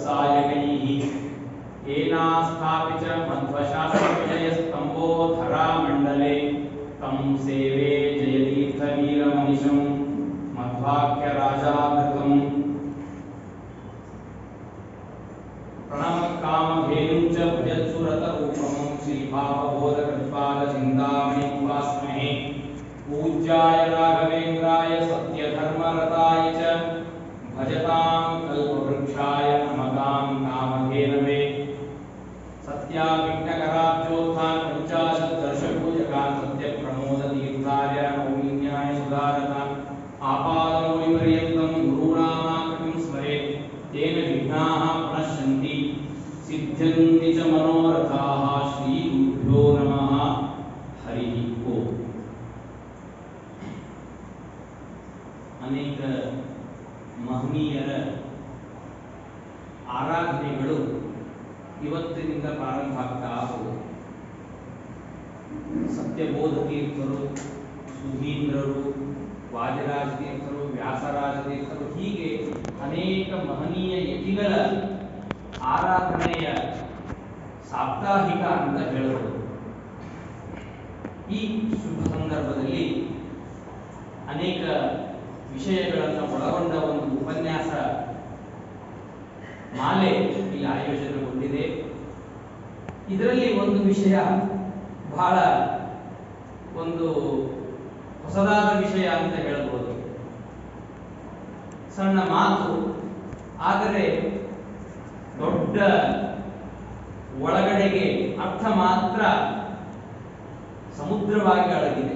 सायकैः येनास्थापि च मध्वशास्त्रविषयस्तम्भो धरामण्डले तं सेवे जयतीर्थवीरमनिशं मध्वाख्यराजाधृतम् प्रणमकामधेनुं च भजत्सुरतरूपमं श्रीभावबोधकृत्पादचिन्तामणिमुपास्महे पूज्याय राघवेन्द्राय सत्यधर्मरताय च भजतां कल्पवृक्षाय नमतां कामधेनवे सत्याविघ्नकराब्जोत्थान पञ्चाशद्वर्षपूजकान् सत्यप्रमोदतीर्थार्य नौमिन्याय सुधारतान् आपादमौलिपर्यन्तं गुरूणामाकृतिं स्मरेत् तेन विघ्नाः प्रणश्यन्ति सिद्ध्यन्ति च मनोरथाः श्रीगुरुभ्यो नमः हरिः ओम्। अनेक ಮಹನೀಯರ ಆರಾಧನೆಗಳು ಇವತ್ತಿನಿಂದ ಪ್ರಾರಂಭ ಆಗ್ತಾ ಹೋಗುವುದು. ಸತ್ಯಬೋಧ ತೀರ್ಥರು, ಸುಧೀಂದ್ರರು, ವಾದಿರಾಜ ತೀರ್ಥರು, ವ್ಯಾಸರಾಜ ತೀರ್ಥರು, ಹೀಗೆ ಅನೇಕ ಮಹನೀಯ ಯತಿಗಳ ಆರಾಧನೆಯ ಸಾಪ್ತಾಹಿಕ ಅಂತ ಹೇಳಬಹುದು. ಈ ಶುಭ ಸಂದರ್ಭದಲ್ಲಿ ಅನೇಕ ವಿಷಯಗಳನ್ನು ಒಳಗೊಂಡ ಒಂದು ಉಪನ್ಯಾಸ ಮಾಲೆ ಇಲ್ಲಿ ಆಯೋಜನೆಗೊಂಡಿದೆ. ಇದರಲ್ಲಿ ಒಂದು ವಿಷಯ ಬಹಳ ಒಂದು ಹೊಸದಾದ ವಿಷಯ ಅಂತ ಹೇಳಬಹುದು. ಸಣ್ಣ ಮಾತು, ಆದರೆ ದೊಡ್ಡ ಒಳಗಡೆಗೆ ಅರ್ಥ ಮಾತ್ರ ಸಮುದ್ರವಾಗಿ ಅಡಗಿದೆ.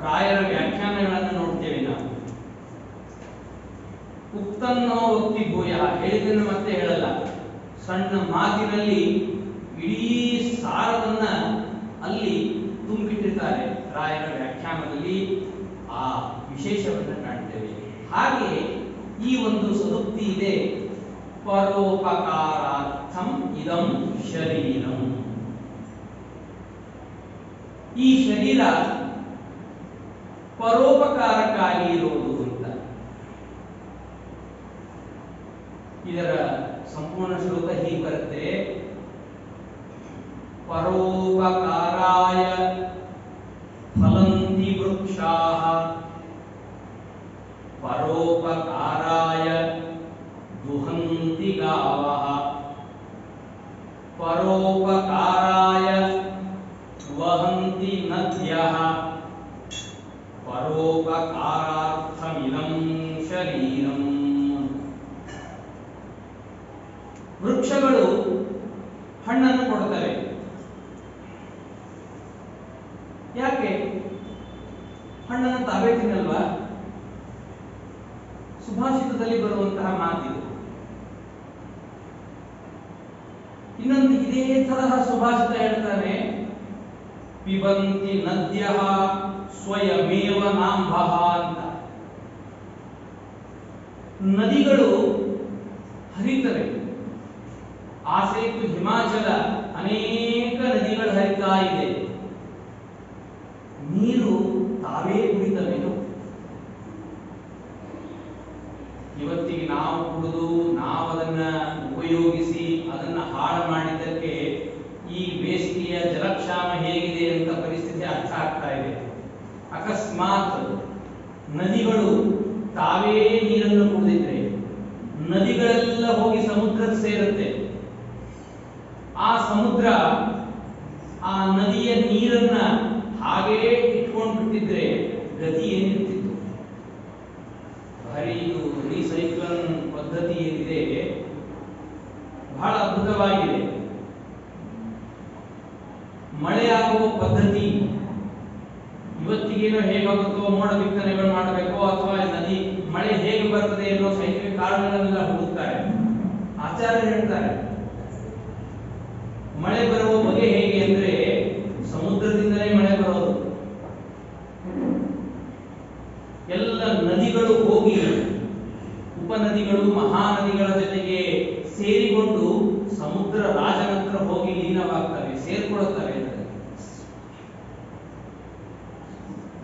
ರಾಯರ ವ್ಯಾಖ್ಯಾನಗಳನ್ನು ನೋಡ್ತೇವೆ ನಾವು. ಉಕ್ತನ್ನೋ ವಕ್ತಿ ಭೂಯ, ಹೇಳಿದ್ದನ್ನು ಮತ್ತೆ ಹೇಳಲ್ಲ. ಸಣ್ಣ ಮಾತಿನಲ್ಲಿ ಇಡೀ ಸಾರವನ್ನ ಅಲ್ಲಿ ತುಂಬಿಟ್ಟಿರ್ತಾರೆ. ರಾಯರ ವ್ಯಾಖ್ಯಾನದಲ್ಲಿ ಆ ವಿಶೇಷವನ್ನು ಕಾಣ್ತೇವೆ. ಹಾಗೆ ಈ ಒಂದು ಸದುಕ್ತಿ ಇದೆ, ಪರೋಪಕಾರಾರ್ಥಂ ಇದಂ ಶರೀರಂ. ಈ ಶರೀರ ಪರೋಪಕಾರಕ್ಕಾಗಿ ಇರುವುದು ಅಂತ. ಇದರ ಸಂಪೂರ್ಣ ಶ್ಲೋಕ ಹೀಗೆ ಬರುತ್ತೆ: ಪರೋಪಕಾರಾಯ ಫಲಂತಿ ವೃಕ್ಷಾಃ, ಪರೋಪಕಾರಾಯ ದುಹಂತಿ ಗಾವಃ, ಪರೋಪಕಾರಾಯ ವಹಂತಿ ನದ್ಯಃ, ಪರೋಪಕಾರಾರ್ಥಮಿದಂ ಶರೀರಂ. ವೃಕ್ಷಗಳು ಹಣ್ಣನ್ನು ಕೊಡುತ್ತವೆ. ಯಾಕೆ? ಹಣ್ಣನ್ನು ತಾವೇ ತಿನ್ನಲ್ವಾ? ಸುಭಾಷಿತದಲ್ಲಿ ಬರುವಂತಹ ಮಾತಿದು. ಇನ್ನೊಂದು ಇದೇ ತರಹ ಸುಭಾಷಿತ ಹೇಳ್ತಾನೆ, ಪಿಬಂತಿ ನದ್ಯಃ ಸ್ವಯಮೇವ ನಾಂಭಃ ಅಂತ. ನದಿಗಳು ಹರಿತವೆ. ಆಸೇತು ಹಿಮಾಚಲ ಅನೇಕ ನದಿಗಳು ಹರಿತಾ ಇದೆ. ನೀರು ತಾವೇ ಕುಡಿತವೇನು? ಇವತ್ತಿಗೆ ನಾವು ಕುಡಿದು ನಾವು ಅದನ್ನ ಉಪಯೋಗಿಸಿ ಅದನ್ನ ಹಾಳು ಮಾಡಿದ್ದಕ್ಕೆ ಈ ಬೇಸಿಗೆಯ ಜಲಕ್ಷಾಮ ಹೇಗಿದೆ ಅಂತ ಪರಿಸ್ಥಿತಿ ಅರ್ಥ ಆಗ್ತಾ ಇದೆ. ಅಕಸ್ಮಾತ್ ನದಿಗಳು ತಾವೇ ನೀರನ್ನು ಕುಡಿದಿದ್ರೆ ನದಿಗಳೆಲ್ಲ ಹೋಗಿ ಸಮುದ್ರಕ್ಕೆ ಸೇರುತ್ತೆ. ಆ ಸಮುದ್ರ ಆ ನದಿಯ ನೀರನ್ನ ಹಾಗೇ ಇಟ್ಕೊಂಡು ಬಿಟ್ಟಿದ್ರೆ ಗತಿ ಏನಿರ್ತಿತ್ತು? ಭಾರಿ ಇದು ರೀಸೈಕ್ಲನ್ ಪದ್ಧತಿ ಏನಿದೆ ಬಹಳ ಅದ್ಭುತವಾಗಿದೆ. ಮಳೆಯಾಗುವ ಪದ್ಧತಿ ಇವತ್ತಿಗೇನೋ ಹೇಗಾಗುತ್ತೋ, ಮೋಡ ಬಿತ್ತನೆಗಳು ಮಾಡಬೇಕೋ ಅಥವಾ ನದಿ ಮಳೆ ಹೇಗೆ ಬರ್ತದೆ ಅನ್ನೋ ಸೈನಿಕ ಕಾರಣಗಳನ್ನೆಲ್ಲ ಹುಡುಕ್ತಾರೆ. ಆಚಾರ್ಯರು ಹೇಳ್ತಾರೆ, ಮಳೆ ಬರುವ ಬಗೆ ಹೇಗೆ ಅಂದ್ರೆ ಸಮುದ್ರದಿಂದಲೇ ಮಳೆ ಬರೋದು. ಎಲ್ಲ ನದಿಗಳು ಹೋಗಿ ಉಪನದಿಗಳು ಮಹಾನದಿಗಳ ಜೊತೆಗೆ ಸೇರಿಕೊಂಡು ಸಮುದ್ರ ರಾಜನತ್ರ ಹೋಗಿ ಲೀನವಾಗ್ತವೆ, ಸೇರ್ಕೊಳ್ಳುತ್ತವೆ.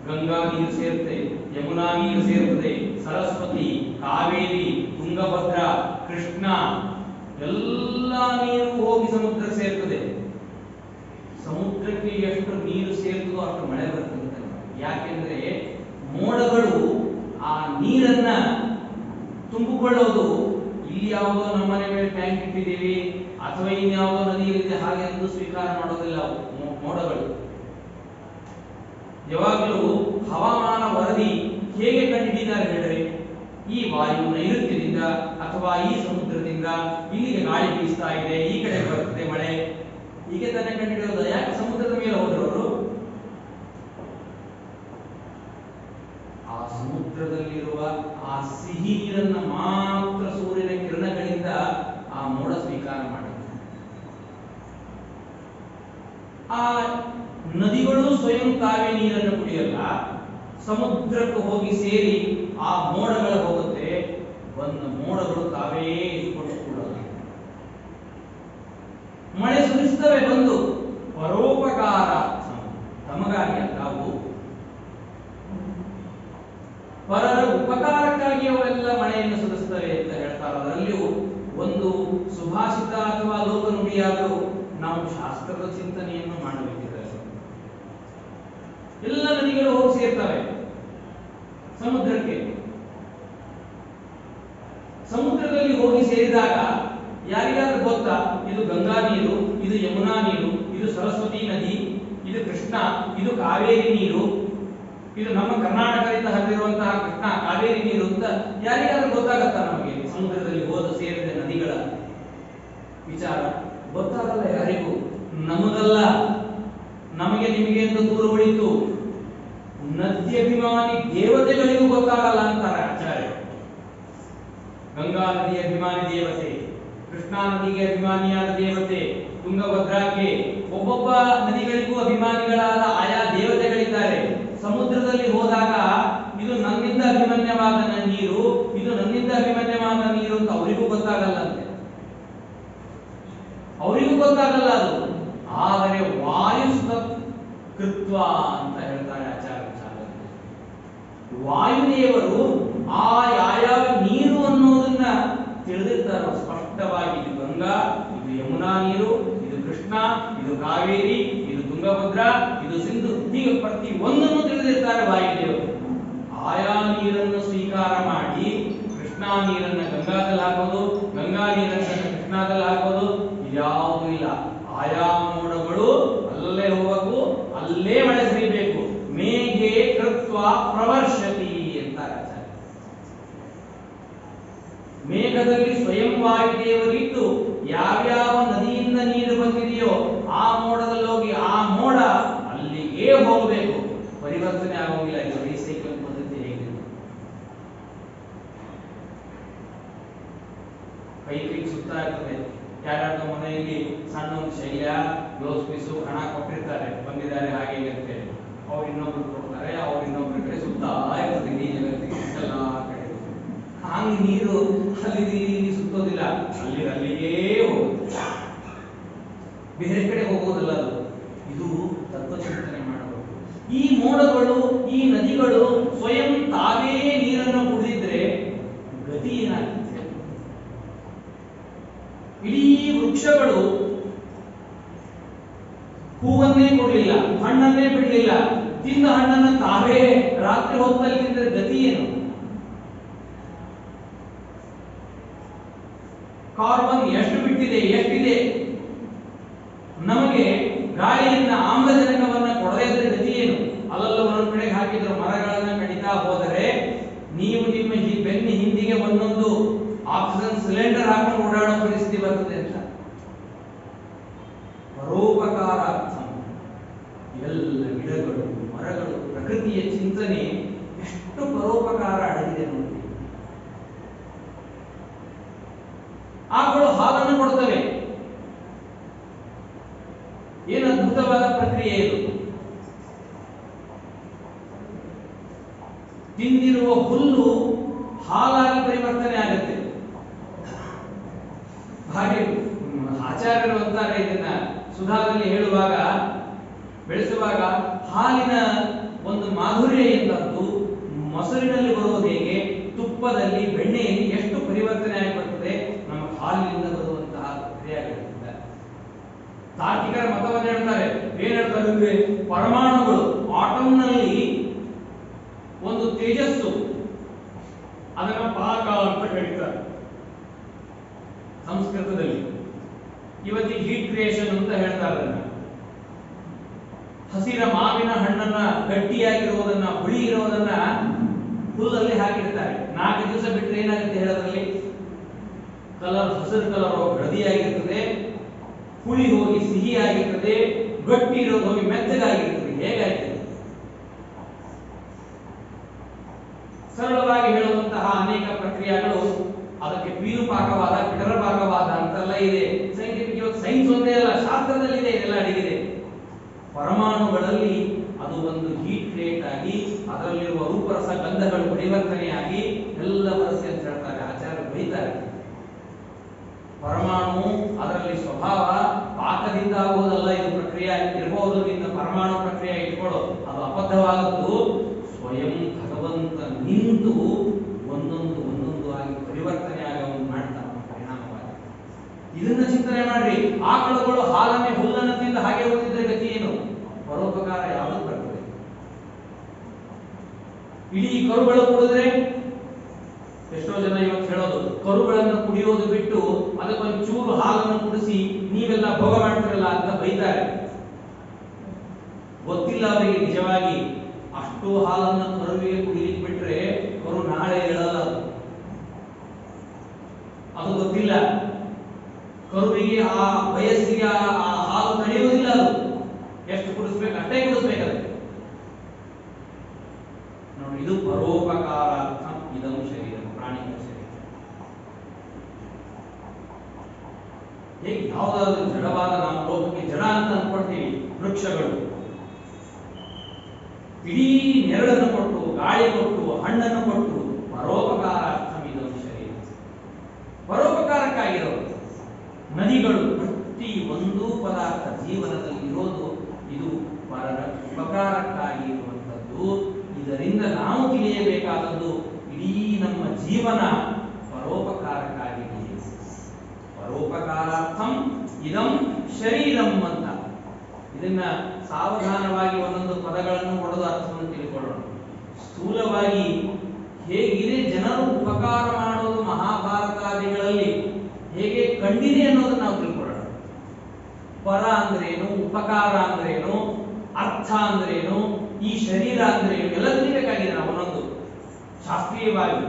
ಗಂಗಾ ನೀರು ಸೇರುತ್ತೆ, ಯಮುನಾ ನೀರು ಸೇರುತ್ತದೆ, ಸರಸ್ವತಿ, ಕಾವೇರಿ, ತುಂಗಾ ತುಂಗಭದ್ರಾ, ಕೃಷ್ಣ ಎಲ್ಲ ನೀರು ಹೋಗಿ ಸಮುದ್ರಕ್ಕೆ ಸೇರ್ತದೆ. ಸಮುದ್ರಕ್ಕೆ ಎಷ್ಟು ನೀರು ಸೇರ್ತದೋ ಅಷ್ಟು ಮಳೆ ಬರ್ತದೆ. ಯಾಕೆಂದ್ರೆ ಮೋಡಗಳು ಆ ನೀರನ್ನ ತುಂಬಿಕೊಳ್ಳೋದು. ಇಲ್ಲಿ ಯಾವುದೋ ನಮ್ಮನೆ ಮೇಲೆ ಟ್ಯಾಂಕ್ ಇಟ್ಟಿದ್ದೀವಿ ಅಥವಾ ಇನ್ಯಾವುದೋ ನದಿಯಲ್ಲಿದೆ ಹಾಗೆ ಎಂದು ಸ್ವೀಕಾರ ಮಾಡೋದಿಲ್ಲ ಮೋಡಗಳು. ಯಾವಾಗಲೂ ಹವಾಮಾನ ವರದಿ ಹೇಗೆ ಕಂಡುಹಿಡಿದಿದ್ದಾರೆ ಹೇಳಿದ್ರೆ, ಈ ವಾಯು ನೈಋತ್ಯದಿಂದ ಅಥವಾ ಈ ಸಮುದ್ರದಿಂದ ಇಲ್ಲಿಗೆ ಗಾಳಿ ಬೀಸ್ತಾ ಇದೆ, ಈ ಕಡೆ ಬರ್ತದೆ ಮಳೆ, ಹೀಗೆ ತಾನೇ ಕಂಡುಹಿಡಿಯೋದು. ಯಾಕೆ ಸಮುದ್ರದ ಮೇಲೆ ಹೋದವರು? ಆ ಸಮುದ್ರದಲ್ಲಿರುವ ಆ ಸಿಹಿ ನೀರನ್ನ ಮಾತ್ರ ಸೂರ್ಯನ ಕಿರಣಗಳಿಂದ ಆ ಮೋಡ ಸ್ವೀಕಾರ ಮಾಡುತ್ತೆ. ಆ ನದಿಗಳು ಸ್ವಯಂ ತಾವೇ ನೀರನ್ನು ಕುಡಿಯಲ್ಲ, ಸಮುದ್ರಕ್ಕೆ ಹೋಗಿ ಸೇರಿ ಆ ಮೋಡಗಳು ಹೋಗುತ್ತೆ. ಒಂದು ಮೋಡಗಳು ತಾವೇ ಇಟ್ಕೊಂಡು ಕೂಡಲ್ಲ, ಮಳೆ ಸುರಿಸ್ತವೆ ಬಂದು ಪರೋಪಕಾರ ತಮಗಾಗಿ ತಾವು ಪರರ ಉಪಕಾರಕ್ಕಾಗಿ ಅವೆಲ್ಲ ಮಳೆಯನ್ನು ಸುರಿಸ್ತವೆ ಅಂತ ಹೇಳ್ತಾರೆ. ಅದರಲ್ಲಿಯೂ ಒಂದು ಸುಭಾಷಿತ ಅಥವಾ ಲೋಕ ನುಡಿಯಾದರೂ ನಾವು ಶಾಸ್ತ್ರದ ಚಿಂತನೆಯನ್ನು ಮಾಡಬೇಕಿದೆ. ಎಲ್ಲ ನದಿಗಳು ಹೋಗಿ ಸೇರ್ತವೆ ಸಮುದ್ರಕ್ಕೆ. ಸಮುದ್ರದಲ್ಲಿ ಹೋಗಿ ಸೇರಿದಾಗ ಯಾರಿಗಾದ್ರೂ ಗೊತ್ತಾ ಇದು ಗಂಗಾ ನೀರು, ಇದು ಯಮುನಾ ನೀರು, ಇದು ಸರಸ್ವತಿ ನದಿ, ಇದು ಕೃಷ್ಣ, ಇದು ಕಾವೇರಿ ನೀರು, ಇದು ನಮ್ಮ ಕರ್ನಾಟಕದಿಂದ ಹರಿದಿರುವಂತಹ ಕೃಷ್ಣ ಕಾವೇರಿ ನೀರು ಅಂತ ಯಾರಿಗಾದ್ರೂ ಗೊತ್ತಾಗತ್ತಾ? ನಮಗೆ ಸಮುದ್ರದಲ್ಲಿ ಹೋದ ಸೇರಿದ ನದಿಗಳ ವಿಚಾರ ಗೊತ್ತಾಗಲ್ಲ ಯಾರಿಗೂ. ನಮಗಲ್ಲ, ನಮಗೆ ನಿಮಗೆ ಅಂತ ದೂರ ಉಳಿತು. ನದ್ಯಭಿಮಾನಿ ದೇವತೆಗಳಿಗೂ ಗೊತ್ತಾಗಲ್ಲ ಅಂತಾರೆ ಆಚಾರ್ಯ. ಗಂಗಾ ನದಿಯ ಅಭಿಮಾನಿ ದೇವತೆ, ಕೃಷ್ಣಾ ನದಿಗೆ ಅಭಿಮಾನಿಯಾದ ದೇವತೆ, ತುಂಗಭದ್ರಾಕ್ಕೆ, ಒಬ್ಬೊಬ್ಬ ನದಿಗಳಿಗೂ ಅಭಿಮಾನಿಗಳಾದ ಆಯಾ ದೇವತೆಗಳಿದ್ದಾರೆ. ಸಮುದ್ರದಲ್ಲಿ ಹೋದಾಗ ಇದು ನನ್ನಿಂದ ಅಭಿಮನ್ಯವಾದ ನೀರು, ಇದು ನನ್ನಿಂದ ಅಭಿಮನ್ಯವಾದ ನೀರು ಅಂತ ಅವರಿಗೂ ಗೊತ್ತಾಗಲ್ಲ ಅಂತೆ. ಅವರಿಗೂ ಗೊತ್ತಾಗಲ್ಲ ಅದು. ಆದರೆ ವಾಯುಸ್ತತ್ ಕೃತ್ವ ಅಂತ ಹೇಳ್ತಾರೆ ಆಚಾರ್ಯ. ವಾಯುದೇವರು ಆ ಯಾವ್ಯಾವ ನೀರು ಅನ್ನೋದನ್ನ ತಿಳಿದಿರ್ತಾರೆ ಸ್ಪಷ್ಟವಾಗಿ. ಇದು ಗಂಗಾ, ಇದು ಯಮುನಾ ನೀರು, ಇದು ಕೃಷ್ಣ, ಇದು ಕಾವೇರಿ, ಇದು ತುಂಗಭದ್ರಾ, ಇದು ಸಿಂಧು, ಹೀಗೆ ಪ್ರತಿ ಒಂದನ್ನು ತಿಳಿದಿರ್ತಾರೆ ವಾಯುದೇವರು. ಆಯಾ ನೀರನ್ನು ಸ್ವೀಕಾರ ಮಾಡಿ ಕೃಷ್ಣಾ ನೀರನ್ನ ಗಂಗಾದಲ್ಲಿ ಹಾಕೋದು, ಗಂಗಾ ನೀರನ್ನ ಕೃಷ್ಣಾದಲ್ಲಿ ಹಾಕೋದು ಇದ್ಯಾವುದೂ ಇಲ್ಲ. ಆಯಾ ಮೋಡಗಳು ಅಲ್ಲೇ ಹೋಗಬೇಕು, ಅಲ್ಲೇ ಮಳೆ ಸುರಿಬೇಕು. ಮೇಘೆ ಕೃತ್ವ ಪ್ರವರ್ಷತಿ ಅಂತಾರೆ ಆಚಾರ್ಯ. ಮೇಘದಲ್ಲಿ ಸ್ವಯಂ ವಾಯುದೇವರಿದ್ದು ಯಾವ್ಯಾವ ನದಿಯಿಂದ ನೀರು ಬಂದಿದೆಯೋ ಆ ಮೋಡದಲ್ಲಿ ಹೋಗಿ ಆ ಮೋಡ ಅಲ್ಲಿಗೆ ಹೋಗಬೇಕು, ಪರಿವರ್ತನೆ ಆಗೋಗಿಲ್ಲ. ಇದು ರೀಸೈಕಲ್ ಪದ್ಧತಿ ಹೇಗಿದೆ? ಕೈಗೆ ಸುತ್ತಾ ಇರ್ತದೆ. ಯಾರ್ಯಾರ್ದು ಮನೆಯಲ್ಲಿ ಸಣ್ಣ ಒಂದು ಶೈಲ್ಯ, ಗ್ಲೌಸ್ ಪೀಸು, ಹಣ ಕೊಟ್ಟಿರ್ತಾರೆ, ಬಂದಿದ್ದಾರೆ ಹಾಗೆ ಅಂತೇಳಿ. ಅವ್ರು ಇನ್ನೊಬ್ರು ಕೊಡ್ತಾರೆ, ಅವ್ರು ಇನ್ನೊಬ್ರ ಕಡೆ ಸುತ್ತಾ ಇರ್ತದೆ ಈ ಜಗತ್ತಿಗೆ ಎಲ್ಲ ಕಡೆ. ಹಾಗೆ ನೀರು ಅಲ್ಲಿ ಸುತ್ತೋದಿಲ್ಲ, ಅಲ್ಲಿಗೆ ಹೋಗುತ್ತೆ, ಬೇರೆ ಕಡೆ ಹೋಗೋದಲ್ಲ ಅದು. ಇದು ತತ್ವಚಿಂತನೆ ಮಾಡಬೇಕು. ಈ ಮೋಡಗಳು, ಈ ನದಿಗಳು ಸ್ವಯಂ ತಾವೇ ನೀರನ್ನು ಕುಡಿದಿದ್ರೆ ಗತಿ ಏನಾಗುತ್ತೆ? ಇಡೀ ವೃಕ್ಷಗಳು ಹೂವನ್ನೇ ಕೊಡಲಿಲ್ಲ, ಹಣ್ಣನ್ನೇ ಬಿಡಲಿಲ್ಲ, ತಿಂದ ಹಣ್ಣನ್ನು ತಾವೇ ರಾತ್ರಿ ಹೊತ್ತಲ್ಲಿ ತಿಂದರೆ ಗತಿ ಏನು? ಕಾರ್ಬನ್ ಎಷ್ಟು ಬಿಟ್ಟಿದೆ, ಎಷ್ಟಿದೆ? ನಮಗೆ ಗಾಳಿಯನ್ನ ಆಮ್ಲಜನಕವನ್ನ ಕೊಡದೇ ಇದ್ರೆ ಗತಿ ಏನು? ಅಲ್ಲಲ್ಲ ಒಂದೊಂದು ಕಡೆಗೆ ಹಾಕಿದ್ರು ಮರಗಳನ್ನ ಕಡಿತಾ ಹೋದರೆ ನೀವು ನಿಮ್ಮ ಬೆನ್ನ ಹಿಂದಿಗೆ ಒಂದೊಂದು ಆಕ್ಸಿಜನ್ ಸಿಲಿಂಡರ್ ಹಾಕೊಂಡು ಓಡಾಡೋ ಪರಿಸ್ಥಿತಿ ಬರ್ತದೆ ಅಂತ. ಪರೋಪಕಾರ ಎಲ್ಲ ಗಿಡಗಳು, ಮರಗಳು, ಪ್ರಕೃತಿಯ ಚಿಂತನೆ ಎಷ್ಟು ಪರೋಪಕಾರ ಅಡಗಿದೆ ನೋಡಿ. ಆಕಳು ಹಾಲನ್ನು ಕೊಡ್ತವೆ, ಏನು ಅದ್ಭುತವಾದ ಪ್ರಕ್ರಿಯೆ ಇದು. ತಿಂದಿರುವ ಹುಲ್ಲು ಹಾಲಾಗಿ ಪರಿವರ್ತನೆ ಆಗುತ್ತೆ. ಹಾಗೆ ಆಚಾರ್ಯರು ಅಂತಾರೆ ಇದನ್ನ ಸುಧಾದಲ್ಲಿ ಹೇಳುವಾಗ, ಬೆಳೆಸುವಾಗ, ಹಾಲಿನ ಒಂದು ಮಾಧುರ್ಯ ಎಂತದ್ದು ಮೊಸರಿನಲ್ಲಿ ಬರುವುದು ಹೇಗೆ, ತುಪ್ಪದಲ್ಲಿ, ಬೆಣ್ಣೆಯಲ್ಲಿ ಎಷ್ಟು ಪರಿವರ್ತನೆ ತಾರ್ಕಿಕರ ಮತವನ್ನು ಹೇಳ್ತಾರೆ. ಏನ್ ಹೇಳ್ತಾರೆ ಅಂದ್ರೆ ಪರಮಾಣುಗಳು ಆಟಂನಲ್ಲಿ ಒಂದು ತೇಜಸ್ಸು, ಅದನ್ನ ಪಾಕ ಅಂತ ಕರೀತಾರೆ ಸಂಸ್ಕೃತದಲ್ಲಿ. ಇವತ್ತಿಗೆ ಹೀಟ್ ಕ್ರಿಯೇಷನ್ ಅಂತ ಹೇಳ್ತಾರೆ. ಅದನ್ನ ಹಸಿರ ಮಾವಿನ ಹಣ್ಣನ್ನ ಗಟ್ಟಿಯಾಗಿರುವುದನ್ನ, ಹುಳಿ ಇರೋದನ್ನ ಹುಲ್ಲಲ್ಲಿ ಹಾಕಿರ್ತಾರೆ. 4 ದಿವಸ ಬಿಟ್ಟರೆ ಏನಾಗುತ್ತೆ ಹೇಳೋದ್ರಲ್ಲಿ ಕಲರ್, ಹಸಿರು ಕಲರ್ ಹಳದಿಯಾಗಿರ್ತದೆ, ಹುಳಿ ಹೋಗಿ ಸಿಹಿ ಆಗಿರ್ತದೆ, ಗಟ್ಟಿ ಇರೋದು ಹೋಗಿ ಮೆತ್ತಗಾಗಿರ್ತದೆ. ಹೇಗಾಯ್ತದೆ? ಸರಳವಾಗಿ ಹೇಳುವಂತಹ ಅನೇಕ ಪ್ರಕ್ರಿಯೆಗಳು ಅದಕ್ಕೆ ಪೀನುಪಾಕವಾದ, ಪಿಟರಪಾಕವಾದ ಅಂತೆಲ್ಲ ಇದೆ. ಸೈಂಟಿಫಿಕ್ ಇವತ್ತು ಸೈನ್ಸ್ ಒಂದೇ ಅಲ್ಲ, ಶಾಸ್ತ್ರದಲ್ಲಿ ಇದೆ, ಇದೆಲ್ಲ ಅಡಗಿದೆ. ಪರಮಾಣುಗಳಲ್ಲಿ ಅದು ಒಂದು ಹೀಟ್ ಕ್ರಿಯೇಟ್ ಆಗಿ ಅದರಲ್ಲಿರುವ ರೂಪರಸ ಗಂಧಗಳು ಪರಿವರ್ತನೆಯಾಗಿ ಎಲ್ಲ ಬರುತ್ತೆ ಅಂತ ಹೇಳ್ತಾರೆ ಆಚಾರ್ಯರು, ಬೈತಾರೆ. ಪರಮಾಣು ಅದರಲ್ಲಿ ಸ್ವಭಾವ ಪಾಕದಿಂದ ಆಗುವುದಲ್ಲ, ಇದು ಪ್ರಕ್ರಿಯೆ ಇರಬಹುದು. ನಿನ್ನ ಪರಮಾಣು ಪ್ರಕ್ರಿಯೆ ಇಟ್ಕೊಳ್ಳೋ, ಅದು ಅಬದ್ಧವಾದದ್ದು. ಸ್ವಯಂ ಭಗವಂತ ನಿಂತು ಒಂದೊಂದು ಆಗಿ ಪರಿವರ್ತನೆ ಆಗುವಂತೆ ಮಾಡ್ತಾನೆ ಪರಿಣಾಮವಾಗಿ. ಇದನ್ನ ಚಿಂತನೆ ಮಾಡ್ರಿ. ಆಕಳುಗಳು ಹಾಲನ್ನೇ ಹುಲ್ಲನ್ನು ತಿಂದು ಹಾಗೆ ಹೋಗಿದ್ರೆ ಗತಿ ಏನು? ಪರೋಪಕಾರ ಯಾವುದು ಬರ್ತದೆ? ಇಡೀ ಕರುಗಳು ಕುಡಿದ್ರೆ, ಎಷ್ಟೋ ಜನ ಇವತ್ತು ಹೇಳೋದು ಕರುಗಳನ್ನು ಕುಡಿಯೋದು ಬಿಟ್ಟು ಅದಕ್ಕೊಂದು ಚೂರು ಹಾಲನ್ನು ಕುಡಿಸಿ ನೀವೆಲ್ಲ ಭೋಗ ಮಾಡ್ತಿರಲ್ಲ ಅಂತ ಬೈತಾರೆ. ಗೊತ್ತಿಲ್ಲ ಅವರಿಗೆ ನಿಜವಾಗಿ ಅಷ್ಟು ಹಾಲನ್ನು ಕರುವಿಗೆ ಕುಡಿಲಿಕ್ಕೆ ಬಿಟ್ರೆ ಕರು ನಾಳೆ ಹೇಳಲ್ಲ. ಅದು ಗೊತ್ತಿಲ್ಲ. ಕರುವಿಗೆ ಆ ವಯಸ್ಸಿಗೆ ಆ ಹಾಲು ತಡೆಯುವುದಿಲ್ಲ. ಅದು ಎಷ್ಟು ಕುಡಿಸ್ಬೇಕು ಅಷ್ಟೇ ಕುಡಿಸ್ಬೇಕದು. ನೋಡಿ, ಇದು ಪರೋಪಕಾರಾರ್ಥ ಇದಂ ಶರೀರ, ಪ್ರಾಣಿಗಳ ಶರೀರ. ಹೇಗೆ ಯಾವುದಾದ್ರೂ ಜಡವಾದ, ನಾವು ಲೋಕಕ್ಕೆ ಜಡ ಅಂತ ಅನ್ಕೊಳ್ತೀವಿ. ವೃಕ್ಷಗಳು ಇಡೀ ನೆರಳನ್ನು ಕೊಟ್ಟು, ಗಾಳಿ ಕೊಟ್ಟು, ಹಣ್ಣನ್ನು ಕೊಟ್ಟು, ಪರೋಪಕಾರಾರ್ಥ ಇದಂ ಶರೀರ, ಪರೋಪಕಾರಕ್ಕಾಗಿರೋದು. ನದಿಗಳು ಪ್ರತಿ ಒಂದು ಪದಾರ್ಥ ಜೀವನದಲ್ಲಿ ಇರೋದು ಇದು ಪರರ ಉಪಕಾರಕ್ಕಾಗಿ ಇರುವಂಥದ್ದು. ಇದರಿಂದ ನಾವು ತಿಳಿಯಬೇಕಾದದ್ದು ಇಡೀ ನಮ್ಮ ಜೀವನ ಪರೋಪಕಾರಕ್ಕಾಗಿ. ಪರೋಪಕಾರಾರ್ಥಂ ಇದಂ ಶರೀರಂ ಅಂತ. ಇದನ್ನ ಸಾವಧಾನವಾಗಿ ಒಂದೊಂದು ಪದಗಳನ್ನು ಹೊಡೆದು ಅರ್ಥವನ್ನು ತಿಳ್ಕೊಳ್ಳೋಣ. ಸ್ಥೂಲವಾಗಿ ಹೇಗಿದೆ ಜನರು ಉಪಕಾರ ಮಾಡೋದು ಮಹಾಭಾರತಾದಿಗಳಲ್ಲಿ ಹೇಗೆ ಕಂಡಿದೆ ಅನ್ನೋದನ್ನ ನಾವು ತಿಳ್ಕೊಳ್ಳೋಣ. ಪರ ಅಂದ್ರೇನು, ಉಪಕಾರ ಅಂದ್ರೇನು, ಅರ್ಥ ಅಂದ್ರೇನು, ಈ ಶರೀರ ಅಂದ್ರೇನು, ಎಲ್ಲ ತಿಳಿಬೇಕಾಗಿದೆ ನಾವು. ಒಂದೊಂದು ಶಾಸ್ತ್ರೀಯವಾಗಿ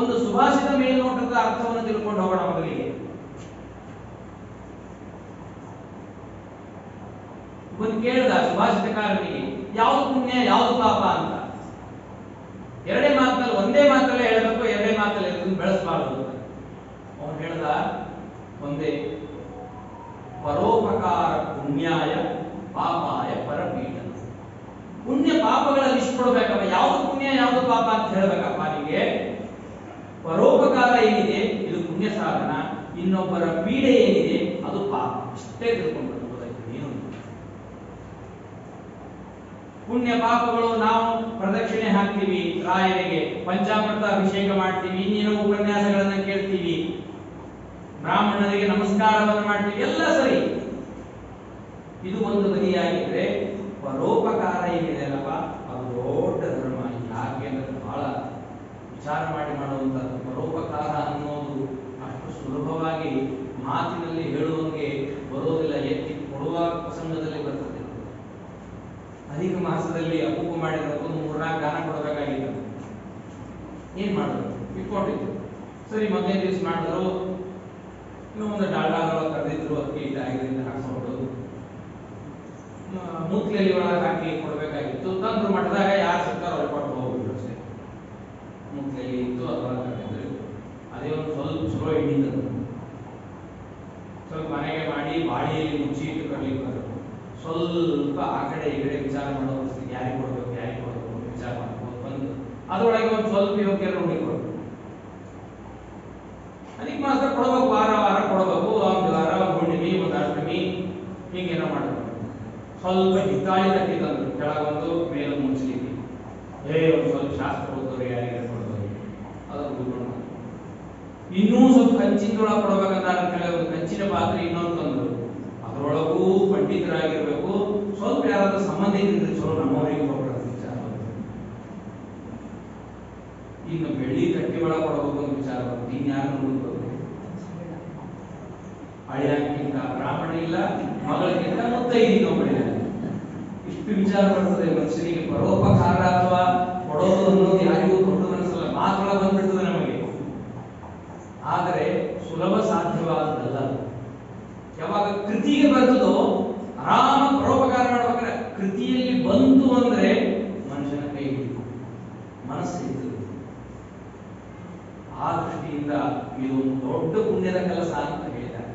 ಒಂದು ಸುಭಾಷಿತ ಮೇಲ್ನೋಟದ ಅರ್ಥವನ್ನು ತಿಳ್ಕೊಂಡು ಹೋಗೋಣ. ಮೊದಲಿಗೆ ಒಂದು ಕೇಳಿದ ಸುಭಾಷಿತಕಾರನಿಗೆ ಯಾವುದು ಪುಣ್ಯ ಯಾವುದು ಪಾಪ ಅಂತ. ಎರಡೇ ಮಾತಲ್ಲಿ, ಒಂದೇ ಮಾತಲ್ಲೇ ಹೇಳಬೇಕು, ಎರಡೇ ಮಾತಲ್ಲಿ ಬೆಳೆಸಬಾರದು. ಅವನು ಹೇಳ್ದ ಒಂದೇ, ಪರೋಪಕಾರ ಪುಣ್ಯಾಯ ಪಾಪಾಯ ಪರಪೀಠ. ಪುಣ್ಯ ಪಾಪಗಳ ಲಿಸ್ಟ್ ಕೊಡ್ಬೇಕಪ್ಪ. ಯಾವುದು ಪುಣ್ಯ ಯಾವುದು ಪಾಪ ಅಂತ ಹೇಳ್ಬೇಕಪ್ಪ ನಿಮಗೆ. ಪರೋಪಕಾರ ಏನಿದೆ ಇದು ಪುಣ್ಯ ಸಾಧನ, ಇನ್ನೊಬ್ಬರ ಪೀಡೆ ಏನಿದೆ ಅದು ಪಾಪ. ಇಷ್ಟೇ ತಿಳ್ಕೊಂಡು ಏನು ಪುಣ್ಯ ಪಾಪಗಳು. ನಾವು ಪ್ರದಕ್ಷಿಣೆ ಹಾಕ್ತೀವಿ ರಾಯರಿಗೆ, ಪಂಚಾಮೃತ ಅಭಿಷೇಕ ಮಾಡ್ತೀವಿ, ಇನ್ನೇನೋ ಉಪನ್ಯಾಸಗಳನ್ನ ಕೇಳ್ತೀವಿ, ಬ್ರಾಹ್ಮಣರಿಗೆ ನಮಸ್ಕಾರವನ್ನು ಮಾಡ್ತೀವಿ, ಎಲ್ಲ ಸರಿ. ಇದು ಒಂದು ಬದಿಯಾಗಿದ್ರೆ ಪರೋಪಕಾರ ಏನಿದೆ ಅಲ್ಲಪ್ಪ ಅದು ದೊಡ್ಡ ಧರ್ಮ. ಯಾಕೆ ಅಂದ್ರೆ ಬಹಳ ವಿಚಾರ ಮಾಡಿ ಮಾಡುವಂಥದ್ದು. ಪರೋಪಕಾರ ಅನ್ನೋದು ಅಷ್ಟು ಸುಲಭವಾಗಿ ಮಾತಿನಲ್ಲಿ ಹೇಳುವಂಗೆ ಬರೋದಿಲ್ಲ. ಎತ್ತಿ ಕೊಡುವ ಪ್ರಸಂಗದಲ್ಲಿ ಬರ್ತದೆ. ಅಧಿಕ ಮಾಸದಲ್ಲಿ ಅಪೂಪ ಮಾಡಿದ್ರೆ ಒಂದು 3-4 ದಾನ ಕೊಡಬೇಕಾಗಿತ್ತು. ಏನ್ ಮಾಡಿದ್ರು? ಇಟ್ಕೊಂಡಿದ್ರು. ಸರಿ, ಮೊದಲನೇ ದಿವಸ ಮಾಡಿದ್ರು, ಇನ್ನೂ ಒಂದು ಡಾಲ್ಡಾದೊಳಗೆ ಕರೆದಿದ್ರು, ಅಕ್ಕಿ ಹಿಟ್ಟು ಆಗಿದ್ದರಿಂದ ಹಾಕ್ಸ್ಕೊಂಡು ಮುತ್ಲೆಯಲ್ಲಿ ಒಳಗೆ ಹಾಕಿ ಕೊಡಬೇಕಾಗಿತ್ತು. ತಂದ್ರು ಮಠದಾಗ ಯಾರು ಸಿಗ್ತಾರೋ ಅವ್ರು ಕೊಟ್ಟು ಹೋಗ್ಬಿಟ್ರು ಅಷ್ಟೇ. ಮುತ್ಲೆಯಲ್ಲಿ ಇತ್ತು, ಅದರೊಳಗೆ ಹಾಕಿದ್ರು. ಅದೇ ಒಂದು ಸ್ವಲ್ಪ ಚಲೋ ಎಣ್ಣೆ ತಂದ್ರು, ಸ್ವಲ್ಪ ಮನೆಗೆ ಮಾಡಿ ಬಾಳಿಯಲ್ಲಿ ಮುಚ್ಚಿ ಇಟ್ಟು ಕರ್ಲಿಕ್ಕೆ ಬರಬೇಕು. ಸ್ವಲ್ಪ ಆ ಕಡೆ ಈ ಕಡೆ ವಿಚಾರ ಮಾಡೋ ಯಾರಿಗೆ ಕೊಡ್ಬೇಕು ವಿಚಾರ ಮಾಡ್ಕೊಂಡು ಬಂದು ಅದರೊಳಗೆ ಒಂದು ಸ್ವಲ್ಪ ಯೋಗ್ಯರ ಹುಡುಗಿಕೊಡ್ಬೇಕು. ಅದಕ್ಕೆ ಮಾತ್ರ ಕೊಡ್ಬೇಕು, ವಾರ ಕೊಡಬೇಕು. ಒಂದು ವಾರ, ಒಂದು ಹುಣ್ಣಿಮೆ, ಒಂದು ಅಷ್ಟಮಿ, ಹೀಗೇನೋ ಮಾಡಬೇಕು. ಸ್ವಲ್ಪ ಹಿತ್ತಾಳಿ ತಟ್ಟಿ ತಂದ್ರು, ಕೆಳಗೊಂದು ಮೇಲೆ ಮುಚ್ಚಲಿಕ್ಕೆ. ಒಂದು ಸ್ವಲ್ಪ ಶಾಸ್ತ್ರ ಓದೋರು ಯಾರಿಗೆ ಕೊಡೋದು ಅದನ್ನು ಬಿಟ್ಕೊಂಡು ಇನ್ನೂ ಸ್ವಲ್ಪ ಕಂಚಿನೊಳಗೆ ಕೊಡ್ಬೇಕಂತ ಕೆಲವೊಂದು ಕಂಚಿನ ಪಾತ್ರೆ ಇನ್ನೊಂದು ತಂದ್ರು. ಅದ್ರ ಅದರೊಳಗೂ ಪಂಡಿತರಾಗಿರ್ಬೇಕು, ಸ್ವಲ್ಪ ಯಾರಾದ್ರೂ ಸಂಬಂಧಿಕರಿದ್ರೆ ಚಲೋ ನಮ್ಮವರಿಗೆ ಕೊಡೋದು ವಿಚಾರ. ಇನ್ನು ಬೆಳ್ಳಿ ತಟ್ಟಿ ಒಳಗೆ ಕೊಡಬೇಕು ಅಂತ ವಿಚಾರ ಬರುತ್ತೆ. ಇನ್ಯಾರು ಹುಡುಕಬೇಕು? ಹಳೆಯಕ್ಕಿಂತ ಬ್ರಾಹ್ಮಣ ಇಲ್ಲ, ಮಗಳಿಗಿಂತ ಮುತ್ತೈದಿನ ಒಬ್ಬಳಿಲ್ಲ. ಇಷ್ಟು ವಿಚಾರ ಬರ್ತದೆ ಮನುಷ್ಯನಿಗೆ. ಪರೋಪಕಾರ ಅಥವಾ ಕೊಡೋದು ಅನ್ನೋದು ಯಾರಿಗೂ ದೊಡ್ಡ ಮನಸ್ಸಲ್ಲ, ಮಾತೊಳಗೆ ಬಂದ್ಬಿಡ್ತದೆ ನಮಗೆ. ಆದರೆ ಸುಲಭ ಸಾಧ್ಯವಾದದ್ದಲ್ಲ. ಯಾವಾಗ ಕೃತಿಗೆ ಬರ್ತದೋ ಆರಾಮ ಪರೋಪಕಾರ ಮಾಡ್ಬೇಕಾದ್ರೆ ಕೃತಿಯಲ್ಲಿ ಬಂತು ಅಂದ್ರೆ ಮನುಷ್ಯನ ಕೈ ಹಿಡಿತು, ಮನಸ್ಸು ಹಿಡಿತದೆ. ಆ ದೃಷ್ಟಿಯಿಂದ ಇದು ಒಂದು ದೊಡ್ಡ ಪುಣ್ಯದ ಕೆಲಸ ಅಂತ ಹೇಳಿದ್ದಾರೆ.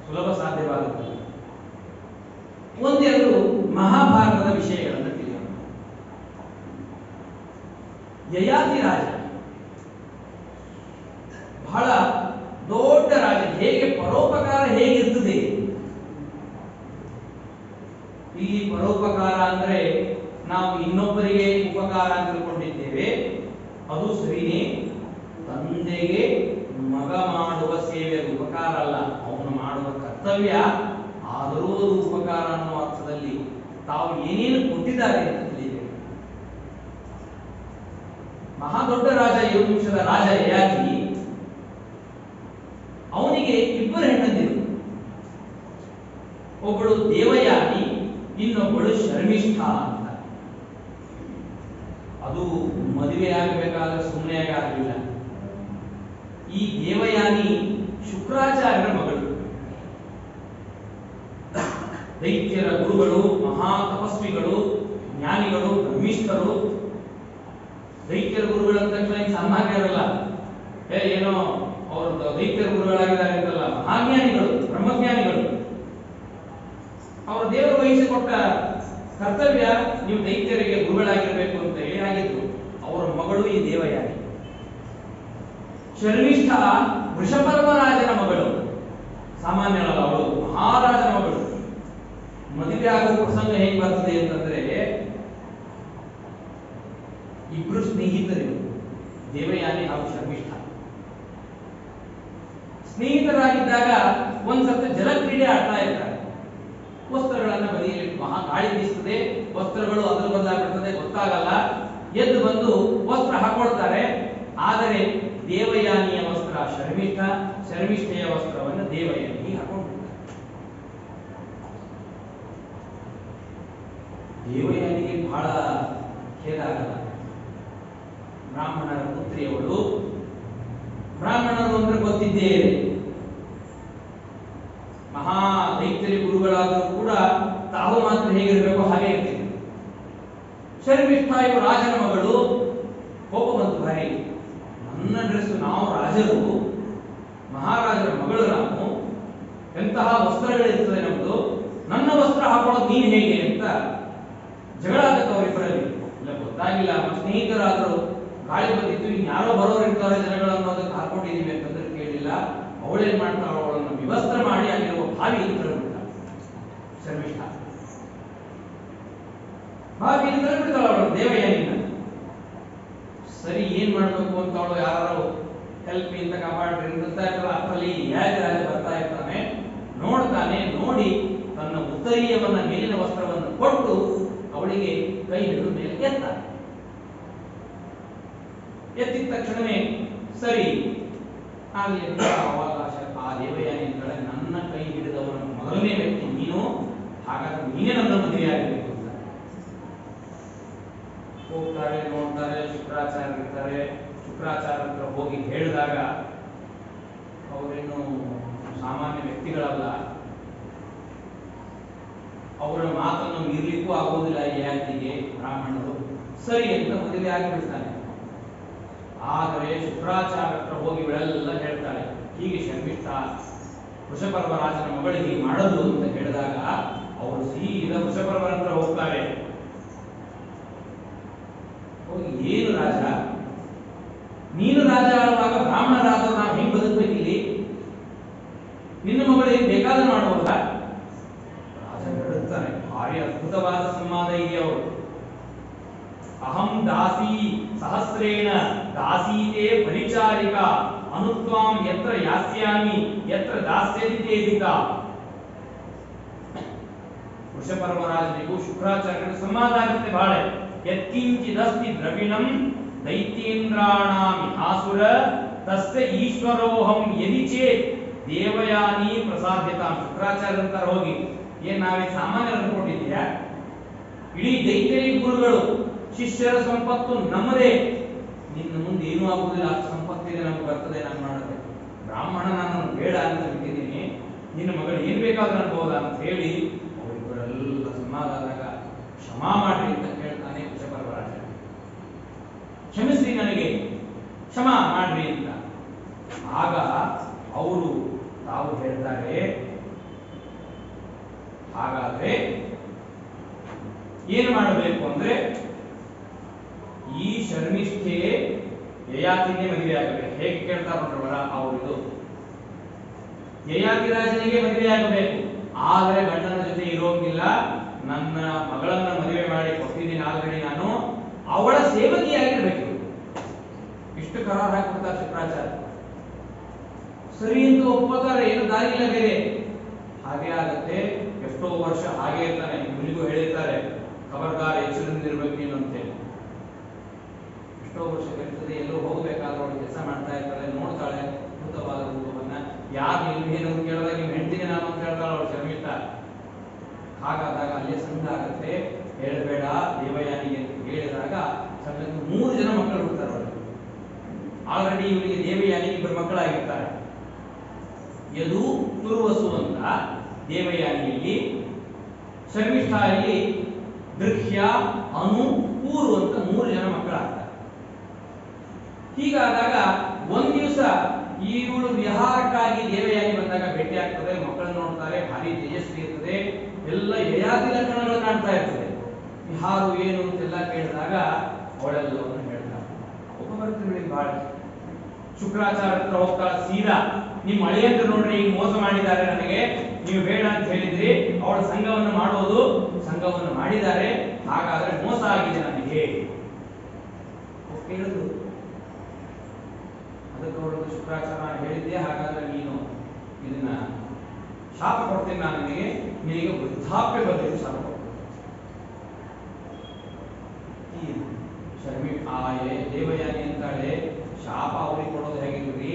ಸುಲಭ ಸಾಧ್ಯವಾಗುತ್ತದೆ. ಒಂದೆರಡು ಮಹಾಭಾರತದ ವಿಷಯಗಳನ್ನು ತಿಳಿಯೋಣ. ಯಯಾತಿ ರಾಜ ಬಹಳ ದೊಡ್ಡ ರಾಜ. ಹೇಗೆ ಪರೋಪಕಾರ ಹೇಗಿರ್ತದೆ? ಈ ಪರೋಪಕಾರ ಅಂದ್ರೆ ನಾವು ಇನ್ನೊಬ್ಬರಿಗೆ ಉಪಕಾರ ಅಂತ ತಿಳ್ಕೊಂಡಿದ್ದೇವೆ, ಅದು ಸರಿನೇ. ತಂದೆಗೆ ಮಗ ಮಾಡುವ ಸೇವೆ ಅದು ಉಪಕಾರ ಅಲ್ಲ, ಅವನು ಮಾಡುವ ಕರ್ತವ್ಯ. ಆದರೂ ಅದು ಉಪಕಾರ ಅನ್ನೋ ಅರ್ಥದಲ್ಲಿ ತಾವು ಏನೇನು ಕೊಟ್ಟಿದ್ದಾರೆ ಅಂತ ತಿಳಿಯಬೇಕು. ಮಹಾದೊಡ್ಡ ರಾಜ, ಯದುವಂಶದ ರಾಜ ಯಯಾತಿ. ಅವನಿಗೆ ಇಬ್ಬರು ಹೆಂಡಂದಿರು. ಒಬ್ಬಳು ದೇವಯಾನಿ, ಇನ್ನೊಬ್ಬಳು ಶರ್ಮಿಷ್ಠ ಅಂತ. ಅದು ಮದುವೆ ಆಗಬೇಕಾದ್ರೆ ಸುಮ್ಮನೆ ಆಗಲಿಲ್ಲ. ಈ ದೇವಯಾನಿ ಶುಕ್ರಾಚಾರ್ಯರ ಮಗಳು. ದೈತ್ಯರ ಗುರುಗಳು, ಮಹಾ ತಪಸ್ವಿಗಳು, ಜ್ಞಾನಿಗಳು, ಬ್ರಹ್ಮಿಷ್ಠರು. ದೈತ್ಯರ ಗುರುಗಳು ಅಂತ ತಕ್ಷಣ ಸಾಮಾನ್ಯರಲ್ಲ, ಏನೋ ಅವರು ದೈತ್ಯರ ಗುರುಗಳಾಗಿದ್ದಾರೆ ಅಂತಲ್ಲ, ಮಹಾಜ್ಞಾನಿಗಳು, ಬ್ರಹ್ಮಜ್ಞಾನಿಗಳು. ಅವರು ದೇವರು ವಹಿಸಿಕೊಟ್ಟ ಕರ್ತವ್ಯ ನೀವು ದೈತ್ಯರಿಗೆ ಗುರುಗಳಾಗಿರ್ಬೇಕು ಅಂತ ಹೇಳಿ ಆಗಿದ್ರು. ಅವರ ಮಗಳು ಈ ದೇವಯಾನಿ. ಶರ್ಮಿಷ್ಠ ವೃಷಪರ್ವರಾಜನ ಮಗಳು, ಸಾಮಾನ್ಯರಲ್ಲ, ಅವಳು ಮಹಾರಾಜನ ಮಗಳು. ಮದುವೆ ಆಗುವ ಪ್ರಸಂಗ ಹೇಗೆ ಬರ್ತದೆ ಅಂತಂದ್ರೆ, ಇಬ್ರು ಸ್ನೇಹಿತರು, ದೇವಯಾನಿ ಹಾಗೂ ಶರ್ಮಿಷ್ಠ. ಸ್ನೇಹಿತರಾಗಿದ್ದಾಗ ಒಂದ್ಸತಿ ಜಲಕ್ರೀಡೆ ಆಡ್ತಾ ಇರ್ತಾರೆ. ವಸ್ತ್ರಗಳನ್ನ ಬದಿಯಲ್ಲಿ ಮಹಾ ಗಾಳಿ ಬೀಸ್ತದೆ, ವಸ್ತ್ರಗಳು ಅದ್ರ ಬದಲಾಗ್ಬಿಡ್ತದೆ, ಗೊತ್ತಾಗಲ್ಲ. ಎದ್ದು ಬಂದು ವಸ್ತ್ರ ಹಾಕೊಳ್ತಾರೆ. ಆದರೆ ದೇವಯಾನಿಯ ವಸ್ತ್ರ ಶರ್ಮಿಷ್ಠ, ಶರ್ಮಿಷ್ಠೆಯ ವಸ್ತ್ರವನ್ನು ದೇವಯಾನಿ ಹಾಕೊಂಡಿರ್ತಾರೆ. ದೇವಯಾನಿಗೆ ಬಹಳ ಖೇದ ಆಗಲ್ಲ. ಬ್ರಾಹ್ಮಣರ ಪುತ್ರಿಯವಳು. ಬ್ರಾಹ್ಮಣರು ಅಂದ್ರೆ ಗೊತ್ತಿದ್ದೇವೆ, ಮಹಾ ದೈತ್ಯರಿ ಗುರುಗಳಾದರೂ ಕೂಡ ತಾವು ಮಾತ್ರ ಹೇಗಿರಬೇಕು ಹಾಗೆ ಇರ್ತೀವಿ. ಶರ್ಮಿಷ್ಠ ಇವರು ರಾಜನ ಮಗಳು. ಕೋಪ ಬಂತು ಭಾರಿ. ನನ್ನ ಡ್ರೆಸ್, ನಾವು ರಾಜರು, ಮಹಾರಾಜರ ಮಗಳು ನಾವು, ಎಂತಹ ವಸ್ತ್ರಗಳಿರ್ತದೆ ನಮ್ದು, ನನ್ನ ವಸ್ತ್ರ ಹಾಕೊಳ್ಳೋದು ನೀನು ಹೇಗೆ ಅಂತ ಜಗಳ ಆಗತ್ತೆ ಅವರಿಬ್ಬರಲ್ಲಿ. ಇಲ್ಲ ಗೊತ್ತಾಗಿಲ್ಲ, ನಮ್ಮ ಸ್ನೇಹಿತರಾದ್ರು, ಗಾಳಿ ಬಂದಿತ್ತು, ಇನ್ಯಾರೋ ಬರೋರು ಇರ್ತಾರೆ ಜನಗಳು ಅನ್ನೋದಕ್ಕೆ ಹಾಕೊಂಡಿದೀವಿ ಅಂತಂದ್ರೆ ಕೇಳಿಲ್ಲ. ಅವಳೇನ್ ಮಾಡ್ತಾಳ, ಅವಳನ್ನು ವಿವಸ್ತ್ರ ಮಾಡಿ ಅಲ್ಲಿರುವ ಬಾವಿಯಲ್ಲಿ ತಳ್ಳಿಬಿಡ್ತಾಳ ಶರ್ಮಿಷ್ಠ. ಬಾವಿಯಲ್ಲಿ ತಳ್ಳಿಬಿಡ್ತಾಳ ಅವಳು ದೇವಯಾನಿನ. ಸರಿ, ಏನ್ ಮಾಡ್ಬೇಕು ಅಂತ ಅವಳು ಯಾರು ಹೆಲ್ಪ್ ಇಂತ ಕಾಪಾಡ್ರಿ ಅಂತ ಅಷ್ಟರಲ್ಲಿ ರಾಜ ಬರ್ತಾ ಇರ್ತಾನೆ. ನೋಡ್ತಾನೆ, ನೋಡಿ ತನ್ನ ಉತ್ತರೀಯವನ್ನ, ಮೇಲಿನ ವಸ್ತ್ರವನ್ನು ಕೊಟ್ಟು ಅವಳಿಗೆ ಕೈ ಹಿಡಿದು ಮೇಲೆ ಎತ್ತಾನೆ. ಎತ್ತಿದ ತಕ್ಷಣವೇ ಸರಿ ಆಗಲಿ ಅಂತ ಅವಾಗ ಆ ದೇವಯಾನಿ ಅಂತಾಳೆ, ನನ್ನ ಕೈ ಹಿಡಿದವನ ಮೊದಲನೇ ವ್ಯಕ್ತಿ ನೀನು, ಹಾಗಾದ್ರೆ ನೀನೇ ನನ್ನ ಮದುವೆ ಆಗಬೇಕು ಅಂತ. ಹೋಗ್ತಾರೆ, ನೋಡ್ತಾರೆ, ಶುಕ್ರಾಚಾರ್ಯ ಇರ್ತಾರೆ. ಶುಕ್ರಾಚಾರ್ಯ ಹತ್ರ ಹೋಗಿ ಹೇಳಿದಾಗ ಅವರೇನು ಸಾಮಾನ್ಯ ವ್ಯಕ್ತಿಗಳಲ್ಲ, ಅವರ ಮಾತನ್ನು ಮೀರ್ಲಿಕ್ಕೂ ಆಗುವುದಿಲ್ಲ ಯಯಾತಿಗೆ. ಬ್ರಾಹ್ಮಣರು ಸರಿ ಅಂತ ಮದುವೆ ಆಗಿಬಿಡ್ತಾನೆ. ಆದರೆ ಶುಕ್ರಾಚಾರ್ಯ ಹತ್ರ ಹೋಗಿ ಇವೆಲ್ಲ ಹೇಳ್ತಾಳೆ, ಹೀಗೆ ಶರ್ಮಿಷ್ಠ ವೃಷಪರ್ವರಾಜನ ಮಗಳು ಹೀಗೆ ಮಾಡಲು ಅಂತ ಹೇಳಿದಾಗ ಅವರು ಸೀದಾ ವೃಷಪರ್ವರ ಹತ್ರ ಹೋಗ್ತಾರೆ. ಹೋಗಿ, ಏನು ರಾಜ, ನೀನು ರಾಜ ಆಳುವಾಗ ಬ್ರಾಹ್ಮಣರಾದವರು ನಾವು ಹೆಂಗ್ ಬದುಕಬೇಕಿಲ್ಲಿ? ನಿನ್ನ ಮಗಳು ಏನ್ ಬೇಕಾದ್ರೂ ಮಾಡಬಹುದಾ? ರಾಜ ಹೇಳುತ್ತಾರೆ, ಭಾರಿ ಅದ್ಭುತವಾದ ಸಂವಾದ ಇದೆ ಅವರು. ಅಹಂ ದಾಸಿ ಸಹಸ್ರೇಣ ದಾಸೀತೆ ಪರಿಚಾರಿಕ ಅನುತ್ವಾಂ ಯತ್ರ ಯಾಸ್ಯಾಮಿ ಯತ್ರ ದಾಸ್ಯತಿ ತೇದಿಕ. ವೃಷಪರ್ವರಾಜನಿಗೂ ಶುಕ್ರಾಚಾರ್ಯರಿಗೂ ಸಂವಾದ ಆಗುತ್ತೆ ಬಹಳ. ಯತ್ಕಿಂಚಿದಸ್ತಿ ದ್ರವಿಣಂ ದೈತ್ಯೇಂದ್ರಾಣಾಂ ಆಸುರ ತಸ್ಯ ಈಶ್ವರೋಹಂ ಯದಿ ಚೇತ್ ದೇವಯಾನಿ ಪ್ರಸಾದ್ಯತಾಂ. ಶುಕ್ರಾಚಾರ್ಯ ಅಂತಾರೆ ಹೋಗಿ, ಏನ್ ನಾವೇ ಸಾಮಾನ್ಯರು ಅನ್ಕೊಂಡಿದ್ದೀರಾ? ಇಡೀ ದೈತ್ಯರಿ ಗುರುಗಳು, ಶಿಷ್ಯರ ಸಂಪತ್ತು ನಮ್ಮದೇ, ನಿನ್ನ ಮುಂದೆ ಏನೂ ಆಗುವುದಿಲ್ಲ, ಅಷ್ಟು ಸಂಪತ್ತಿದೆ, ನಮ್ಗೆ ಬರ್ತದೆ, ನಾನು ಮಾಡುತ್ತೆ. ಬ್ರಾಹ್ಮಣ ನಾನು ಬೇಡ ಅಂತ ಬಿಟ್ಟಿದ್ದೀನಿ, ನಿನ್ನ ಮಗಳು ಏನ್ ಬೇಕಾದ್ರೂ ಅನ್ಬೋದ ಅಂತ ಹೇಳಿ ಅವರಿಬ್ಬರೆಲ್ಲ ಸಮಾಧಾನದಾಗ ಕ್ಷಮಾ ಮಾಡ್ರಿ ಅಂತ ಕೇಳ್ತಾನೆ ವೃಷಪರ್ವರಾಜ. ಕ್ಷಮಿಸ್ರಿ, ನನಗೆ ಕ್ಷಮಾ ಮಾಡ್ರಿ ಅಂತ. ಆಗ ಅವರು ತಾವು ಹೇಳ್ತಾರೆ, ಹಾಗಾದ್ರೆ ಏನು ಮಾಡಬೇಕು ಅಂದ್ರೆ ಈ ಶರ್ಮಿಷ್ಠೆ ಯಯಾತಿಗೆ ಮದುವೆ ಆಗಬೇಕು. ಹೇಗೆ ಕೇಳ್ತಾ ನೋಡ್ರವರ ಅವರಿದು, ಯಯಾತಿ ರಾಜನಿಗೆ ಮದುವೆ ಆಗಬೇಕು, ಆದರೆ ಗಂಡನ ಜೊತೆ ಇರೋಂಗಿಲ್ಲ, ನನ್ನ ಮಗಳನ್ನ ಮದುವೆ ಮಾಡಿ ಕೊಟ್ಟಿದ್ದೀನಿ ಆಲ್ರೆಡಿ ನಾನು, ಅವಳ ಸೇವಕಿಯಾಗಿರ್ಬೇಕು. ಇಷ್ಟು ಕರಾರ್ ಹಾಕಿಬಿಡ್ತಾರೆ ಶುಕ್ರಾಚಾರ್ಯ. ಸರಿ ಅಂತ ಒಪ್ಕೋತಾರೆ, ಏನು ದಾರಿ ಇಲ್ಲ ಬೇರೆ. ಹಾಗೆ ಆಗತ್ತೆ. ಎಷ್ಟೋ ವರ್ಷ ಹಾಗೆ ಇರ್ತಾನೆ. ಇವನಿಗೂ ಹೇಳಿರ್ತಾರೆ, ಖಬರ್ದಾರ ಎಚ್ಚರದಿಂದಿರ್ಬೇಕು ನೀನು ಅಂತೇಳಿ. ಎಷ್ಟೋ ವರ್ಷ ಇರ್ತದೆ, ಎಲ್ಲೋ ಹೋಗಬೇಕಾದ್ರೆ ಅವಳು ಕೆಲಸ ಮಾಡ್ತಾ ಇರ್ತಾಳೆ, ನೋಡ್ತಾಳೆ ಅದ್ಭುತವಾದ ರೂಪವನ್ನ. ಯಾರು ಏನು ಕೇಳಿದಾಗ ನೀವು ಹೆಂಡ್ತಿಗೆ ನಾನು ಅಂತ ಹೇಳ್ತಾಳೆ ಅವಳು ಶರ್ಮಿಷ್ಠ. ಹಾಗಾದಾಗ ಅಲ್ಲೇ ಸಂಘ ಆಗತ್ತೆ. ಹೇಳಬೇಡ ದೇವಯಾನಿಗೆ ಅಂತ ಹೇಳಿದಾಗ ಸಂಘಕ್ಕೆ 3 ಜನ ಮಕ್ಕಳು ಹುಡ್ತಾರೆ ಅವಳು. ಆಲ್ರೆಡಿ ಇವರಿಗೆ ದೇವಯಾನಿಗೆ 2 ಮಕ್ಕಳಾಗಿರ್ತಾರೆ. ಯದು ತುರ್ವಸು ಅಂತ ದೇವಯಾನಿಯಲ್ಲಿ, ಶರ್ಮಿಷ್ಠಾಯಲ್ಲಿ ದೃಹ್ಯ, ಅನು, ಪೂರು ಅಂತ 3 ಜನ ಮಕ್ಕಳಾಗ್ತಾರೆ. ಹೀಗಾದಾಗ ಒಂದ್ ದಿವಸ ಇವಳು ವಿಹಾರಕ್ಕಾಗಿ ದೇವಯಾನಿ ಬಂದಾಗ ಭೇಟಿ ಆಗ್ತದೆ, ಮಕ್ಕಳನ್ನು ನೋಡ್ತಾರೆ, ಭಾರಿ ತೇಜಸ್ವಿ ಇರ್ತದೆ, ಎಲ್ಲ ಯಯಾತಿ ಲಕ್ಷಣಗಳು ಕಾಣ್ತಾ ಇರ್ತದೆ. ವಿಹಾರು ಏನು ಅಂತೆಲ್ಲ ಕೇಳಿದಾಗ ಅವಳೆಲ್ಲವನ್ನು ಹೇಳ್ತಾರೆ. ಒಬ್ಬ ಬರ್ತೀವಿ ಬಹಳ ಶುಕ್ರಾಚಾರ್ಯ ಹತ್ರ ಹೋಗ್ತಾಳೆ ಸೀದಾ, ನಿಮ್ಮ ಅಳಿಯಂದ್ರು ನೋಡ್ರಿ ಈಗ ಮೋಸ ಮಾಡಿದ್ದಾರೆ ನನಗೆ, ನೀವು ಬೇಡ ಅಂತ ಹೇಳಿದ್ರಿ, ಅವಳ ಸಂಘವನ್ನು ಮಾಡೋದು, ಸಂಘವನ್ನು ಮಾಡಿದ್ದಾರೆ, ಹಾಗಾದ್ರೆ ಮೋಸ ಆಗಿದೆ ನನಗೆ ಹೇಳಿದ್ರು. ಅದಕ್ಕೆ ಅವಳು ಶುಕ್ರಾಚಾರ್ಯ ಹೇಳಿದ್ದೆ, ಹಾಗಾದ್ರೆ ನೀನು ಇದನ್ನ ಶಾಪ ಕೊಡ್ತೇನೆ ನಾನು ನಿನಗೆ ವೃದ್ಧಾಪ್ಯ ಬಂದಿದ್ದು ಶಾಪ ಕೊಡ್ತೇನೆ. ದೇವಯಾನಿ ಅಂತಾಳೆ, ಶಾಪ ಅವ್ರಿಗೆ ಕೊಡೋದು ಹೇಗಿದ್ರಿ,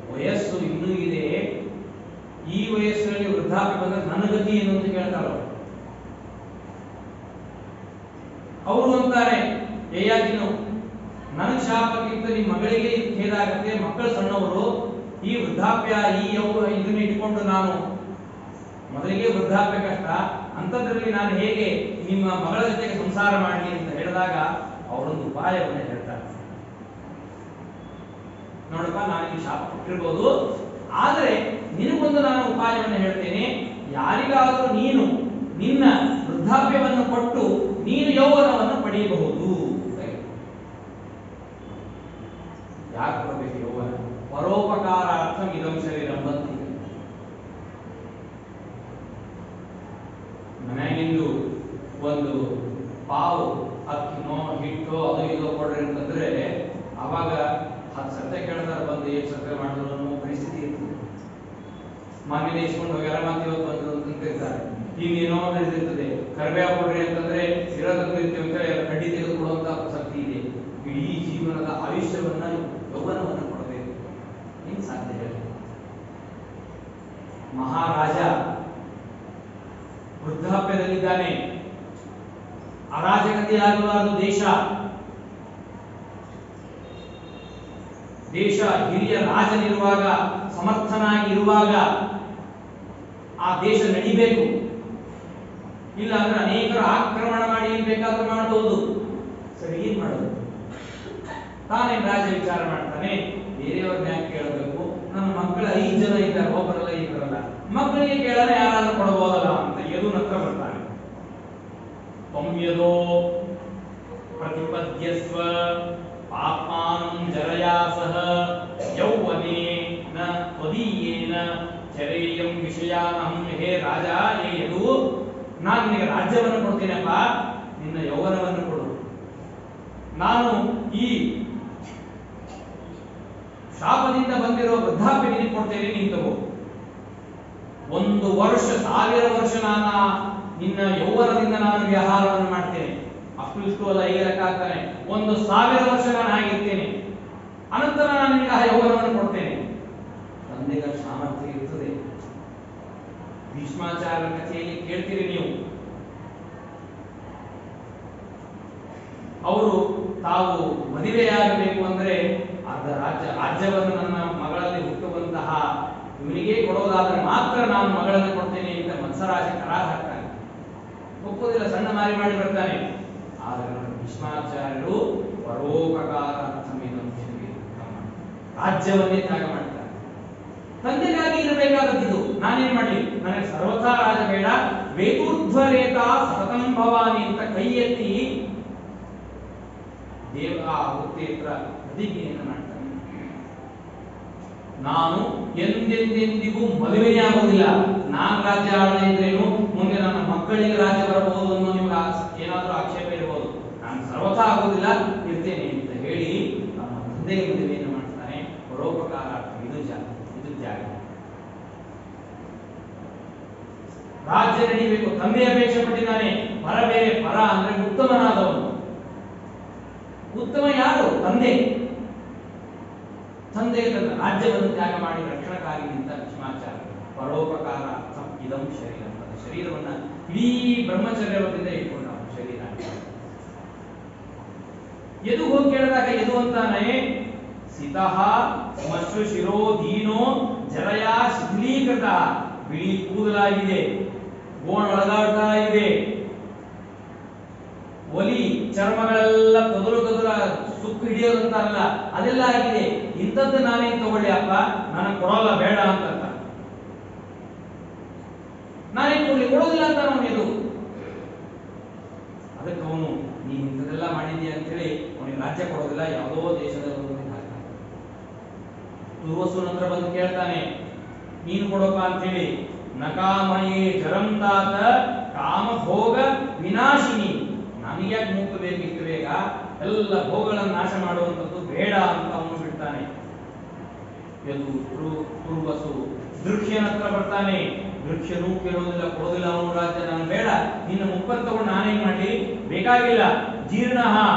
ವಯಸ್ಸು ಇನ್ನೂ ಇದೆ, ಈ ವಯಸ್ಸಿನಲ್ಲಿ ವೃದ್ಧಾಪ್ಯ ಬಂದ್ರೆ ನನ್ನ ಗತಿ ಏನು ಅಂತ ಕೇಳ್ತಾಳ. ಅವರು ಅಂತಾರೆ ಯಯಾತಿನು, ನನಗೆ ಶಾಪಕ್ಕಿಂತ ನಿಮ್ಮ ಮಗಳಿಗೆ ಹೇದಾಗತ್ತೆ, ಮಕ್ಕಳು ಸಣ್ಣವರು, ಈ ವೃದ್ಧಾಪ್ಯ ಈ ಇದನ್ನ ಇಟ್ಕೊಂಡು ನಾನು ಮೊದಲಿಗೆ ವೃದ್ಧಾಪ್ಯ ಕಷ್ಟ, ಅಂಥದ್ರಲ್ಲಿ ನಾನು ಹೇಗೆ ನಿಮ್ಮ ಮಗಳ ಜೊತೆಗೆ ಸಂಸಾರ ಮಾಡಲಿ ಅಂತ ಹೇಳಿದಾಗ ಅವರೊಂದು ಉಪಾಯವನ್ನು ಹೇಳ್ತಾರೆ. ನೋಡಪ್ಪ, ನಾನು ಈ ಶಾಪ ಕೊಟ್ಟಿರ್ಬೋದು, ಆದರೆ ನಿನಗೊಂದು ನಾನು ಉಪಾಯವನ್ನು ಹೇಳ್ತೇನೆ. ಯಾರಿಗಾದರೂ ನೀನು ನಿನ್ನ ವೃದ್ಧಾಪ್ಯವನ್ನು ಕೊಟ್ಟು ನೀನು ಯೌವನವನ್ನು ಪಡೆಯಬಹುದು. ಯಾಕೆ ಕೊಡಬೇಕು ಯೌವನ? ಪರೋಪಕಾರಾರ್ಥ ಇದಂ ಶರೀರಂ ಬಂತು. ಮನೆಗಿಂದು ಒಂದು ಪಾವು ಅಕ್ಕಿನೋ ಹಿಟ್ಟೋ ಅದು ಇದೋ ಕೊಡ್ರಿ ಅಂತಂದ್ರೆ ಅವಾಗ 10 ಸತೆ ಕೇಳ್ತಾರೆ, ಬಂದು 7 ಸತೆ ಮಾಡಿದ್ರು ಅನ್ನೋ ಪರಿಸ್ಥಿತಿ ಇರ್ತದೆ. ಮನೇಲಿ ಇಸ್ಕೊಂಡು ಹೋಗ್ಯಾರ, ಮತ್ತೆ ಇವತ್ತು ಬಂದ್ರು ಅಂತಿರ್ತಾರೆ. ಇನ್ನೇನೋ ಇರ್ತದೆ, ಕರಿಬೇವು ಕೊಡ್ರಿ ಅಂತಂದ್ರೆ ಇರೋದಕ್ಕೂ ಇರ್ತೀವಿ ಅಂತ ಕಡ್ಡಿ ತೆಗೆದುಕೊಡುವಂತ ಪ್ರಸಕ್ತಿ ಇದೆ. ಇಡೀ ಜೀವನದ ಆಯುಷ್ಯವನ್ನ ಯೌವನವನ್ನು ಕೊಡಬೇಕು, ಏನ್ ಸಾಧ್ಯ ಹೇಳಿ? ಮಹಾರಾಜ ವೃದ್ಧಾಪ್ಯದಲ್ಲಿದ್ದಾನೆ, ಅರಾಜಕತೆ ಆಗಬಾರದು ದೇಶ ಹಿರಿಯ ರಾಜನಿರುವಾಗ, ಸಮರ್ಥನಾಗಿರುವಾಗ ಆ ದೇಶ ನಡಿಬೇಕು. ಇಲ್ಲ ಅಂದ್ರೆ ಅನೇಕರು ಆಕ್ರಮಣ ಮಾಡಿ ಏನ್ ಬೇಕಾದ್ರೂ ಮಾಡಬಹುದು. ಸರಿ, ಏನ್ ಮಾಡೋದು? ತಾನೇ ರಾಜ ವಿಚಾರ ಮಾಡ್ತಾನೆ, ಬೇರೆಯವ್ರನ್ನ ಯಾಕೆ ಕೇಳಬೇಕು, ನನ್ನ ಮಕ್ಕಳು 5 ಜನ ಇದ್ದಾರೆ, ಒಬ್ಬರಲ್ಲ ಇಬ್ಬರಲ್ಲ, ಮಕ್ಕಳಿಗೆ ಕೇಳೋಣ ಯಾರಾದ್ರೂ ಕೊಡಬಹುದಲ್ಲ ಅಂತ ಯದುನ ಹತ್ರ ಬರ್ತಾನೆ. ತ್ವಮ್ಯದೋ ಪ್ರತಿಪದ್ಯಸ್ವ ಪಾಪ್ಮಾನಂ ಜರಯಾ ಸಹ ಯೌವನೇನ ತ್ವದೀಯೇನ ಚರೇಯಂ ವಿಷಯಾನಹಂ. ಹೇ ರಾಜ, ಹೇ ಯದು, ನಾನು ನಿನಗೆ ರಾಜ್ಯವನ್ನು ಕೊಡ್ತೀನಪ್ಪ, ನಿನ್ನ ಯೌವನವನ್ನು ಕೊಡು. ನಾನು ಈ ಶಾಪದಿಂದ ಬಂದಿರೋ ವೃದ್ಧಾಪ್ಯ ನಿನಗೆ ಕೊಡ್ತೇನೆ, ನೀನು ತಗೋ. 1 ವರ್ಷ 1000 ವರ್ಷ ನಾನು ನಿನ್ನ ಯೌವನದಿಂದ ನಾನು ವ್ಯವಹಾರವನ್ನು ಮಾಡ್ತೇನೆ, ಅಷ್ಟು ಇಷ್ಟು ಅಲ್ಲ, ಈಗ ಲೆಕ್ಕ ಹಾಕ್ತಾನೆ, 1000 ವರ್ಷ ನಾನು ಆಗಿರ್ತೇನೆ, ಅನಂತರ ನಾನು ನಿನಗೆ ಆ ಯೌವನವನ್ನು ಕೊಡ್ತೇನೆ. ತಂದೆಗೆ ಸಾಮರ್ಥ್ಯ ಇರ್ತದೆ. ಭೀಷ್ಮಾಚಾರ್ಯರ ಕಥೆಯಲ್ಲಿ ಕೇಳ್ತೀರಿ ನೀವು, ಅವರು ತಾವು ಮದುವೆಯಾಗಬೇಕು ಅಂದ್ರೆ ಅರ್ಧ ರಾಜ್ಯವನ್ನು ನನ್ನ ಮಗಳಲ್ಲಿ ಹುಟ್ಟುವಂತಹ ಇವನಿಗೆ ಕೊಡೋದಾದ್ರೆ ಮಾತ್ರ ನಾನು ಮಗಳನ್ನು ಕೊಡ್ತೇನೆ ಅಂತ ಮತ್ಸರಾಜ ಕರಾರ ಹಾಕ್ತಾನೆ. ಒಪ್ಪೋದಿಲ್ಲ, ಸಣ್ಣ ಮಾರಿ ಮಾಡಿ ಬರ್ತಾನೆ. ಆದರೆ ಭೀಷ್ಮಾಚಾರ್ಯರು ಪರೋಪಕಾರಾರ್ಥಮಿದಂ ರಾಜ್ಯವನ್ನೇ ತ್ಯಾಗ ಮಾಡ್ತಾರೆ. ತಂದೆಗಾಗಿ ಇರಬೇಕಾದದ್ದು. ನಾನೇನ್ ಮಾಡಲಿ, ನನಗೆ ಸರ್ವಥಾ ರಾಜ ಬೇಡ, ವೇತೂರ್ಧ್ವರೇತ ಸತತಂ ಭವಾನಿ ಅಂತ ಕೈ ಎತ್ತಿ ದೇವ ಹುತ್ತೇತ್ರ ಪ್ರತಿಜ್ಞೆಯನ್ನು ಮಾಡ್ತಾನೆ. ನಾನು ಎಂದೆಂದೆಂದಿಗೂ ಮದುವೆನೇ ಆಗುವುದಿಲ್ಲ. ನಾನು ರಾಜ್ಯ ಆಳದೆ ಇದ್ರೇನು, ಮುಂದೆ ನನ್ನ ಮಕ್ಕಳಿಗೆ ರಾಜ್ಯ ಬರಬಹುದು ಅನ್ನೋ ನಿಮ್ಗೆ ಏನಾದ್ರೂ ಆಕ್ಷೇಪ ಇರಬಹುದು. ನಾನು ಸರ್ವಥಾ ಆಗುವುದಿಲ್ಲ, ಇರ್ತೇನೆ ಅಂತ ಹೇಳಿ ನಮ್ಮ ತಂದೆಗೆ ಮದುವೆಯನ್ನು ಮಾಡ್ತಾನೆ. ಪರೋಪಕಾರಾರ್ಥ ಇದು ತ್ಯಾಗ. ರಾಜ್ಯ ನಡೀಬೇಕು, ತಂದೆ ಅಪೇಕ್ಷೆ ಪಟ್ಟಿದ್ದಾನೆ. ಪರ ಬೇರೆ, ಪರ ಅಂದ್ರೆ ಉತ್ತಮನಾದವನು. ಉತ್ತಮ ಯಾರು? ತಂದೆ. ತಂದೆಗೆ ತನ್ನ ರಾಜ್ಯವನ್ನು ತ್ಯಾಗ ಮಾಡಿ ರಕ್ಷಣಕ್ಕಾಗಿ ನಿಂತ ಭೀಷ್ಮಾಚಾರ್ಯ. ಪರೋಪಕಾರಾರ್ಥ ಇದಂ ಶರೀರ, ಶರೀರವನ್ನ ಇಡೀ ಬ್ರಹ್ಮಚರ್ಯದಿಂದ ಇಟ್ಕೊಂಡ ಶರೀರ. ಎದು ಹೋಗಿ ಕೇಳಿದಾಗ ಎದು ಅಂತಾನೆ, ಸಿತಃ ಮಶ್ರು ಶಿರೋ ದೀನೋ ಜರಯ ಶಿಥಿಲೀಕೃತ, ಬಿಳಿ ಕೂದಲಾಗಿದೆ, ಗೋಣ ಒಳಗಾಡ್ತಾ ಇದೆ, ಒಲಿ ಚರ್ಮಗಳೆಲ್ಲ ತೊದಲು ಸುಕ್ಕು ಹಿಡಿಯೋದಂತಾರಲ್ಲ ಅದೆಲ್ಲ ಆಗಿದೆ. ಇಂಥದ್ದು ನಾನೇನ್ ತಗೊಳ್ಳಿ ಅಪ್ಪ, ನನಗೆ ಕೊಡೋಲ್ಲ, ಬೇಡ ಅಂತ ನಾನೇನ್ ಕೊಡ್ಲಿ, ಕೊಡೋದಿಲ್ಲ ಅಂತ ಅವನು ಇದು. ಅದಕ್ಕೆ ಅವನು ನೀನು ಇಂಥದ್ದೆಲ್ಲ ಮಾಡಿದ್ಯಾ ಅಂತೇಳಿ ಅವನಿಗೆ ರಾಜ್ಯ ಕೊಡೋದಿಲ್ಲ. ಯಾವುದೋ ದೇಶದ ತುರ್ವಸುನ ಹತ್ರ ಬಂದು ಕೇಳ್ತಾನೆ, ನೀನು ಕೊಡಪ್ಪ ಅಂತೇಳಿ. ನಕಾಮಯೇ ಜರಂ ತಾತ ಕಾಮ ಭೋಗ ವಿನಾಶಿನಿ, ನನಗ್ಯಾಕೆ ಮೂಕು ಬೇಕಿಷ್ಟು ಬೇಗ, ಎಲ್ಲ ಭೋಗಗಳನ್ನು ನಾಶ ಮಾಡುವಂಥದ್ದು ಬೇಡ ಅಂತ ಅವನು ಬಿಡ್ತಾನೆ. ತುರ್ವಸು ದೃಕ್ಷ್ಯನ ಹತ್ರ ಬರ್ತಾನೆ. ದೃಕ್ಷ್ಯನೂ ಕೇಳೋದಿಲ್ಲ, ಕೊಡೋದಿಲ್ಲ ಅವನು ರಾಜ್ಯ. ನಾನು ಬೇಡ, ನಿನ್ನ ಮುಪ್ಪನ್ನು ತಗೊಂಡು ನಾನೇನ್ ಮಾಡ್ಲಿ, ಬೇಕಾಗಿಲ್ಲ. ಜೀರ್ಣ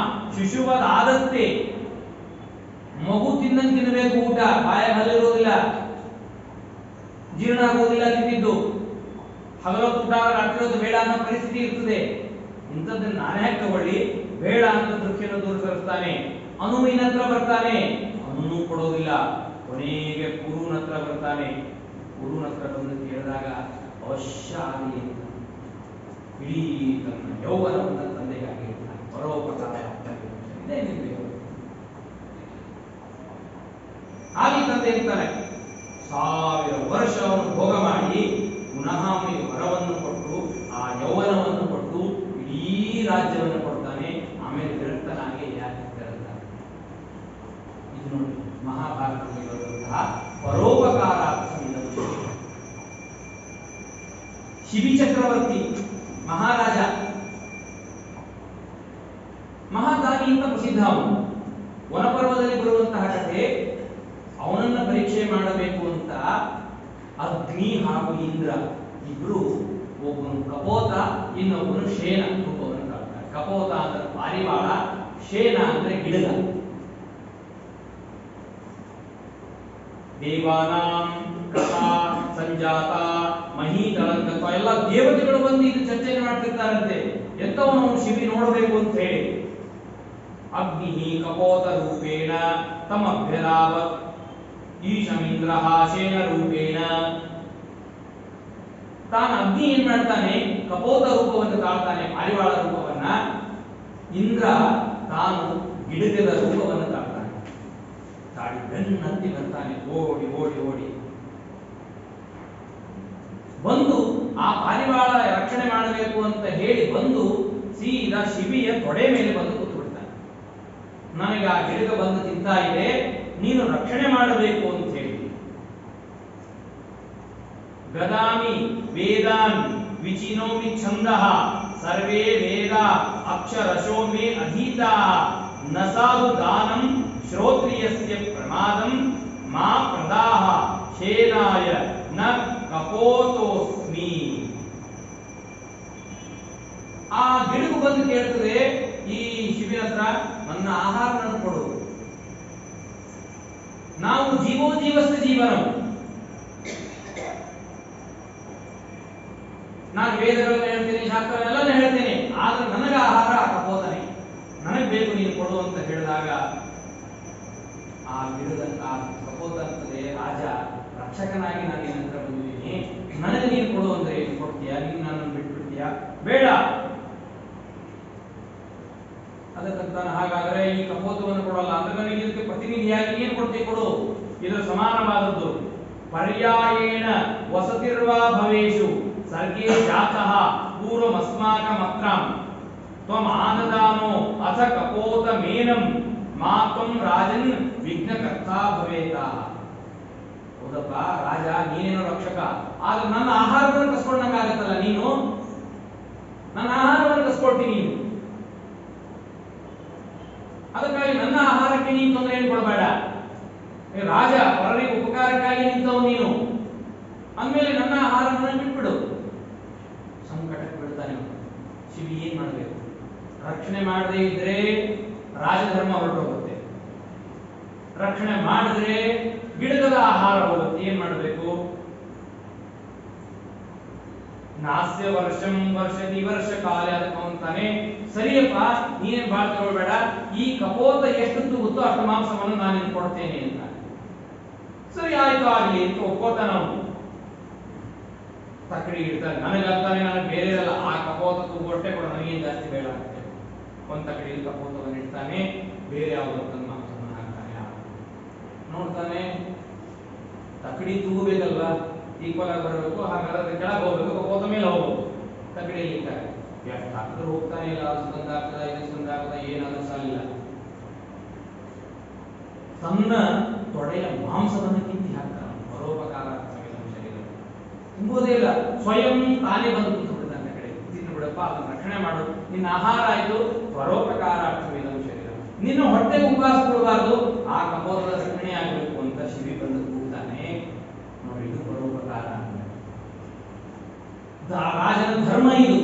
ಶಿಶುವದ ಆದತ್ತೆ, ಮಗು ತಿನ್ನಂಗೆ ತಿನ್ನಬೇಕು ಊಟ, ಬಾಯಾಗ ಹಲ್ಲಿರೋದಿಲ್ಲ, ಜೀರ್ಣ ಆಗೋದಿಲ್ಲ ತಿಂದಿದ್ದು. ಹಗಲೊತ್ತು ಊಟ ರಾತ್ರಿ ಹೊತ್ತು ಬೇಡ ಅನ್ನೋ ಪರಿಸ್ಥಿತಿ ಇರ್ತದೆ. ಇಂಥದ್ದನ್ನು ನಾನೇ ಯಾಕೆ ತಗೊಳ್ಳಿ, ಬೇಡ ಅಂತ ದೃಕ್ಷ್ಯನ ದೂರ ಸರಿಸ್ತಾನೆ. ಅನುವಿನ ಹತ್ರ ಬರ್ತಾನೆ, ಅವನು ಕೊಡೋದಿಲ್ಲ. ಕೊನೆಗೆ ಪುರುನ ಹತ್ರ ಬರ್ತಾನೆ. ಪುರುನ ಹತ್ರ ಬಂದು ಕೇಳಿದಾಗ ಅವಶ್ಯ ಆಗಲಿ ಅಂತ ಇಡೀ ತನ್ನ ಯೌವನವನ್ನು ತಂದೆಗಾಗಿ ಇರ್ತಾನೆ. ಪರೋಪಕಾರ ಹಾಗೆ ತಂದೆ ಇರ್ತಾನೆ. 1000 ವರ್ಷ ಅವನು ಭೋಗ ಮಾಡಿ ಪುನಃ ಅವನಿಗೆ ವರವನ್ನು ಕೊಟ್ಟು ಆ ಯೌವನವನ್ನು ಕೊಟ್ಟು ಇಡೀ ರಾಜ್ಯವನ್ನು ಕೊಡ್ತಾನೆ. ಆಮೇಲೆ ವಿರಕ್ತನಾಗಿ ಯಾಕೆ ತೆರಳ್ತಾನೆ. ಇದು ನೋಡಿ ಮಹಾಭಾರತದಲ್ಲಿ ಬರುವಂತಹ ಪರೋಪಕಾರಾರ್ಥ. ಶಿಬಿ ಚಕ್ರವರ್ತಿ ಮಹಾರಾಜ, ಮಹಾದಾನಿ ಅಂತ ಪ್ರಸಿದ್ಧ. ಅವನು ವನಪರ್ವದಲ್ಲಿ ಬರುವಂತಹ ಕಥೆ. ಅವನನ್ನ ಪರೀಕ್ಷೆ ಮಾಡಬೇಕು ಅಂತ ಅಗ್ನಿ ಹಾಗೂ ಇಂದ್ರ ಇಬ್ರು, ಒಬ್ಬನು ಕಪೋತ, ಇನ್ನೊಬ್ಬನು ಶೇನ ರೂಪವನ್ನು ಕಾಡ್ತಾರೆ. ಕಪೋತ ಅಂದ್ರೆ ಪಾರಿವಾಳ, ಶೇನ ಅಂದ್ರೆ ಗಿಡಗ. ದೇವಾನಾಂ ಕಥಾ ಸಂಜಾತ ಮಹೀತಳಂಕತ್ವ, ಎಲ್ಲ ದೇವತೆಗಳು ಬಂದು ಇದು ಚರ್ಚೆ ಮಾಡ್ತಿರ್ತಾರಂತೆ. ಎಂತವನು ಶಿಬಿ ನೋಡಬೇಕು ಅಂತ ಹೇಳಿ. ಅಗ್ನಿ ಕಪೋತ ರೂಪೇಣ ತಮಭ್ಯದಾವತ್ ಈಶಮಿಂದ್ರ ಶೇನ ರೂಪೇಣ. ತಾನು ಅಗ್ನಿ ಏನ್ ಮಾಡ್ತಾನೆ, ಕಪೋತ ರೂಪವನ್ನು ತಾಳ್ತಾನೆ, ಪಾರಿವಾಳ ರೂಪವನ್ನ. ಇಂದ್ರ ತಾನು ಗಿಡಗದ ರೂಪವನ್ನು ತಾಳ್ತಾನೆ. ತಾಳಿ ಬೆನ್ನತ್ತಿ ಬರ್ತಾನೆ, ಓಡಿ ಓಡಿ ಓಡಿ ಬಂದು ಆ ಪಾರಿವಾಳ ರಕ್ಷಣೆ ಮಾಡಬೇಕು ಅಂತ ಹೇಳಿ ಬಂದು ಸೀದಾ ಶಿಬಿಯ ತೊಡೆ ಮೇಲೆ ಬಂದು ಕೂತು ಬಿಡ್ತಾನೆ. ನನಗೆ ಆ ಗಿಡಗ ಬಂದು ತಿಂತಾ ಇದೆ, ನೀನು ರಕ್ಷಣೆ ಮಾಡಬೇಕು ಅಂತ ಹೇಳಿ. ಗದಾಮಿ ವೇದಾನ್ ವಿಚಿನೋಮಿ ಛಂದಃ ಸರ್ವೇ ವೇದ ಅಕ್ಷರಶೋ ಮೇ ಅಧೀತಾ ನ ಸಾಧು ದಾನಂ ಶ್ರೋತ್ರಿಯಸ್ಯ ಪ್ರಮಾದಂ ಮಾ ಪ್ರದಾಹ ಶೇನಾಯ ನ ಕಪೋತೋಸ್ಮಿ. ಗಿಡಗು ಬಂದು ಕೇಳ್ತದೆ ಈ ಶಿಬಿರ ಹತ್ರ, ನನ್ನ ಆಹಾರ ನನಗೆ ಕೊಡು. ನಾವು ಜೀವಸ್ಥ ಜೀವನ, ನಾನು ವೇದಗಳನ್ನು ಹೇಳ್ತೇನೆ, ಶಾಸ್ತ್ರಗಳೆಲ್ಲ ಹೇಳ್ತೇನೆ, ಆದ್ರೆ ನನಗೆ ಆಹಾರ ಕಪೋತನೆ, ನನಗೆ ಬೇಕು, ನೀನು ಕೊಡು ಅಂತ ಹೇಳಿದಾಗ ಆ ಗಿಡದ ಕಪೋತ ಅಂತದೆ, ರಾಜ ರಕ್ಷಕನಾಗಿ ನಾನು ನಿನ್ನ ಹತ್ರ ಬಂದಿದ್ದೀನಿ, ನನಗೆ ನೀನು ಕೊಡು ಅಂದ್ರೆ ಏನು ಕೊಡ್ತೀಯಾ? ನೀನು ನನ್ನನ್ನು ಬಿಟ್ಬಿಡ್ತೀಯಾ? ಬೇಡ. ಅದಕ್ಕಂತಾನೆ ಹಾಗಾದ್ರೆ ಈ ಕಪೋತವನ್ನು ಕೊಡಲ್ಲ ಅಂದ್ರೆ ನನಗೆ ಇದಕ್ಕೆ ಪ್ರತಿನಿಧಿಯಾಗಿ ಏನು ಕೊಡ್ತೀವಿ? ಕೊಡು. ಇದರ ಸಮಾನವಾದದ್ದು. ಪರ್ಯಾಯೇಣ ವಸತಿರ್ವಾ ಭವೇಶು ಸರ್ಗೇ ಜಾತಃ ಪೂರ್ವಮಸ್ಮಾಕಮತ್ರಾಂ ತ್ವಂ ಆನದಾನೋ ಅಥ ಕಪೋತ ಮೇನಂ ಮಾತ್ವಂ ರಾಜನ್ ವಿಘ್ನಕರ್ತಾ ಭವೇತಾ. ಹೌದಪ್ಪ ರಾಜ, ನೀನೇನೋ ರಕ್ಷಕ, ಆದ್ರೆ ನನ್ನ ಆಹಾರವನ್ನು ಕಸ್ಕೊಂಡಂಗಾಗತ್ತಲ್ಲ, ನೀನು ನನ್ನ ಆಹಾರವನ್ನು ಕಸ್ಕೊಳ್ತೀನಿ ನೀನು. ಅದಕ್ಕಾಗಿ ನನ್ನ ಆಹಾರಕ್ಕೆ ನೀನು ತೊಂದರೆ ಏನು ಕೊಡಬೇಡ. ರಾಜ, ಪರರಿಗೆ ಉಪಕಾರಕ್ಕಾಗಿ ನಿಂತವು ನೀನು, ಅಂದಮೇಲೆ ನನ್ನ ಆಹಾರವನ್ನು ಬಿಟ್ಬಿಡು. ಸಂಕಟಕ್ಕೆ ಬಿಡ್ತಾನೆ ಶಿವಿ. ಏನ್ ಮಾಡಬೇಕು? ರಕ್ಷಣೆ ಮಾಡದೇ ಇದ್ರೆ ರಾಜಧರ್ಮ ಹೊರಟೋಗುತ್ತೆ, ರಕ್ಷಣೆ ಮಾಡಿದ್ರೆ ಗಿಡದ ಆಹಾರ ಹೋಗುತ್ತೆ. ಏನ್ ಮಾಡಬೇಕು? ನಾಸ್ಯ ವರ್ಷಂ ವರ್ಷದಿ ವರ್ಷ ಕಾಲ. ಅದಕ್ಕೆ ಅಂತಾನೆ, ಸರಿಯಪ್ಪ ನೀನೇನ್ ಬಾಳ್ ತಗೊಳ್ಬೇಡ, ಈ ಕಪೋತ ಎಷ್ಟು ತೂಗುತ್ತೋ ಅಷ್ಟು ಮಾಂಸವನ್ನು ನಾನು ಕೊಡ್ತೇನೆ ಅಂತ. ಸರಿ ಆಯ್ತು, ಆಗ್ಲಿ ಅಂತ ಒಪ್ಕೋತಾನ ಅವನು. ತಕ್ಕಡಿ ಇಡ್ತಾನೆ, ನನಗಂತಾನೆ, ನನಗೆ ಬೇರೆ ಇರಲ್ಲ, ಆ ಕಪೋತ ತೂಗೊಟ್ಟೆ ಕೊಡ, ನನಗೇನು ಜಾಸ್ತಿ ಬೇಡ ಅಂತ ಒಂದ್ ತಕ್ಕಡಿಯಲ್ಲಿ ಕಪೋತವನ್ನು ಇಡ್ತಾನೆ, ಬೇರೆ ಯಾವುದೋ ಮಾಂಸವನ್ನು ಹಾಕ್ತಾನೆ. ನೋಡ್ತಾನೆ, ತಕ್ಕಡಿ ತೂಗಬೇಕಲ್ವಾ, ಈಕ್ವಲ್ ಆಗಿ ಬರಬೇಕು, ಹಾಗಾದ್ರೆ ಕೆಳಗೆ ಹೋಗ್ಬೇಕು, ಕಪೋತ ಮೇಲೆ ಹೋಗ್ಬೇಕು. ತಕ್ಕಡಿಯಲ್ಲಿ ಇಟ್ಟಾರೆ, ಎಷ್ಟು ಹಾಕಿದ್ರು ಹೋಗ್ತಾನೆ ಇಲ್ಲ. ಅದು ಸುಗಂಧ ಆಗ್ತದ, ಇದು ಸುಗಂಧ ಆಗ್ತದ, ಏನಾದ್ರೂ ಸಾಲಿಲ್ಲ. ತನ್ನ ತೊಡೆಯ ಮಾಂಸವನ್ನು ಕಿತ್ತಿ ಹಾಕ್ತಾನೆ. ಪರೋಪಕಾರ ಶರೀರ ತುಂಬುವುದೇ ಇಲ್ಲ, ಸ್ವಯಂ ತಾನೇ ಬಂದು ಕೂತು ಬಿಡ್ತಾನೆ ಕಡೆ. ತಿನ್ನು ಬಿಡಪ್ಪ, ಅದನ್ನು ರಕ್ಷಣೆ ಮಾಡು, ನಿನ್ನ ಆಹಾರ ಆಯ್ತು. ಪರೋಪಕಾರಾರ್ಥವಿದಂ ಶರೀರ, ನಿನ್ನ ಹೊಟ್ಟೆಗೆ ಉಪವಾಸ ಕೊಡಬಾರ್ದು, ಆ ಕಪೋತದ ರಕ್ಷಣೆ ಆಗಬೇಕು ಅಂತ ಶಿವಿ ಬಂದು ಕೂಗ್ತಾನೆ. ನೋಡಿ, ಇದು ಪರೋಪಕಾರ. ರಾಜನ ಧರ್ಮ ಇದು,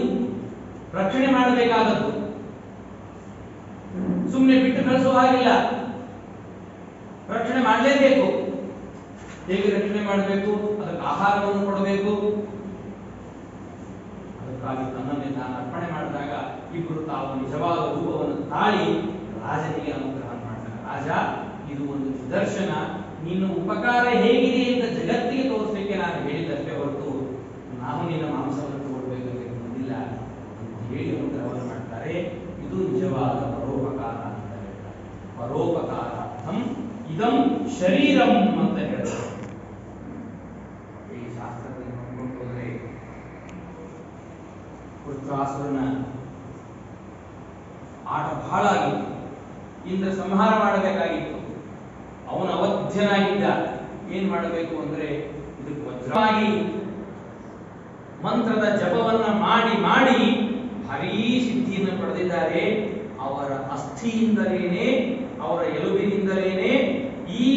ರಕ್ಷಣೆ ಮಾಡಬೇಕಾದದ್ದು. ಸುಮ್ಮನೆ ಬಿಟ್ಟು ಕಳಿಸುವ ಹಾಗಿಲ್ಲ, ರಕ್ಷಣೆ ಮಾಡಲೇಬೇಕು. ಹೇಗೆ ರಕ್ಷಣೆ ಮಾಡಬೇಕು? ಅದಕ್ಕೆ ಆಹಾರವನ್ನು ಕೊಡಬೇಕು. ಅದಕ್ಕಾಗಿ ತನ್ನನ್ನೇ ತಾನು ಅರ್ಪಣೆ ಮಾಡಿದಾಗ ಇಬ್ಬರು ತಾವು ನಿಜವಾದ ರೂಪವನ್ನು ತಾಳಿ ರಾಜನಿಗೆ ಅನುಗ್ರಹ ಮಾಡ್ತಾರೆ. ರಾಜ, ಇದು ಒಂದು ನಿದರ್ಶನ, ನಿನ್ನ ಉಪಕಾರ ಹೇಗಿದೆ ಅಂತ ಜಗತ್ತಿಗೆ ತೋರಿಸಲಿಕ್ಕೆ ನಾನು ಹೇಳಿದಷ್ಟೇ ಹೊರತು ನಾನು ನಿನ್ನ ಮಾಂಸವನ್ನು ತಗೊಳ್ಬೇಕಂತ ಬಂದಿಲ್ಲ ಅಂತ ಹೇಳಿ ಅನುಗ್ರಹವನ್ನು ಮಾಡ್ತಾರೆ. ಇದು ನಿಜವಾದ ಪರೋಪಕಾರ ಅಂತ ಹೇಳ್ತಾರೆ. ಪರೋಪಕಾರಾರ್ಥಂ ಇದಂ ಶರೀರಂ ಅಂತ ಹೇಳ್ತಾರೆ. ಈ ಶಾಸ್ತ್ರದಲ್ಲಿ ನೋಡ್ಕೊಂಡು ಹೋದರೆ ವೃತ್ರಾಸುರನ ಆಟ ಬಹಳ ಆಗಿತ್ತು. ಇಂದ್ರ ಸಂಹಾರ ಮಾಡಬೇಕಾಗಿತ್ತು, ಅವನು ಅವಧ್ಯನಾಗಿದ್ದ. ಏನ್ ಮಾಡಬೇಕು ಅಂದ್ರೆ ಇದಕ್ಕೆ ವಜ್ರವಾಗಿ ಮಂತ್ರದ ಜಪವನ್ನ ಮಾಡಿ ಮಾಡಿ ಭಾರೀ ಸಿದ್ಧಿಯನ್ನು ಪಡೆದಿದ್ದಾರೆ. ಅವರ ಅಸ್ಥಿಯಿಂದಲೇನೆ, ಅವರ ಎಲುಬಿನಿಂದಲೇನೆ ಈ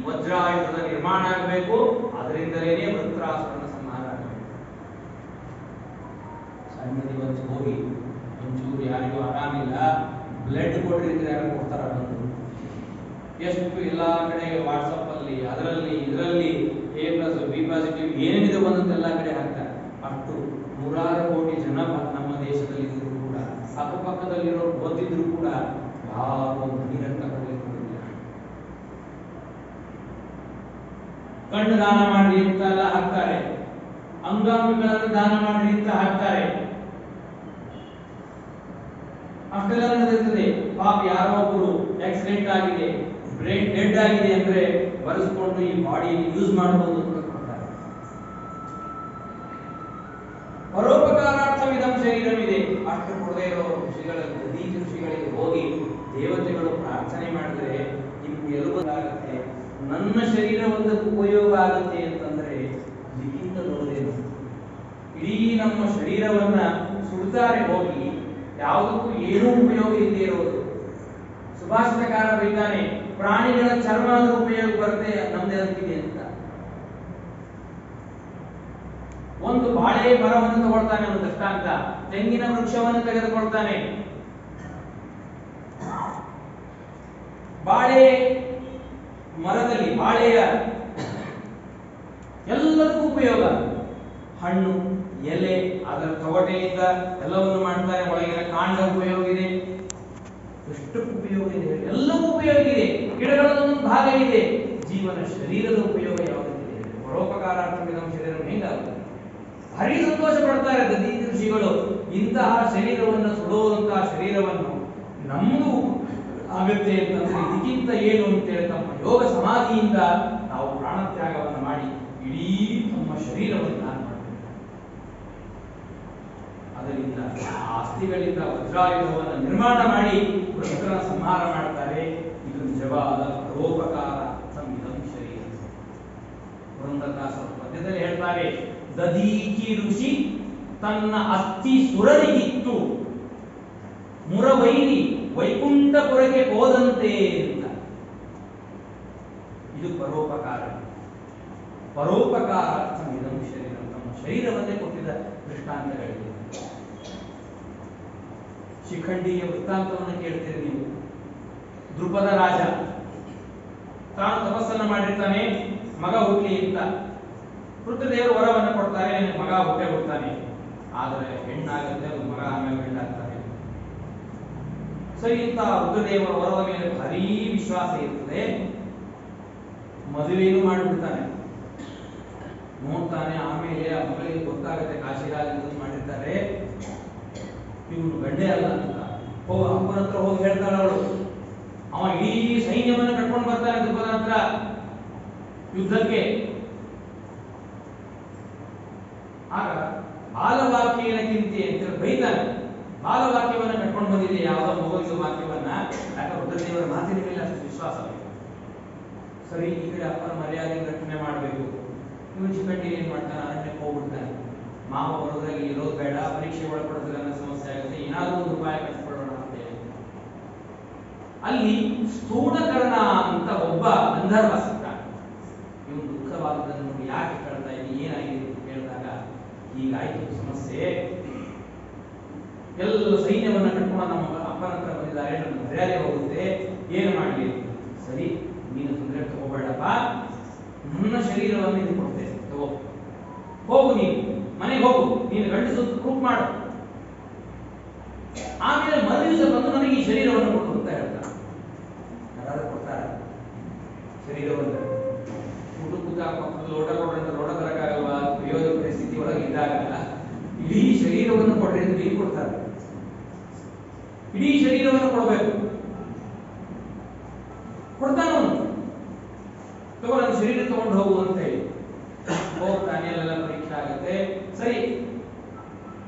ವಜ್ರಾಯುಧದ ನಿರ್ಮಾಣ ಆಗಬೇಕು. ಅದರಿಂದಲೇನೆ ವೃತ್ರಾಸುರನ ಸಂಹಾರ ಆಗಬೇಕು. ಸಣ್ಣದಿ ಬಂದು ಹೋಗಿ ಒಂಚೂರು ಯಾರಿಗೂ ಆರಾಮಿಲ್ಲ, ಬ್ಲಡ್ ಕೊಡ್ರಿ ಅಂದ್ರೆ ಯಾರು ಕೊಡ್ತಾರ? ಎಷ್ಟು ಎಲ್ಲಾ ಕಡೆ ವಾಟ್ಸಪ್ ಅಲ್ಲಿ, ಅದರಲ್ಲಿ ಇದರಲ್ಲಿ A+B+ ಏನೇನಿದೆ ಬಂದಂತ ಎಲ್ಲಾ ಕಡೆ ಹಾಕ್ತಾರೆ. ಅಷ್ಟು 100 ಕೋಟಿ ಜನ ನಮ್ಮ ದೇಶದಲ್ಲಿ ಇದ್ರು ಕೂಡ, ಅಕ್ಕಪಕ್ಕದಲ್ಲಿರೋರು ಗೊತ್ತಿದ್ರು ಕೂಡ ಯಾರು ನೀರನ್ನ ಕೊಡಲಿಲ್ಲ. ಕಣ್ಣು ದಾನ ಮಾಡಿ ಅಂತ ಎಲ್ಲ ಹಾಕ್ತಾರೆ, ಅಂಗಾಂಗಗಳನ್ನು ದಾನ ಮಾಡಿ ಅಂತ ಹಾಕ್ತಾರೆ. ಅಷ್ಟೆಲ್ಲ ನಡೆದಿರ್ತದೆ. ಪಾಪ ಯಾರೋ ಒಬ್ಬರು ಆಕ್ಸಿಡೆಂಟ್ ಆಗಿದೆ, ಬ್ರೈನ್ ಡೆಡ್ ಆಗಿದೆ ಅಂದ್ರೆ ಬರೆಸ್ಕೊಂಡು ಈ ಬಾಡಿಯನ್ನು ಯೂಸ್ ಮಾಡಬಹುದು ಅಂತ ಕೊಡ್ತಾರೆ. ಪರೋಪಕಾರಾರ್ಥವಿದಂ ಶರೀರವಿದೆ. ಅಷ್ಟು ಕೊಡದೇ ಇರೋ ಋಷಿಗಳ ದೀಕ್ಷ ಋಷಿಗಳಿಗೆ ಹೋಗಿ ದೇವತೆಗಳು ಪ್ರಾರ್ಥನೆ ಮಾಡಿದ್ರೆ ನಿಮ್ಗೆ ಎಲುಬಾಗುತ್ತೆ, ನನ್ನ ಶರೀರ ಒಂದು ಉಪಯೋಗ ಆಗುತ್ತೆ ಅಂತಂದ್ರೆ ಇದಕ್ಕಿಂತ ದೊಡ್ಡದೇನು? ಇಡೀ ನಮ್ಮ ಶರೀರವನ್ನ ಸುಡ್ತಾರೆ ಹೋಗಿ, ಯಾವುದಕ್ಕೂ ಏನೂ ಉಪಯೋಗ ಇಲ್ಲದೆ ಇರೋದು. ಸುಭಾಷಿತಕಾರ ಬೈತಾನೆ, ಪ್ರಾಣಿಗಳ ಚರ್ಮ ಉಪಯೋಗ ಬರುತ್ತೆ, ನಮ್ದೇ ಅದಕ್ಕಿದೆ ಅಂತ. ಒಂದು ಬಾಳೆ ಮರವನ್ನು ತಗೊಳ್ತಾನೆ ಒಂದು ದೃಷ್ಟಾಂತ. ತೆಂಗಿನ ವೃಕ್ಷವನ್ನು ತೆಗೆದುಕೊಳ್ತಾನೆ, ಬಾಳೆ ಮರದಲ್ಲಿ ಬಾಳೆಯ ಎಲ್ಲದಕ್ಕೂ ಉಪಯೋಗ, ಹಣ್ಣು, ಎಲೆ, ಅದರ ತೊಗಟೆಯಿಂದ ಎಲ್ಲವನ್ನು ಮಾಡ್ತಾರೆ, ಒಳಗಿನ ಕಾಂಡ ಉಪಯೋಗ ಇದೆ, ಎಷ್ಟು ಉಪಯೋಗ ಇದೆ, ಎಲ್ಲವೂ ಉಪಯೋಗ ಇದೆ, ಗಿಡಗಳಲ್ಲೊಂದು ಭಾಗ ಇದೆ, ಜೀವನ ಶರೀರದ ಉಪಯೋಗ ಯಾವುದಿದೆ, ಪರೋಪಕಾರಾರ್ಥಮಿದಂ ಶರೀರಂ ಹೆಂಗಾಗುತ್ತೆ. ಭಾರಿ ಸಂತೋಷ ಪಡ್ತಾರೆ ದಧೀಚಿ ಋಷಿಗಳು, ಇಂತಹ ಶರೀರವನ್ನು ಸುಡುವಂತಹ ಶರೀರವನ್ನು ನಮಗೂ ಆಗುತ್ತೆ ಅಂತಂದ್ರೆ ಇದಕ್ಕಿಂತ ಏನು ಅಂತೇಳಿ ತಮ್ಮ ಯೋಗ ಸಮಾಧಿಯಿಂದ ನಾವು ಪ್ರಾಣತ್ಯಾಗವನ್ನು ಮಾಡಿ ಇಡೀ ನಮ್ಮ ಶರೀರವನ್ನು ದಾನ ಮಾಡಬೇಕು. ಅದರಿಂದ ಆ ಅಸ್ಥಿಗಳಿಂದ ವಜ್ರಾಯುಧವನ್ನು ನಿರ್ಮಾಣ ಮಾಡಿ ವೃತ್ರನ ಸಂಹಾರ ಮಾಡ್ತಾರೆ. ಇದು ನಿಜವಾದ ಪರೋಪಕಾರ ಸಂವಿಧಂ ಶರೀರ. ಪುರಂದರದಾಸರ ಪದ್ಯದಲ್ಲಿ ಹೇಳ್ತಾರೆ, ದಧೀಚಿ ಋಷಿ ತನ್ನ ಅಸ್ಥಿ ಸುರರಿಗಿತ್ತು, ಮುರವೈರಿ ವೈಕುಂಠಪುರಕ್ಕೆ ಹೋದಂತೆ ಅಂತ. ಇದು ಪರೋಪಕಾರ. ಪರೋಪಕಾರಾರ್ಥಮಿದಂ ಶರೀರ, ತಮ್ಮ ಶರೀರವನ್ನೇ ಕೊಟ್ಟಿದ್ದ ದೃಷ್ಟಾಂತಗಳಿವೆ. ಶಿಖಂಡಿಯ ವೃತ್ತಾಂತವನ್ನು ಕೇಳ್ತೀರಿ ನೀವು. ದ್ರುಪದ ರಾಜ ತಾನು ತಪಸ್ಸನ್ನು ಮಾಡಿರ್ತಾನೆ, ಮಗ ಹುಟ್ಲಿ ಅಂತ. ರುದ್ರದೇವರು ವರವನ್ನು ಕೊಡ್ತಾರೆ, ಮಗ ಹುಟ್ಟೆ ಹುಡ್ತಾನೆ. ಆದರೆ ಹೆಣ್ಣಾಗುತ್ತೆ, ಅದು ಮಗ ಆಮೇಲೆ ಗಂಡಾಗ್ತಾನೆ. ಸರಿ, ಇಂತ ರುದ್ರದೇವರ ವರದ ಮೇಲೆ ಭಾರೀ ವಿಶ್ವಾಸ ಇರ್ತದೆ. ಮದುವೆಯನ್ನು ಮಾಡಿಬಿಡ್ತಾನೆ. ನೋಡ್ತಾನೆ, ಆಮೇಲೆ ಆ ಮಗಳಿಗೆ ಗೊತ್ತಾಗುತ್ತೆ, ಕಾಶಿರಾಜ ಮಾಡಿರ್ತಾರೆ, ಇವನು ಗಂಡೆ ಅಲ್ಲ ಅಂತ. ಅಪ್ಪನ ಹತ್ರ ಹೋಗಿ ಹೇಳ್ತಾಳೆ ಅವಳು. ಅವ ಇಡೀ ಸೈನ್ಯವನ್ನು ಕಟ್ಕೊಂಡು ಬರ್ತಾನೆ ದ್ರುಪದ ಹತ್ರ ಯುದ್ಧಕ್ಕೆ. ಆಗ ಬಾಲವಾಕ್ಯನ ಕಿಂತಿ ಅಂತ ಬೈತಾನೆ. ಬಾಲವಾಕ್ಯವನ್ನು ಕಟ್ಕೊಂಡು ಬಂದಿದೆ, ಯಾವುದೋ ಮಗುವಿನ ವಾಕ್ಯವನ್ನ. ಯಾಕಂದ್ರೆ ರುದ್ರದೇವರ ಮಾತಿನ ಮೇಲೆ ಅಷ್ಟು ವಿಶ್ವಾಸ ಬೇಕು. ಸರಿ, ಈ ಕಡೆ ಅಪ್ಪನ ಮರ್ಯಾದೆ ರಕ್ಷಣೆ ಮಾಡಬೇಕು. ಇವನು ಚಿಕ್ಕಂಡಿ ಏನ್ ಮಾಡ್ತಾನೆ, ಅರಣ್ಯಕ್ಕೆ ಹೋಗ್ಬಿಡ್ತಾನೆ. ಮಾವ ಬರೋದ್ರಲ್ಲಿ ಇರೋದು ಬೇಡ, ಪರೀಕ್ಷೆ ಒಳಪಡೋದ್ರೆ ನನ್ನ ಸಮಸ್ಯೆ ಆಗುತ್ತೆ, ಏನಾದರೂ ಒಂದು ಉಪಾಯ ಕಟ್ಟಿಕೊಳ್ಳೋಣ ಅಂತ ಹೇಳಿ ಅಲ್ಲಿ ಸ್ಥೂಣಕರ್ಣ ಅಂತ ಒಬ್ಬ ಗಂಧರ್ವ ಸಿಕ್ಕ. ಇವನು ದುಃಖವಾದದನ್ನು ನೋಡಿ, ಯಾಕೆ ಕೇಳ್ತಾ ಇದ್ದೀನಿ, ಏನಾಗಿದೆ ಅಂತ ಕೇಳಿದಾಗ, ಹೀಗಾಯ್ತು ಸಮಸ್ಯೆ, ಎಲ್ಲ ಸೈನ್ಯವನ್ನು ಕಟ್ಕೊಂಡು ನಮ್ಮ ಅಪ್ಪನ ಹತ್ರ ಬಂದಿದ್ದಾರೆ, ನನ್ನ ಮರ್ಯಾದೆ ಹೋಗುತ್ತೆ, ಏನು ಮಾಡಲಿ. ಸರಿ, ನೀನು ತೊಂದರೆ ತಗೋಬೇಡಪ್ಪ, ನನ್ನ ಶರೀರವನ್ನು ಇದು ಕೊಡ್ತೇನೆ, ತಗೋ, ಹೋಗು, ನೀನು ಮನೆಗೆ ಹೋಗು, ನೀನು ಗಂಡಸು ಪ್ರೂಫ್ ಮಾಡು, ಆಮೇಲೆ ಮರುದಿವಸ ಬಂದು ನನಗೆ ಈ ಶರೀರವನ್ನು ಕೊಡು ಅಂತ ಹೇಳ್ತಾರೆ. ಯಾರಾದ್ರೂ ಕೊಡ್ತಾರೆ ಶರೀರವನ್ನು? ಊಟ ಕೂತ ಲೋಟ ಕೊಡ್ರಂತ ಲೋಟ ತರಕಾಗಲ್ವಾ? ಕುಡಿಯೋದ ಪರಿಸ್ಥಿತಿ ಒಳಗೆ ಇದ್ದಾಗ ಇಡೀ ಶರೀರವನ್ನು ಕೊಡ್ರಿ ಅಂತ ಏನು ಕೊಡ್ತಾರೆ? ಇಡೀ ಶರೀರವನ್ನು ಕೊಡಬೇಕು. ಕೊಡ್ತಾನವನು, ತಗೋ ನನ್ನ ಶರೀರ ತಗೊಂಡು ಹೋಗು ಅಂತ ಹೇಳಿ ಹೋಗ್ತಾನೆ. ಅಲ್ಲೆಲ್ಲ ಪರೀಕ್ಷೆ ಆಗುತ್ತೆ. ಸರಿ,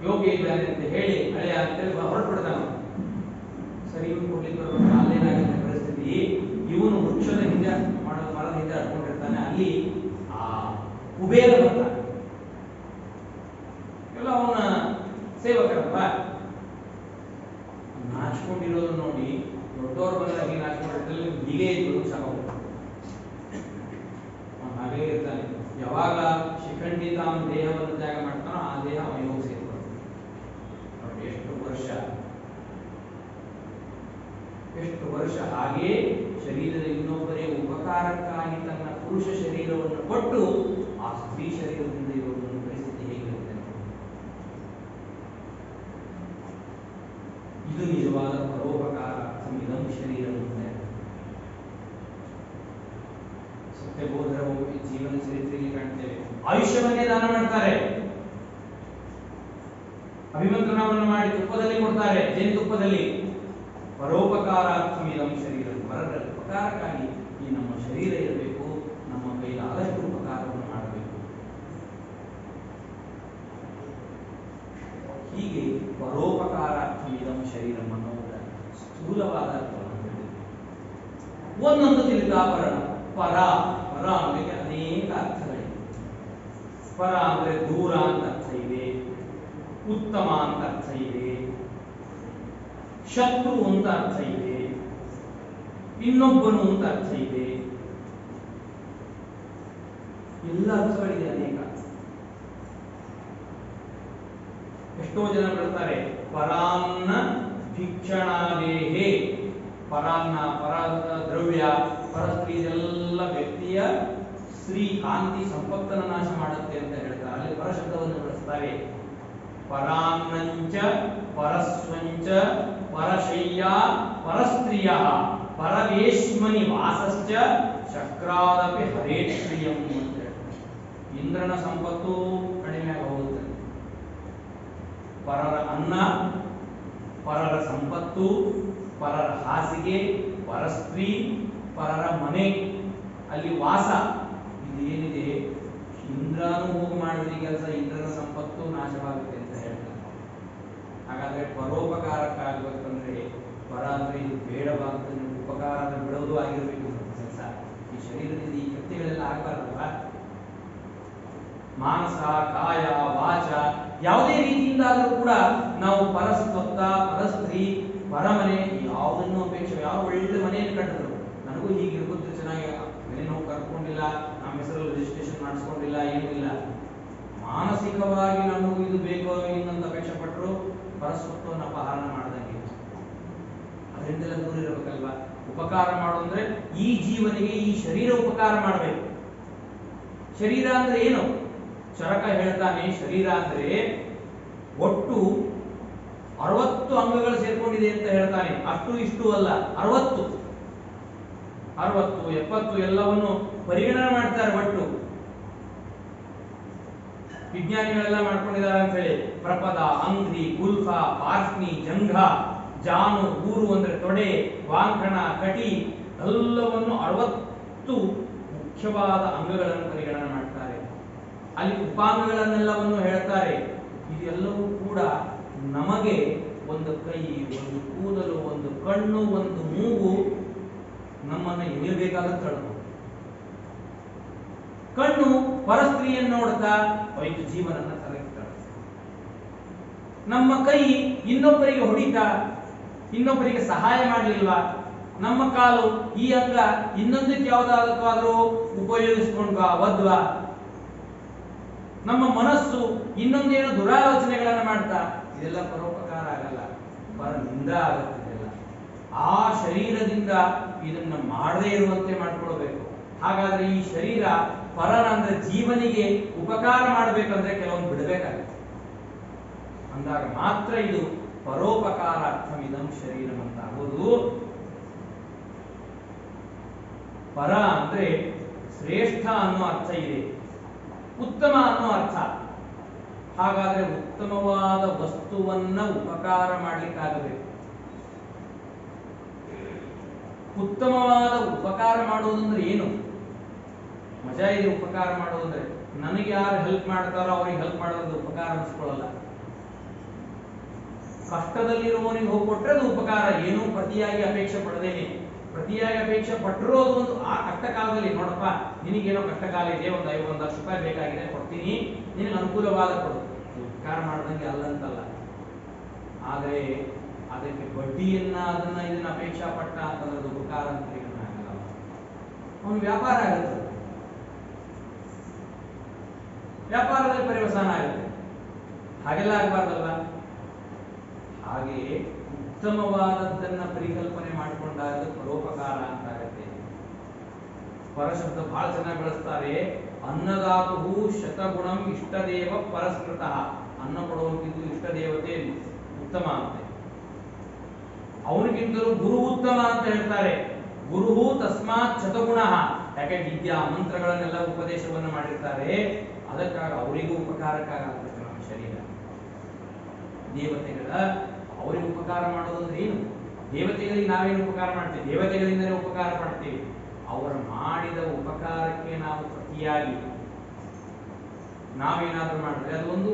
ಯೋಗ್ಯ ಇದ್ದಾನೆ ಅಂತ ಹೇಳಿ ಹಳೆಯ ಅಂತೇಳಿ ಹೊರಟ್ಬಿಡ್ತಾನ. ಸರಿ, ಇವನು ಕೊಡ್ಲಿಕ್ಕೆ ಬರಬೇಕು. ಅಲ್ಲೇನಾಗುತ್ತೆ ಪರಿಸ್ಥಿತಿ, ಇವನು ವೃಕ್ಷದ ಹಿಂದೆ ಮರದ ಹಿಂದೆ ಅಡ್ಕೊಂಡಿರ್ತಾನೆ. ಅಲ್ಲಿ ಆ ಕುಬೇರ ಬರ್ತಾನೆ. ಎಲ್ಲ ಅವನ ಸೇವಕರಪ್ಪ. ನಾಚ್ಕೊಂಡಿರೋದು ನೋಡಿ ದೊಡ್ಡವರು ಬಂದಾಗ ಹೀಗೆ ನಾಚ್ಕೊಂಡಿರ್ತಾರೆ, ಹೀಗೆ ಇದ್ದು ಸಾಕು ಹಾಗೇ ಇರ್ತಾನೆ. ಯಾವಾಗ ಶಿಖಂಡಿ ತಾನು ದೇಹವನ್ನು ತ್ಯಾಗ ಮಾಡ್ತಾನೋ ಆ ದೇಹ ಅವನಿಗೆ ಹೋಗಿ ಸೇರ್ಕೊಳ್ಳುತ್ತೆ. ನೋಡಿ ಎಷ್ಟು ವರ್ಷ ಹಾಗೆ ಶರೀರದ ಇನ್ನೊಬ್ಬರೇ ಉಪಕಾರಕ್ಕಾಗಿ ತನ್ನ ಪುರುಷ ಶರೀರವನ್ನು ಕೊಟ್ಟು ಆ ಸ್ತ್ರೀ ಶರೀರದಿಂದ ಇರುವ ಪರಿಸ್ಥಿತಿ ಹೇಗಿರುತ್ತೆ. ಇದು ನಿಜವಾದ ಪರೋಪಕಾರ ಸಂವಿಧಂ ಶರೀರ. ಸತ್ಯಬೋಧರ ಜೀವನ ಚರಿತ್ರೆಯಲ್ಲಿ ಕಾಣ್ತೇವೆ. ಆಯುಷ್ಯವನ್ನೇ ದಾನ ಮಾಡ್ತಾರೆ, ಅಭಿಮಂತ್ರಣವನ್ನು ಮಾಡಿ ತುಪ್ಪದಲ್ಲಿ ಕೊಡ್ತಾರೆ, ಜೇನುತುಪ್ಪದಲ್ಲಿ. ಪರೋಪಕಾರಾರ್ಥಮಿದಂ ಶರೀರ, ಪರರ ಉಪಕಾರಕ್ಕಾಗಿ ಈ ನಮ್ಮ ಶರೀರ ಇರಬೇಕು, ನಮ್ಮ ಕೈಲಾದಷ್ಟು ಉಪಕಾರವನ್ನು ಮಾಡಬೇಕು. ಹೀಗೆ ಪರೋಪಕಾರಾರ್ಥಮಿದಂ ಶರೀರ ಅನ್ನುವುದ ಸ್ಥೂಲವಾದ ಅರ್ಥವನ್ನು ಹೇಳಿದೆ. ಒಂದೊಂದು ತಿಳಿತಾಪರಣ. ಪರ ಅಂದ್ರೆ ಅನೇಕ ಅರ್ಥಗಳಿವೆ. ಪರ ಅಂದ್ರೆ ದೂರ ಅಂತ ಅರ್ಥ ಇದೆ, ಉತ್ತಮ ಅಂತ ಅರ್ಥ ಇದೆ, ಶತ್ರು ಅಂತ ಅರ್ಥ ಇದೆ, ಇನ್ನೊಬ್ಬನು ಅಂತ ಅರ್ಥ ಇದೆ. ಎಲ್ಲ ಅರ್ಥಗಳಿದೆ, ಅನೇಕ. ಎಷ್ಟೋ ಜನ ಬರ್ತಾರೆ ಪರಾನ್ನ ಭಿಕ್ಷಣಾದೇಹೇ, ಪರಾನ್ನ ಪರ ದ್ರವ್ಯ ಪರ ಸ್ತ್ರೀ ಇದೆಲ್ಲ ವ್ಯಕ್ತಿಯ ಸ್ತ್ರೀ ಕಾಂತಿ ಸಂಪತ್ತನ್ನು ನಾಶ ಮಾಡುತ್ತೆ ಅಂತ ಹೇಳ್ತಾರೆ. ಅಲ್ಲಿ ಪರ ಶಬ್ದವನ್ನು ಬಳಸ್ತಾರೆ. ಪರಾನ್ನಂಚ ಪರಸ್ವಂಚ ಪರಶಯ್ಯ ಪರಸ್ತ್ರೀಯ ಪರವೇಶ್ಮನಿ ವಾಸಶ್ಚ ಚಕ್ರಾದಪಿ ಹರೇಶ್ರಿಯಂ ಅಂತ ಹೇಳ್ತಾರೆ. ಇಂದ್ರನ ಸಂಪತ್ತು ಕಡಿಮೆ ಹೋಗುತ್ತದೆ. ಪರರ ಅನ್ನ, ಪರರ ಸಂಪತ್ತು, ಪರರ ಹಾಸಿಗೆ, ಪರಸ್ತ್ರೀ, ಪರರ ಮನೆ, ಅಲ್ಲಿ ವಾಸ, ಇದು ಏನಿದೆ ಇಂದ್ರನು ಹೋಗಿ ಮಾಡಿದ ಕೆಲಸ, ಇಂದ್ರನ ಸಂಪತ್ತು ನಾಶವಾಗುತ್ತೆ ಅಂತ ಹೇಳ್ತಾರೆ. ಹಾಗಾದ್ರೆ ಪರೋಪಕಾರಕ್ಕಾಗಬೇಕಂದ್ರೆ ಪರ ಅಂದ್ರೆ ಇದು ಬೇಡವಾಗುತ್ತೆ, ಉಪಕಾರ ಬಿಡೋದು ಆಗಿರ್ಬೇಕು ಕೆಲಸ. ಈ ಶರೀರದಿಂದ ಈ ಕೃತ್ಯಗಳೆಲ್ಲ ಆಗಬಾರ್ದಲ್ವಾ? ಮಾನಸ, ಕಾಯ, ವಾಚ ಯಾವುದೇ ರೀತಿಯಿಂದಾದರೂ ಕೂಡ ನಾವು ಪರಸ್ವತ್ತ, ಪರಸ್ತ್ರೀ, ಪರಮನೆ ಯಾವುದನ್ನು ಅಪೇಕ್ಷೆ, ಯಾವ ಒಳ್ಳೆ ಮನೆಯನ್ನು ಕಟ್ಟಿದ್ರು ನನಗೂ ಹೀಗಿರ್ಬೋದು ಚೆನ್ನಾಗಿ, ಮನೆ ನಾವು ಕರ್ಕೊಂಡಿಲ್ಲ, ನಮ್ಮ ಹೆಸರಲ್ಲಿ ರಿಜಿಸ್ಟ್ರೇಷನ್ ಮಾಡಿಸ್ಕೊಂಡಿಲ್ಲ, ಏನೂ ಇಲ್ಲ, ಮಾನಸಿಕವಾಗಿ ನನಗೂ ಇದು ಬೇಕೋ ಇನ್ನೊಂದು ಅಪೇಕ್ಷೆ ಪಟ್ಟರು ಪರಸ್ವತ್ವವನ್ನು ಅಪಹರಣ ಮಾಡ್ದಂಗೆ. ಅದರಿಂದೆಲ್ಲ ದೂರ ಇರಬೇಕಲ್ವಾ? ಉಪಕಾರ ಮಾಡೋದ್ರೆ ಈ ಜೀವನಿಗೆ ಈ ಶರೀರ ಉಪಕಾರ ಮಾಡಬೇಕು. ಶರೀರ ಅಂದ್ರೆ ಏನು? ಚರಕ ಹೇಳ್ತಾನೆ, ಶರೀರ ಅಂದ್ರೆ ಒಟ್ಟು 60 ಅಂಗಗಳು ಸೇರ್ಕೊಂಡಿದೆ ಅಂತ ಹೇಳ್ತಾನೆ. ಅಷ್ಟು ಇಷ್ಟು ಅಲ್ಲ, 60 70 ಎಲ್ಲವನ್ನು ಪರಿಗಣನೆ ಮಾಡ್ತಾರೆ. ಒಟ್ಟು ವಿಜ್ಞಾನಿಗಳೆಲ್ಲ ಮಾಡ್ಕೊಂಡಿದ್ದಾರೆ ಅಂತ ಹೇಳಿ. ಪ್ರಪದ, ಅಂಗ್ರಿ, ಗುಲ್ಫ, ಪಾರ್ಷ್ಣಿ, ಜಂಘ, ಜಾನು, ಊರು ಅಂದ್ರೆ ತೊಡೆ, ವಾಂಕಣ, ಕಟಿ ಎಲ್ಲವನ್ನು 60 ಮುಖ್ಯವಾದ ಅಂಗಗಳನ್ನು ಪರಿಗಣನೆ ಮಾಡ್ತಾರೆ. ಅಲ್ಲಿ ಉಪಾಂಗಗಳನ್ನೆಲ್ಲವನ್ನು ಹೇಳ್ತಾರೆ. ಇದೆಲ್ಲವೂ ಕೂಡ ನಮಗೆ ಒಂದು ಕೈ, ಒಂದು ಕೂದಲು, ಒಂದು ಕಣ್ಣು, ಒಂದು ಮೂಗು ನಮ್ಮನ್ನು ಎಳಿಬೇಕಾದ ತಡವು. ಕಣ್ಣು ಪರಸ್ತ್ರೀಯನ್ನು ನೋಡ್ತಾ ವೈದ್ಯ ಜೀವನನ್ನ ತರಗಿಸ್ತಾಳೆ. ನಮ್ಮ ಕೈ ಇನ್ನೊಬ್ಬರಿಗೆ ಹೊಡಿತಾ, ಇನ್ನೊಬ್ಬರಿಗೆ ಸಹಾಯ ಮಾಡಲಿಲ್ವಾ? ನಮ್ಮ ಕಾಲು, ಈ ಅಂಗ ಇನ್ನೊಂದಕ್ಕೆ ಯಾವುದಾದ್ರೂ ಉಪಯೋಗಿಸ್ಕೊಂಡ್ವಾ, ಒದ್ವಾ? ನಮ್ಮ ಮನಸ್ಸು ಇನ್ನೊಂದೇನು ದುರಾಲೋಚನೆಗಳನ್ನ ಮಾಡ್ತಾ, ಇದೆಲ್ಲ ಪರೋಪಕಾರ ಆಗಲ್ಲ, ಪರನಿಂದ ಆಗುತ್ತೆ. ಇದೆಲ್ಲ ಆ ಶರೀರದಿಂದ ಇದನ್ನ ಮಾಡದೇ ಇರುವಂತೆ ಮಾಡ್ಕೊಳ್ಬೇಕು. ಹಾಗಾದ್ರೆ ಈ ಶರೀರ ಪರನ ಅಂದ್ರೆ ಜೀವನಿಗೆ ಉಪಕಾರ ಮಾಡಬೇಕಂದ್ರೆ ಕೆಲವೊಂದು ಬಿಡಬೇಕಾಗುತ್ತೆ. ಅಂದಾಗ ಮಾತ್ರ ಇದು ಪರೋಪಕಾರಾರ್ಥಮಿದಂ ಶರೀರಂ ಅಂತ ಆಗೋದು. ಪರ ಅಂದ್ರೆ ಶ್ರೇಷ್ಠ ಅನ್ನೋ ಅರ್ಥ ಇದೆ, ಉತ್ತಮ ಅನ್ನೋ ಅರ್ಥ. ಹಾಗಾದ್ರೆ ಉತ್ತಮವಾದ ವಸ್ತುವನ್ನ ಉಪಕಾರ ಮಾಡ್ಲಿಕ್ಕಾಗಬೇಕು. ಉತ್ತಮವಾದ ಉಪಕಾರ ಮಾಡುವುದಂದ್ರೆ ಏನು? ಮಜಾ ಇದೆ ಉಪಕಾರ ಮಾಡೋದಂದ್ರೆ. ನನಗೆ ಯಾರು ಹೆಲ್ಪ್ ಮಾಡ್ತಾರೋ ಅವ್ರಿಗೆ ಹೆಲ್ಪ್ ಮಾಡೋದು ಉಪಕಾರ ಅನಿಸ್ಕೊಳ್ಳಲ್ಲ. ಕಷ್ಟದಲ್ಲಿರುವವನಿಗೆ ಹೋಗಿ ಕೊಟ್ರೆ ಅದು ಉಪಕಾರ. ಏನೂ ಪ್ರತಿಯಾಗಿ ಅಪೇಕ್ಷೆ ಪಡದೇನೆ. ಪ್ರತಿಯಾಗಿ ಅಪೇಕ್ಷೆ ಪಟ್ಟರೂ ಅದು ಒಂದು ಆ ಕಷ್ಟ ಕಾಲದಲ್ಲಿ, ನೋಡಪ್ಪ ನಿನಗೇನೋ ಕಷ್ಟ ಕಾಲ ಇದೆ, ಒಂದು 1 ಲಕ್ಷ ರೂಪಾಯಿ ಬೇಕಾಗಿದೆ, ಕೊಡ್ತೀನಿ, ನಿನಗೆ ಅನುಕೂಲವಾದ ಕೊಡು, ಉಪಕಾರ ಮಾಡ್ದಂಗೆ ಅಲ್ಲಂತಲ್ಲ. ಆದರೆ ಅದಕ್ಕೆ ಬಡ್ಡಿಯನ್ನ ಇದನ್ನ ಅಪೇಕ್ಷಾ ಪಟ್ಟ ಅಂತಂದ್ರೆ ಅದು ಉಪಕಾರ ಅಂತ ಆಗಲ್ಲ. ಅವನು ವ್ಯಾಪಾರ ಆಗುತ್ತೆ, ವ್ಯಾಪಾರದಲ್ಲಿ ಪರಿವಸಾನ ಆಗುತ್ತೆ. ಹಾಗೆಲ್ಲ ಆಗಬಾರ್ದಲ್ವ? ಹಾಗೆ ಉತ್ತಮವಾದದ್ದನ್ನ ಪರಿಕಲ್ಪನೆ ಮಾಡಿಕೊಂಡಾಗ ಪರೋಪಕಾರ ಅಂತ ಆಗುತ್ತೆ. ಪರಶಬ್ದ ಬಹಳ ಚೆನ್ನಾಗಿ ಬಳಸ್ತಾರೆ. ಅನ್ನದಾತು ಶತಗುಣಂ ಇಷ್ಟದೇವ ಪರಸ್ಮೃತಃ. ಅನ್ನ ಕೊಡುವಂತಿದ್ದು ಇಷ್ಟ ದೇವತೆ ಉತ್ತಮ ಅಂತೆ. ಅವನಿಗಿಂತಲೂ ಗುರು ಉತ್ತಮ ಅಂತ ಹೇಳ್ತಾರೆ. ಗುರು ತಸ್ಮಾತ್ ಶತಗುಣ. ಯಾಕೆ ವಿದ್ಯಾ ಮಂತ್ರಗಳನ್ನೆಲ್ಲ ಉಪದೇಶವನ್ನು ಮಾಡಿರ್ತಾರೆ, ಅದಕ್ಕಾಗಿ ಅವರಿಗೂ ಉಪಕಾರಕ್ಕಾಗಬೇಕು. ನಮ್ಮ ಶರೀರ ದೇವತೆಗಳ ಅವರಿಗೆ ಉಪಕಾರ ಮಾಡೋದಂದ್ರೆ ಏನು? ದೇವತೆಗಳಿಗೆ ನಾವೇನು ಉಪಕಾರ ಮಾಡ್ತೀವಿ? ದೇವತೆಗಳಿಂದಲೇ ಉಪಕಾರ ಪಡ್ತೀವಿ. ಅವರು ಮಾಡಿದ ಉಪಕಾರಕ್ಕೆ ನಾವು ಪ್ರತಿಯಾಗಿ ನಾವೇನಾದ್ರೂ ಮಾಡಿದ್ರೆ ಅದು ಒಂದು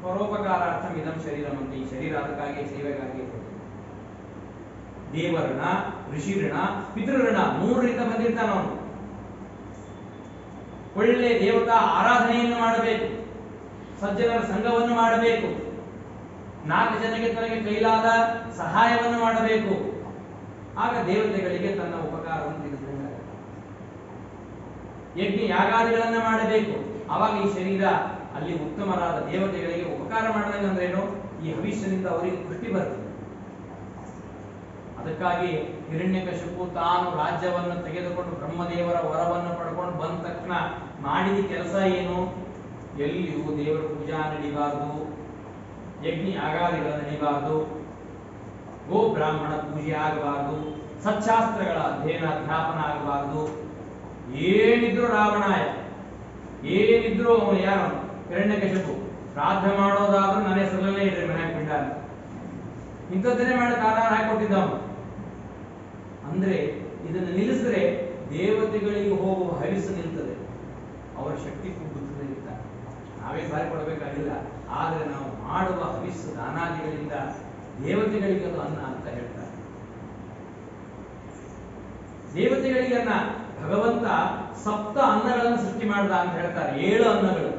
ಪರೋಪಕಾರಾರ್ಥಂ ಇದಂ ಶರೀರಂ ಅಂತ. ಈ ಶರೀರ ಅದಕ್ಕಾಗಿ ಸೇವೆಗಾಗಿ ದೇವಋಣ, ಋಷಿಋಣ, ಪಿತೃಋಣ 3ರಿಂದ ಬಂದಿರ್ತಾನ ಅವನು. ಒಳ್ಳೆ ದೇವತಾ ಆರಾಧನೆಯನ್ನು ಮಾಡಬೇಕು, ಸಜ್ಜನರ ಸಂಘವನ್ನು ಮಾಡಬೇಕು, 4 ಜನಕ್ಕೆ ತನಗೆ ಕೈಲಾದ ಸಹಾಯವನ್ನು ಮಾಡಬೇಕು. ಆಗ ದೇವತೆಗಳಿಗೆ ತನ್ನ ಉಪಕಾರವನ್ನು ತಿಳಿಸಿದಂಗಾಗುತ್ತೆ. ಯಜ್ಞ ಯಾಗಾದಿಗಳನ್ನ ಮಾಡಬೇಕು. ಆವಾಗ ಈ ಶರೀರ ಅಲ್ಲಿ ಉತ್ತಮರಾದ ದೇವತೆಗಳಿಗೆ ಉಪಕಾರ ಮಾಡಿದಂಗೆ ಅಂದ್ರೇನು, ಈ ಹವಿಷ್ಯನಿಂದ ಅವರಿಗೆ ಪುಷ್ಟಿ ಬರ್ತದೆ. ಅದಕ್ಕಾಗಿ ಹಿರಣ್ಯಕಶಿಪು ತಾನು ರಾಜ್ಯವನ್ನು ತೆಗೆದುಕೊಂಡು ಬ್ರಹ್ಮದೇವರ ವರವನ್ನು ಪಡ್ಕೊಂಡು ಬಂದ ತಕ್ಷಣ ಮಾಡಿದ ಕೆಲಸ ಏನು, ಎಲ್ಲಿಯೂ ದೇವರ ಪೂಜಾ ನಡಿಬಾರದು, ಯಜ್ಞ ಯಾಗಾದಿಗಳ ನಡಿಬಾರದು, ಗೋ ಬ್ರಾಹ್ಮಣ ಪೂಜೆ ಆಗಬಾರದು, ಸಚ್ಚಾಸ್ತ್ರಗಳ ಅಧ್ಯಯನ ಅಧ್ಯಾಪನ ಆಗಬಾರದು. ಏನಿದ್ರು ರಾವಣಾಯ, ಏನಿದ್ರು ಅವನು ಯಾರು ಹಿರಣ್ಯಕಶಿಪು, ಶ್ರಾದ್ದ ಮಾಡೋದಾದ್ರೂ ನನ್ನ ಹೆಸರಲ್ಲೇ ಇಡ್ರಿ ಮನ್ಯಾಗ ಪಿಂಡ ಅಂತ ಇಂಥದ್ದನ್ನೇ ಮಾಡಿ ಕಾಲ ಹಾಕೊಟ್ಟಿದ್ದ ಅವನು. ಅಂದ್ರೆ ಇದನ್ನು ನಿಲ್ಲಿಸಿದ್ರೆ ದೇವತೆಗಳಿಗೆ ಹೋಗುವ ಹವಿಸ್ಸು ನಿಲ್ತದೆ, ಅವರ ಶಕ್ತಿ ಕುಗ್ಗುತ್ತದೆ ಅಂತ ನಾವೇ ಬಾರಿ ಕೊಡಬೇಕಾಗಿಲ್ಲ. ಆದರೆ ನಾವು ಮಾಡುವ ಹವಿಸ್ಸು ದಾನಾದಿಗಳಿಂದ ದೇವತೆಗಳಿಗೆ ಅದು ಅನ್ನ ಅಂತ ಹೇಳ್ತಾರೆ. ದೇವತೆಗಳಿಗೆ ಅನ್ನ ಭಗವಂತ ಸಪ್ತ ಅನ್ನಗಳನ್ನು ಸೃಷ್ಟಿ ಮಾಡ್ದ ಅಂತ ಹೇಳ್ತಾರೆ. 7 ಅನ್ನಗಳು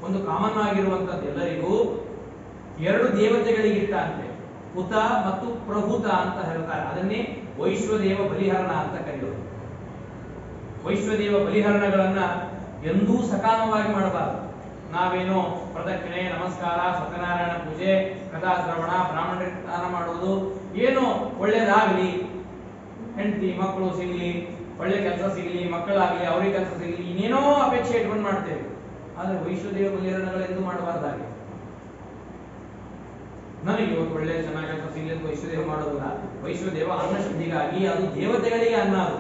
ಒಂದು ಕಾಮನ್ ಆಗಿರುವಂತದ್ದು ಎಲ್ಲರಿಗೂ, 2 ದೇವತೆಗಳಿಗಿಟ್ಟ ಅಂತೆ, ಹುತ ಮತ್ತು ಪ್ರಹುತ ಅಂತ ಹೇಳ್ತಾರೆ. ಅದನ್ನೇ ವೈಶ್ವದೇವ ಬಲಿಹರಣ ಅಂತ ಕರೆಯೋದು. ವೈಶ್ವದೇವ ಬಲಿಹರಣಗಳನ್ನ ಎಂದೂ ಸಕಾಮವಾಗಿ ಮಾಡಬಾರದು. ನಾವೇನೋ ಪ್ರದಕ್ಷಿಣೆ, ನಮಸ್ಕಾರ, ಸತ್ಯನಾರಾಯಣ ಪೂಜೆ, ಕಥಾಶ್ರವಣ, ಬ್ರಾಹ್ಮಣರಿಗೆ ಸ್ನಾನ ಮಾಡುವುದು, ಏನೋ ಒಳ್ಳೇದಾಗಲಿ, ಹೆಂಡತಿ ಮಕ್ಕಳು ಸಿಗಲಿ, ಒಳ್ಳೆ ಕೆಲಸ ಸಿಗಲಿ, ಮಕ್ಕಳಾಗಲಿ, ಅವ್ರಿಗೆ ಕೆಲಸ ಸಿಗಲಿ, ಇನ್ನೇನೋ ಅಪೇಕ್ಷೆ ಇಟ್ಕೊಂಡು ಮಾಡ್ತೇವೆ. ಆದ್ರೆ ವೈಶ್ವದೇವ ಬಲಿಹರಣಗಳೆಂದು ಮಾಡಬಾರ್ದಾಗೆ. ನನಗೆ ಇವತ್ತು ಒಳ್ಳೆ ಚೆನ್ನಾಗಿ ಕೆಲಸ ಸಿಗಲಿ ಅಂತ ವೈಶ್ವದೇವ ಮಾಡೋದಿಲ್ಲ. ವೈಶ್ವದೇವ ಅನ್ನ ಶುದ್ಧಿಗಾಗಿ, ಅದು ದೇವತೆಗಳಿಗೆ ಅನ್ನ. ಅದು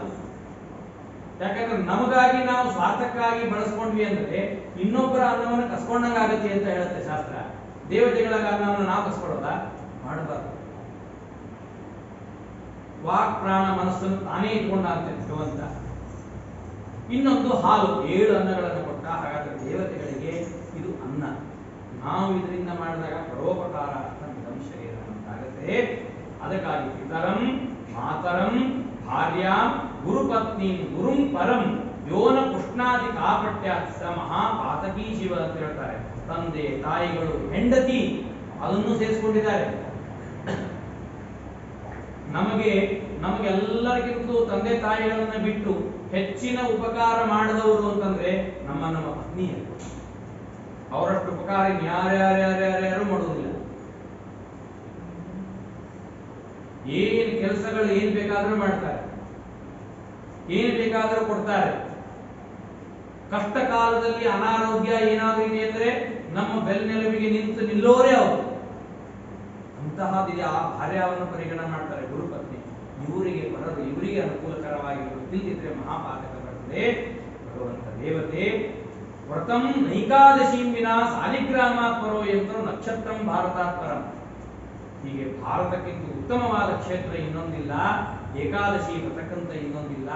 ಯಾಕಂದ್ರೆ ನಮಗಾಗಿ ನಾವು ಸ್ವಾರ್ಥಕ್ಕಾಗಿ ಬಳಸ್ಕೊಂಡ್ವಿ ಅಂದ್ರೆ ಇನ್ನೊಬ್ಬರ ಅನ್ನವನ್ನು ಕಸ್ಕೊಂಡಂಗಾಗತ್ತೆ ಅಂತ ಹೇಳುತ್ತೆ ಶಾಸ್ತ್ರ. ದೇವತೆಗಳ ಅನ್ನವನ್ನು ನಾವು ಕಸ್ಕೊಳ್ಳೋದಾ? ಮಾಡಬಾರ್ದು. ವಾಕ್ ಪ್ರಾಣ ಮನಸ್ಸನ್ನು ತಾನೇ ಇಟ್ಕೊಂಡ ಅಂತ ಭಗವಂತ. ಇನ್ನೊಂದು ಹಾಲು, 7 ಅನ್ನಗಳನ್ನು ಕೊಟ್ಟ. ಹಾಗಾದ್ರೆ ದೇವತೆಗಳಿಗೆ ಇದು ಅನ್ನ. ನಾವು ಇದರಿಂದ ಮಾಡಿದಾಗ ಪರೋಪಕಾರ ಶರೀರ ಅಂತಾಗುತ್ತೆ. ಅದಕ್ಕಾಗಿ ಪಿತರಂ ಮಾತರಂ ಭಾರ್ಯಾಂ ಗುರುಪತ್ನಿ ಗುರುಂ ಪರಂ ಯೋನ ಪುಷ್ಣಾದಿ ಕಾಪಟ್ಯ ಮಹಾಪಾತಕಿ ಶಿವ ಅಂತ ಹೇಳ್ತಾರೆ. ತಂದೆ ತಾಯಿಗಳು, ಹೆಂಡತಿ ಅದನ್ನು ಸೇರಿಸಿಕೊಂಡಿದ್ದಾರೆ. ನಮಗೆಲ್ಲರಿಗಿಂತಲೂ ತಂದೆ ತಾಯಿಗಳನ್ನ ಬಿಟ್ಟು ಹೆಚ್ಚಿನ ಉಪಕಾರ ಮಾಡಿದವರು ಅಂತಂದ್ರೆ ನಮ್ಮ ಪತ್ನಿಯರು. ಅವರಷ್ಟು ಉಪಕಾರ ಯಾರ್ಯಾರು ಮಾಡುವುದಿಲ್ಲ. ಏನ್ ಕೆಲಸಗಳು ಏನ್ ಬೇಕಾದ್ರೂ ಮಾಡ್ತಾರೆ, ಏನ್ ಬೇಕಾದ್ರೂ ಕೊಡ್ತಾರೆ. ಕಷ್ಟ ಕಾಲದಲ್ಲಿ ಅನಾರೋಗ್ಯ ಏನಾದ್ರೂ ಇದೆ ಅಂದ್ರೆ ನಮ್ಮ ಬೆನ್ನೆಲುಬಿಗೆ ನಿಲ್ಲೋರೇ ಅವರು. ಅಂತಹದಿದೆ. ಆ ಭಾರ್ಯವನ್ನು ಪರಿಗಣನೆ ಮಾಡ್ತಾರೆ ಗುರುಪತ್ನಿ. ಇವರಿಗೆ ಬರದು, ಇವರಿಗೆ ಅನುಕೂಲಕರವಾಗಿರುವುದು. ತಿಳಿದಿದ್ರೆ ಮಹಾಪಾತಕ ಬರ್ತದೆ. ಭಗವಂತ ದೇವತೆ ವ್ರತಂ ನೈಕಾದಶೀಂ ವಿನಾ ಸಾಲಿಗ್ರಾಮಾತ್ ಪರೋ ಯಂತ್ರೋ ನಕ್ಷತ್ರಂ ಭಾರತಾತ್ ಪರಂ. ಹೀಗೆ ಭಾರತಕ್ಕಿಂತ ಉತ್ತಮವಾದ ಕ್ಷೇತ್ರ ಇನ್ನೊಂದಿಲ್ಲ, ಏಕಾದಶಿ ವ್ರತಕ್ಕಂತ ಇನ್ನೊಂದಿಲ್ಲ.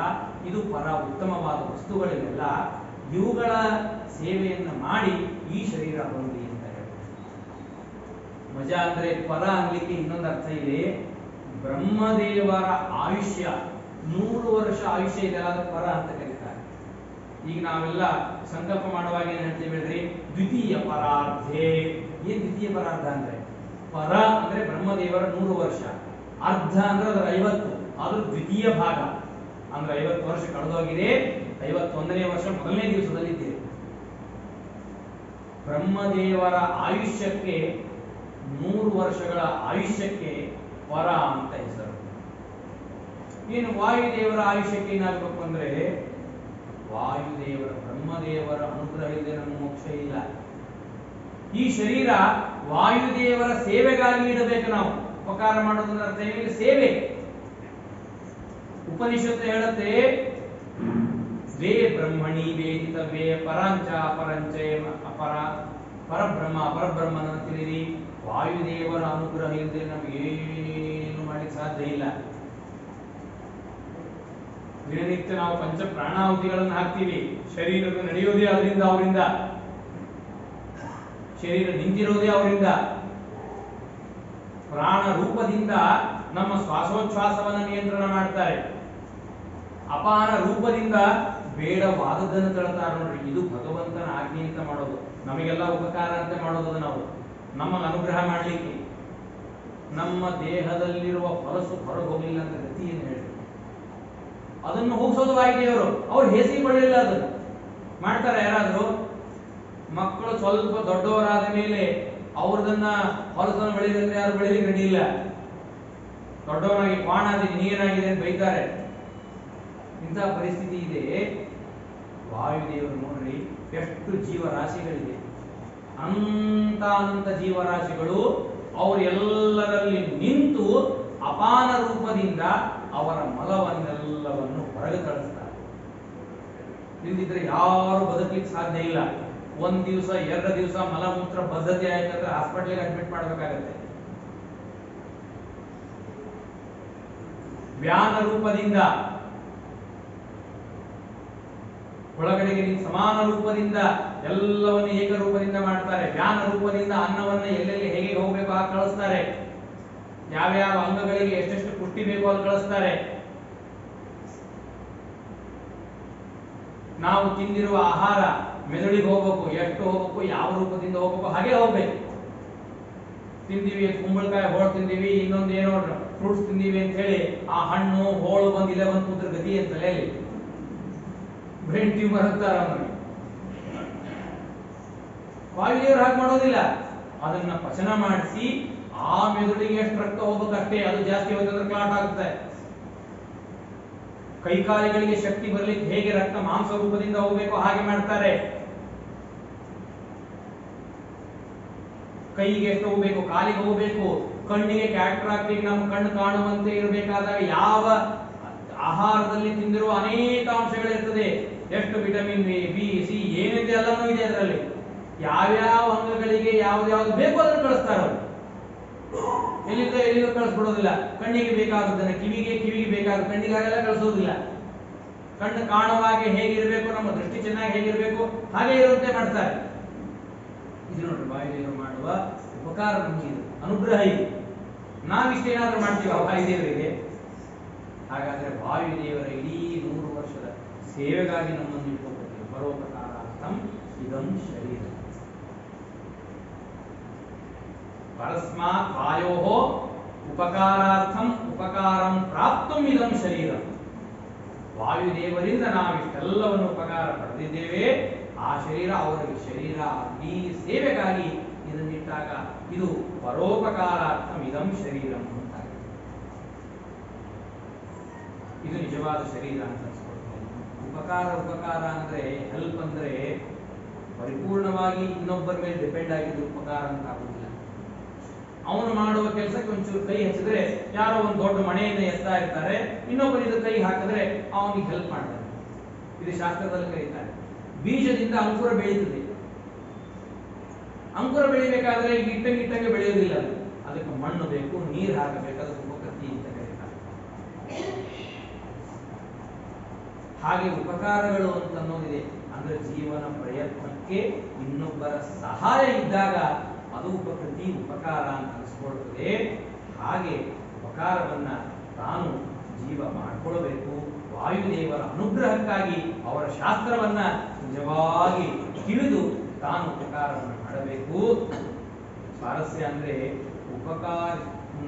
ಇದು ಪರ ಉತ್ತಮವಾದ ವಸ್ತುಗಳಿವೆಲ್ಲ. ಇವುಗಳ ಸೇವೆಯನ್ನು ಮಾಡಿ ಈ ಶರೀರ ಹೊಂದಿ ಅಂತ ಹೇಳ್ತಾರೆ. ಮಜಾ ಅಂದ್ರೆ ಪರ ಅನ್ಲಿಕ್ಕೆ ಇನ್ನೊಂದು ಅರ್ಥ ಇದೆ. ಬ್ರಹ್ಮದೇವರ ಆಯುಷ್ಯ 100 ವರ್ಷ ಆಯುಷ್ಯ ಇದೆ, ಅದು ಪರ ಅಂತ ಕರೀತಾರೆ. ಈಗ ನಾವೆಲ್ಲ ಸಂಕಲ್ಪ ಮಾಡುವಾಗ ಏನ್ ಹೇಳ್ತೀವಿ ಹೇಳ್ರಿ, ದ್ವಿತೀಯ ಪರಾರ್ಧೆ. ಏನ್ ದ್ವಿತೀಯ ಪರಾರ್ಧ ಅಂದ್ರೆ, ಪರ ಅಂದ್ರೆ ಬ್ರಹ್ಮದೇವರ 100 ವರ್ಷ, ಅರ್ಧ ಅಂದ್ರೆ ಅದರ 50, ಅದು ದ್ವಿತೀಯ ಭಾಗ ಅಂದ್ರೆ 50 ವರ್ಷ ಕಳೆದೋಗಿದೆ, 51ನೇ ವರ್ಷ ಮೊದಲನೇ ದಿವಸದಲ್ಲಿದ್ದೇವೆ. ಬ್ರಹ್ಮದೇವರ ಆಯುಷ್ಯಕ್ಕೆ 100 ವರ್ಷಗಳ ಆಯುಷ್ಯಕ್ಕೆ ಪರ ಅಂತ ಹೆಸರು. ಏನು ವಾಯುದೇವರ ಆಯುಷ್ಯಕ್ಕೆ ಏನಾಗಬೇಕು ಅಂದ್ರೆ, ವಾಯುದೇವರ ಬ್ರಹ್ಮದೇವರ ಅನುಗ್ರಹ ಇಲ್ಲದೆ ನಮ್ಮ ಮೋಕ್ಷ ಇಲ್ಲ. ಈ ಶರೀರ ವಾಯುದೇವರ ಸೇವೆಗಾಗಿ ಇಡಬೇಕು. ನಾವು ಉಪಕಾರ ಮಾಡೋದ್ರ ಅರ್ಥ ಏನಿಲ್ಲ, ಸೇವೆ. ಉಪನಿಷತ್ತು ಹೇಳುತ್ತೆ, ದ್ವೇ ಬ್ರಹ್ಮಣಿ ವೇದಿತವ್ಯೇ ಪರಾಂಚ ಅಪರಂಚ ಅಪರ ಪರಬ್ರಹ್ಮ ಅಪರಬ್ರಹ್ಮನ ತಿಳಿರಿ. ವಾಯುದೇವರ ಅನುಗ್ರಹ ಇಲ್ಲದೆ ನಮಗೇನು ಮಾಡಲಿಕ್ಕೆ ಸಾಧ್ಯ ಇಲ್ಲ. ದಿನನಿತ್ಯ ನಾವು ಪಂಚ ಪ್ರಾಣಾಹುತಿಗಳನ್ನು ಹಾಕ್ತೀವಿ. ಶರೀರದ ನಡೆಯೋದೇ ಅವರಿಂದ, ಶರೀರ ನಿಂತಿರೋದೇ ಅವರಿಂದ. ಪ್ರಾಣ ರೂಪದಿಂದ ನಮ್ಮ ಶ್ವಾಸೋಚ್ಛ್ವಾಸವನ್ನು ನಿಯಂತ್ರಣ ಮಾಡ್ತಾರೆ. ಅಪಾನ ರೂಪದಿಂದ ಬೇಡವಾದದ್ದನ್ನು ತಳ್ತಾರೆ. ನೋಡ್ರಿ, ಇದು ಭಗವಂತನ ಆಜ್ಞೆ ಅಂತ ಮಾಡೋದು, ನಮಗೆಲ್ಲ ಉಪಕಾರ ಅಂತ ಮಾಡೋದು. ನಾವು ನಮಗೆ ಅನುಗ್ರಹ ಮಾಡಲಿಕ್ಕೆ ನಮ್ಮ ದೇಹದಲ್ಲಿರುವ ಹೊಲಸು ಹೊರಗೆ ಹೋಗಲಿಲ್ಲ ಅಂತ ಗತಿಯನ್ನು ಹೇಳಿ ಅದನ್ನು ಹೋಗಿಸೋದು ವಾಯುದೇವರು. ಅವ್ರು ಹೇಸಿಕೊಳ್ಳಿಲ್ಲ, ಅದನ್ನು ಮಾಡ್ತಾರೆ ಯಾರಾದ್ರು. ಮಕ್ಕಳು ಸ್ವಲ್ಪ ದೊಡ್ಡವರಾದ ಮೇಲೆ ಅವ್ರದನ್ನ ಹೊಲಸನ್ನು ಬೆಳೆದಂದ್ರೆ ಯಾರು ಬೆಳಿಲಿಕ್ಕೆ ರೆಡಿ ಇಲ್ಲ. ದೊಡ್ಡವನಾಗಿ ಕ್ವಾಣಾದಿ ನೀರಾಗಿದೆ ಅಂತ ಬೈತಾರೆ. ಇಂತಹ ಪರಿಸ್ಥಿತಿ ಇದೆ. ವಾಯುದೇವರು ನೋಡ್ರಿ ಎಷ್ಟು ಜೀವರಾಶಿಗಳಿದೆ, ಅನಂತ ಜೀವರಾಶಿಗಳು. ಅವರೆಲ್ಲರಲ್ಲಿ ನಿಂತು ಅಪಾನ ರೂಪದಿಂದ ಅವರ ಮಲವನ್ನೆಲ್ಲವನ್ನು ಹೊರಗೆ ತಳಿಸ್ತಾರೆ. ಇಲ್ದಿದ್ರೆ ಯಾರು ಬದುಕಲಿಕ್ಕೆ ಸಾಧ್ಯ ಇಲ್ಲ. ಒಂದ್ ದಿವಸ 2 ದಿವಸ ಮಲಮೂತ್ರ ಬದ್ಧತೆ ಆಯ್ತಂದ್ರೆ ಹಾಸ್ಪಿಟ್ಲಿಗೆ ಅಡ್ಮಿಟ್ ಮಾಡಬೇಕಾಗತ್ತೆ. ವ್ಯಾನ ರೂಪದಿಂದ ಒಳಗಡೆಗೆ ಸಮಾನ ರೂಪದಿಂದ ಎಲ್ಲವನ್ನು ಏಕರೂಪದಿಂದ ಮಾಡ್ತಾರೆ. ವ್ಯಾನ ರೂಪದಿಂದ ಅನ್ನವನ್ನ ಎಲ್ಲೆಲ್ಲಿ ಹೇಗೆ ಹೋಗಬೇಕು ಆಗ ಕಳಿಸ್ತಾರೆ. ಯಾವ್ಯಾವ ಅಂಗಗಳಿಗೆ ಎಷ್ಟೆಷ್ಟು ಪುಷ್ಟಿ ಬೇಕು ಅಲ್ಲಿ ಕಳಿಸ್ತಾರೆ. ನಾವು ತಿಂದಿರುವ ಆಹಾರ ಮೆದುಳಿಗೆ ಹೋಗ್ಬೇಕು, ಎಷ್ಟು ಹೋಗ್ಬೇಕು, ಯಾವ ರೂಪದಿಂದ ಹೋಗ್ಬೇಕು ಹಾಗೆ ಹೋಗ್ಬೇಕು. ತಿಂದಿವಿ ಕುಂಬಳಕಾಯಿ ಹೋಳು ತಿಂದಿವಿ, ಇನ್ನೊಂದು ಏನೋ ಫ್ರೂಟ್ಸ್ ತಿಂದಿವಿ ಅಂತ ಹೇಳಿ ಆ ಹಣ್ಣು ಹೋಳು ಬಂದು ಇಲ್ಲೇ ಬಂದು ಕೂತ್ರ ಗತಿ ಅಂತ ಹೇಳಿ ಬ್ರೈನ್ ಟ್ಯೂಮರ್ ಅಂತಾರ. ಅವನಿಗೆ ವಾಯುದೇವರು ಹಾಗೆ ಮಾಡೋದಿಲ್ಲ. ಅದನ್ನ ಪಚನ ಮಾಡಿಸಿ ಆ ಮೆದುಳಿಗೆ ಎಷ್ಟು ರಕ್ತ ಹೋಗ್ಬೇಕಷ್ಟೇ. ಅದು ಜಾಸ್ತಿ ಹೋದ್ರೆ ಕ್ಲಾಟ್ ಆಗುತ್ತೆ. ಕೈಕಾಲಿಗಳಿಗೆ ಶಕ್ತಿ ಬರಲಿಕ್ಕೆ ಹೇಗೆ ರಕ್ತ ಮಾಂಸ ರೂಪದಿಂದ ಹೋಗ್ಬೇಕು ಹಾಗೆ ಮಾಡ್ತಾರೆ. ಕೈಗೆ ಎಷ್ಟು ಹೋಗ್ಬೇಕು, ಕಾಲಿಗೆ ಹೋಗ್ಬೇಕು. ಕಣ್ಣಿಗೆ ಕ್ಯಾಟ್ರಾಕ್ಟಿಗೆ ನಮ್ಮ ಕಣ್ಣು ಕಾಣುವಂತೆ ಇರಬೇಕಾದಾಗ ಯಾವ ಆಹಾರದಲ್ಲಿ ತಿಂದಿರುವ ಅನೇಕ ಅಂಶಗಳಿರ್ತದೆ. ಎಷ್ಟು ವಿಟಮಿನ್ ಎ, ಬಿ, ಸಿ ಏನಿದೆ ಎಲ್ಲನೂ ಇದೆ ಅದರಲ್ಲಿ. ಯಾವ್ಯಾವ ಅಂಗಗಳಿಗೆ ಯಾವ್ದು ಬೇಕು ಅದನ್ನು ಕಳಿಸ್ತಾರೆ ಅವರು. ಎಲ್ಲಿಂದ ಕಳಿಸ್ಬಿಡೋದಿಲ್ಲ. ಕಣ್ಣಿಗೆ ಬೇಕಾದದನ್ನ ಕಿವಿಗೆ ಬೇಕಾದ ಕಣ್ಣಿಗೆ ಹಾಗೆಲ್ಲ ಕಳಿಸೋದಿಲ್ಲ. ಕಣ್ಣು ಕಾಣುವಾಗೆ ಹೇಗಿರಬೇಕು, ನಮ್ಮ ದೃಷ್ಟಿ ಚೆನ್ನಾಗಿ ಹೇಗಿರಬೇಕು ಹಾಗೆ ಇರುವಂತೆ ಮಾಡ್ತಾರೆ. ಇದು ನೋಡ್ರಿ ವಾಯುದೇವರು ಮಾಡುವ ಉಪಕಾರ, ನಮಗೆ ಇದು ಅನುಗ್ರಹ. ಇದು ನಾವಿಷ್ಟೇನಾದ್ರೂ ಮಾಡ್ತೀವ ವಾಯುದೇವರಿಗೆ? ಹಾಗಾದ್ರೆ ವಾಯುದೇವರ ಇಡೀ 100 ವರ್ಷದ ಸೇವೆಗಾಗಿ ನಮ್ಮನ್ನು ಇಟ್ಕೋಬೇಕು. ಪರೋಪಕಾರಾರ್ಥಂ ಇದಂ ಶರೀರ. ಪರಸ್ಮಾತ್ ವಾಯೋಹೋ ಉಪಕಾರಾರ್ಥಂ ಉಪಕಾರಂ ಪ್ರಾಪ್ತುಂ ಇದಂ ಶರೀರ. ವಾಯುದೇವರಿಂದ ನಾವಿಷ್ಟೆಲ್ಲವನ್ನು ಉಪಕಾರ ಪಡೆದಿದ್ದೇವೆ. ಆ ಶರೀರ ಅವರಿಗೆ ಶರೀರ ಈ ಸೇವೆಗಾಗಿ ಇದನ್ನಿಟ್ಟಾಗ ಇದು ಪರೋಪಕಾರಾರ್ಥಂ ಇದಂ ಶರೀರಂ ಅಂತ. ಇದು ನಿಜವಾದ ಶರೀರ ಅಂತ ಅನ್ಸ್ಕೊಳ್ತೇನೆ. ಉಪಕಾರ ಅಂದ್ರೆ ಹೆಲ್ಪ್ ಅಂದ್ರೆ ಪರಿಪೂರ್ಣವಾಗಿ ಇನ್ನೊಬ್ಬರ ಮೇಲೆ ಡಿಪೆಂಡ್ ಆಗಿದ್ದು ಉಪಕಾರ ಅಂತ ಆಗುದಿಲ್ಲ. ಅವನು ಮಾಡುವ ಕೆಲಸಕ್ಕೆ ಒಂಚೂರು ಕೈ ಹಚ್ಚಿದ್ರೆ, ಯಾರೋ ಒಂದು ದೊಡ್ಡ ಮನೆಯನ್ನು ಎತ್ತಾ ಇರ್ತಾರೆ, ಇನ್ನೊಬ್ಬರಿದ ಕೈ ಹಾಕಿದ್ರೆ ಅವನಿಗೆ ಹೆಲ್ಪ್ ಮಾಡ್ತಾರೆ. ಇದು ಶಾಸ್ತ್ರದಲ್ಲಿ ಕರೀತಾರೆ. ಬೀಜದಿಂದ ಅಂಕುರ ಬೆಳೀತದೆ. ಅಂಕುರ ಬೆಳಿಬೇಕಾದ್ರೆ ಈಗ ಇಟ್ಟಂಗೆ ಬೆಳೆಯೋದಿಲ್ಲ. ಅದಕ್ಕೆ ಮಣ್ಣು ಬೇಕು, ನೀರು ಹಾಕಬೇಕು, ಅದಕ್ಕೆ ಉಪಕೃತಿ ಅಂತ ಕರೀತಾರೆ. ಹಾಗೆ ಉಪಕಾರಗಳು ಅಂತ ಅನ್ನೋದಿದೆ. ಅಂದ್ರೆ ಜೀವನ ಪ್ರಯತ್ನಕ್ಕೆ ಇನ್ನೊಬ್ಬರ ಸಹಾಯ ಇದ್ದಾಗ ಅದು ಉಪಕೃತಿ, ಉಪಕಾರ ಅಂತ ಅನಿಸ್ಕೊಳ್ತದೆ. ಹಾಗೆ ಉಪಕಾರವನ್ನ ತಾನು ಜೀವ ಮಾಡಿಕೊಳ್ಳಬೇಕು. ವಾಯುದೇವರ ಅನುಗ್ರಹಕ್ಕಾಗಿ ಅವರ ಶಾಸ್ತ್ರವನ್ನ ನಿಜವಾಗಿ ತಿಳಿದು ತಾನು ಉಪಕಾರವನ್ನು ಮಾಡಬೇಕು. ಸ್ವಾರಸ್ಯ ಅಂದ್ರೆ ಉಪಕಾರ,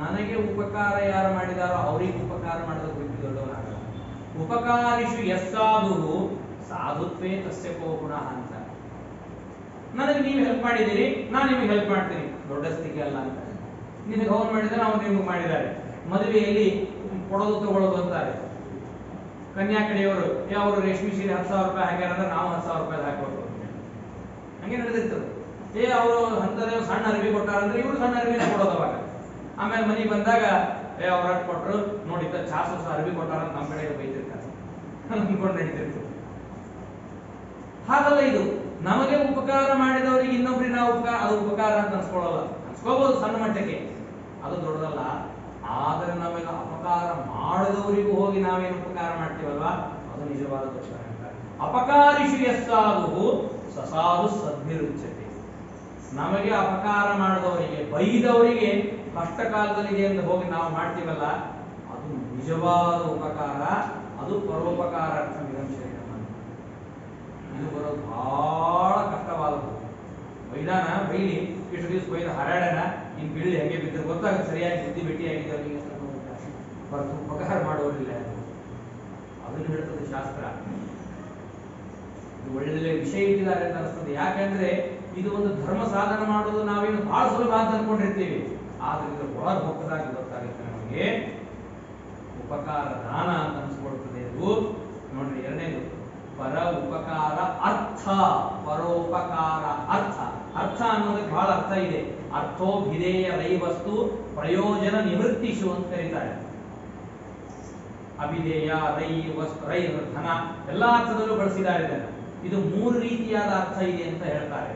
ನನಗೆ ಉಪಕಾರ ಯಾರು ಮಾಡಿದಾರೋ ಅವರಿಗೆ ಉಪಕಾರ ಮಾಡೋದು ಬಿಟ್ಟು ದೊಡ್ಡವನಾಗಲ್ಲ. ಉಪಕಾರಿಷು ಯಸ್ಸಾಧು ಸಾಧುತ್ವೇ ತಸ್ಯ ಕೋ ಗುಣಃ ಅಂತ. ನನಗೆ ನೀವು ಹೆಲ್ಪ್ ಮಾಡಿದ್ದೀರಿ, ನಾನು ನಿಮಗೆ ಹೆಲ್ಪ್ ಮಾಡ್ತೀನಿ, ದೊಡ್ಡ ಸ್ಥಿತಿ ಅಲ್ಲ ಅಂತ. ನಿನಗೆ ಅವ್ರು ಮಾಡಿದ್ದಾರೆ, ಅವ್ರು ನಿಮಗೆ ಮಾಡಿದ್ದಾರೆ. ಮದುವೆಯಲ್ಲಿ ಕೊಡೋದು ತಗೊಳ್ಳೋದು ಅಂತಾರೆ. ಕನ್ಯಾ ಕಡೆಯವರು ಅವರು ರೇಷ್ಮೆ ಸೀರೆ 10,000 ರೂಪಾಯಿ ಹಾಕ್ಯಾರ ಅಂದ್ರೆ ನಾವು 10,000 ರೂಪಾಯಿ ಹಾಕ್ಬೇಕು, ಹಂಗೆ ನಡೆದಿರ್ತದೆ. ಅವರು ಅಂತದೇ ಸಣ್ಣ ಅರಿವಿ ಕೊಟ್ಟಾರಂದ್ರೆ ಇವರು ಸಣ್ಣ ಅರಿವಿನ ಕೊಡೋದು. ಅವಾಗ ಆಮೇಲೆ ಮನೆಗೆ ಬಂದಾಗ ಅವ್ರ ಕೊಟ್ಟರು ನೋಡಿ ಚಾಸು ಅರಿವಿ ಕೊಟ್ಟಾರ ನಮ್ಮ ಕಡೆಗೆ ಬೈತಿರ್ತಾರೆ, ಅನ್ಕೊಂಡು ನಡೀತಿರ್ತದೆ. ಹಾಗಲ್ಲ, ಇದು ನಮಗೆ ಉಪಕಾರ ಮಾಡಿದವರಿಗೆ ಇನ್ನೊಬ್ರಿಗೆ ನಾವು ಅದು ಉಪಕಾರ ಅಂತ ಅನ್ಸ್ಕೊಳ್ಳಲ್ಲ. ಅನ್ಸ್ಕೋಬಹುದು ಸಣ್ಣ ಮಟ್ಟಕ್ಕೆ, ಅದು ದೊಡ್ಡದಲ್ಲ. ಆದರೆ ನಮಗೆ ಅಪಕಾರ ಮಾಡಿದವರಿಗೂ ಹೋಗಿ ನಾವೇನು ಉಪಕಾರ ಮಾಡ್ತೀವಲ್ವಾ, ಅದು ನಿಜವಾದ ದೋಷ ಅಂತ. ಅಪಕಾರಿಷು ಯಸ್ಸಾಧು ಸಸಾಧು ಸದ್ಭಿರುಚ್ಯತೆ. ನಮಗೆ ಅಪಕಾರ ಮಾಡಿದವರಿಗೆ, ಬೈದವರಿಗೆ ಕಷ್ಟ ಕಾಲದಲ್ಲಿ ಎಂದು ಹೋಗಿ ನಾವು ಮಾಡ್ತೀವಲ್ಲ, ಅದು ನಿಜವಾದ ಉಪಕಾರ, ಅದು ಪರೋಪಕಾರಾರ್ಥ ಇದಂ ಶರೀರಂ. ಇದು ಬರೋದು ಬಹಳ ಕಷ್ಟವಾದದ್ದು. ಬೈದಾನ ಬೈಲಿ, ಇಷ್ಟು ದಿವಸ ಬೈದ ಹರಡನ ಇನ್ ಬೀಳಿ ಹೆಂಗೆ ಬಿದ್ದರೆ ಗೊತ್ತಾಗುತ್ತೆ ಸರಿಯಾಗಿ ಬುದ್ಧಿ ಭೇಟಿಯಾಗಿದೆ ಅವರಿಗೆ. ಹೊರತು ಉಪಕಾರ ಮಾಡೋರಿಲ್ಲ. ಅದನ್ನು ಹೇಳ್ತದೆ ಶಾಸ್ತ್ರ. ಇದು ಒಳ್ಳೆ ವಿಷಯ ಇಟ್ಟಿದ್ದಾರೆ ಅಂತ ಅನಿಸ್ತದೆ. ಯಾಕೆಂದ್ರೆ ಇದು ಒಂದು ಧರ್ಮ ಸಾಧನ ಮಾಡೋದು ನಾವೇನು ಬಹಳ ಸುಲಭ ಅಂತ ಅನ್ಕೊಂಡಿರ್ತೀವಿ. ಆದ್ರೆ ಇದು ಒಳಗೆ ಹೋಗದಾಗ ಗೊತ್ತಾಗುತ್ತೆ ನಮಗೆ ಉಪಕಾರ ದಾನ ಅಂತ ಅನ್ಸ್ಕೊಳ್ತದೆ. ಇದು ನೋಡ್ರಿ, ಎರಡನೇದು ಪರ ಉಪಕಾರ ಅರ್ಥ. ಪರೋಪಕಾರ ಅರ್ಥ. ಅರ್ಥ ಅನ್ನೋದಕ್ಕೆ ಬಹಳ ಅರ್ಥ ಇದೆ. ಅರ್ಥೋಭಿಧೇಯ ರೈ ವಸ್ತು ಪ್ರಯೋಜನ ನಿವೃತ್ತಿಶು ಅಂತ ಕರೀತಾರೆ. ಅಭಿಧೇಯ, ರೈ ವಸ್ತು, ರೈ ಧನ ಎಲ್ಲಾ ಅರ್ಥದಲ್ಲೂ ಬಳಸಿದ್ದಾರೆ ಇದನ್ನು. ಇದು ಮೂರು ರೀತಿಯಾದ ಅರ್ಥ ಇದೆ ಅಂತ ಹೇಳ್ತಾರೆ.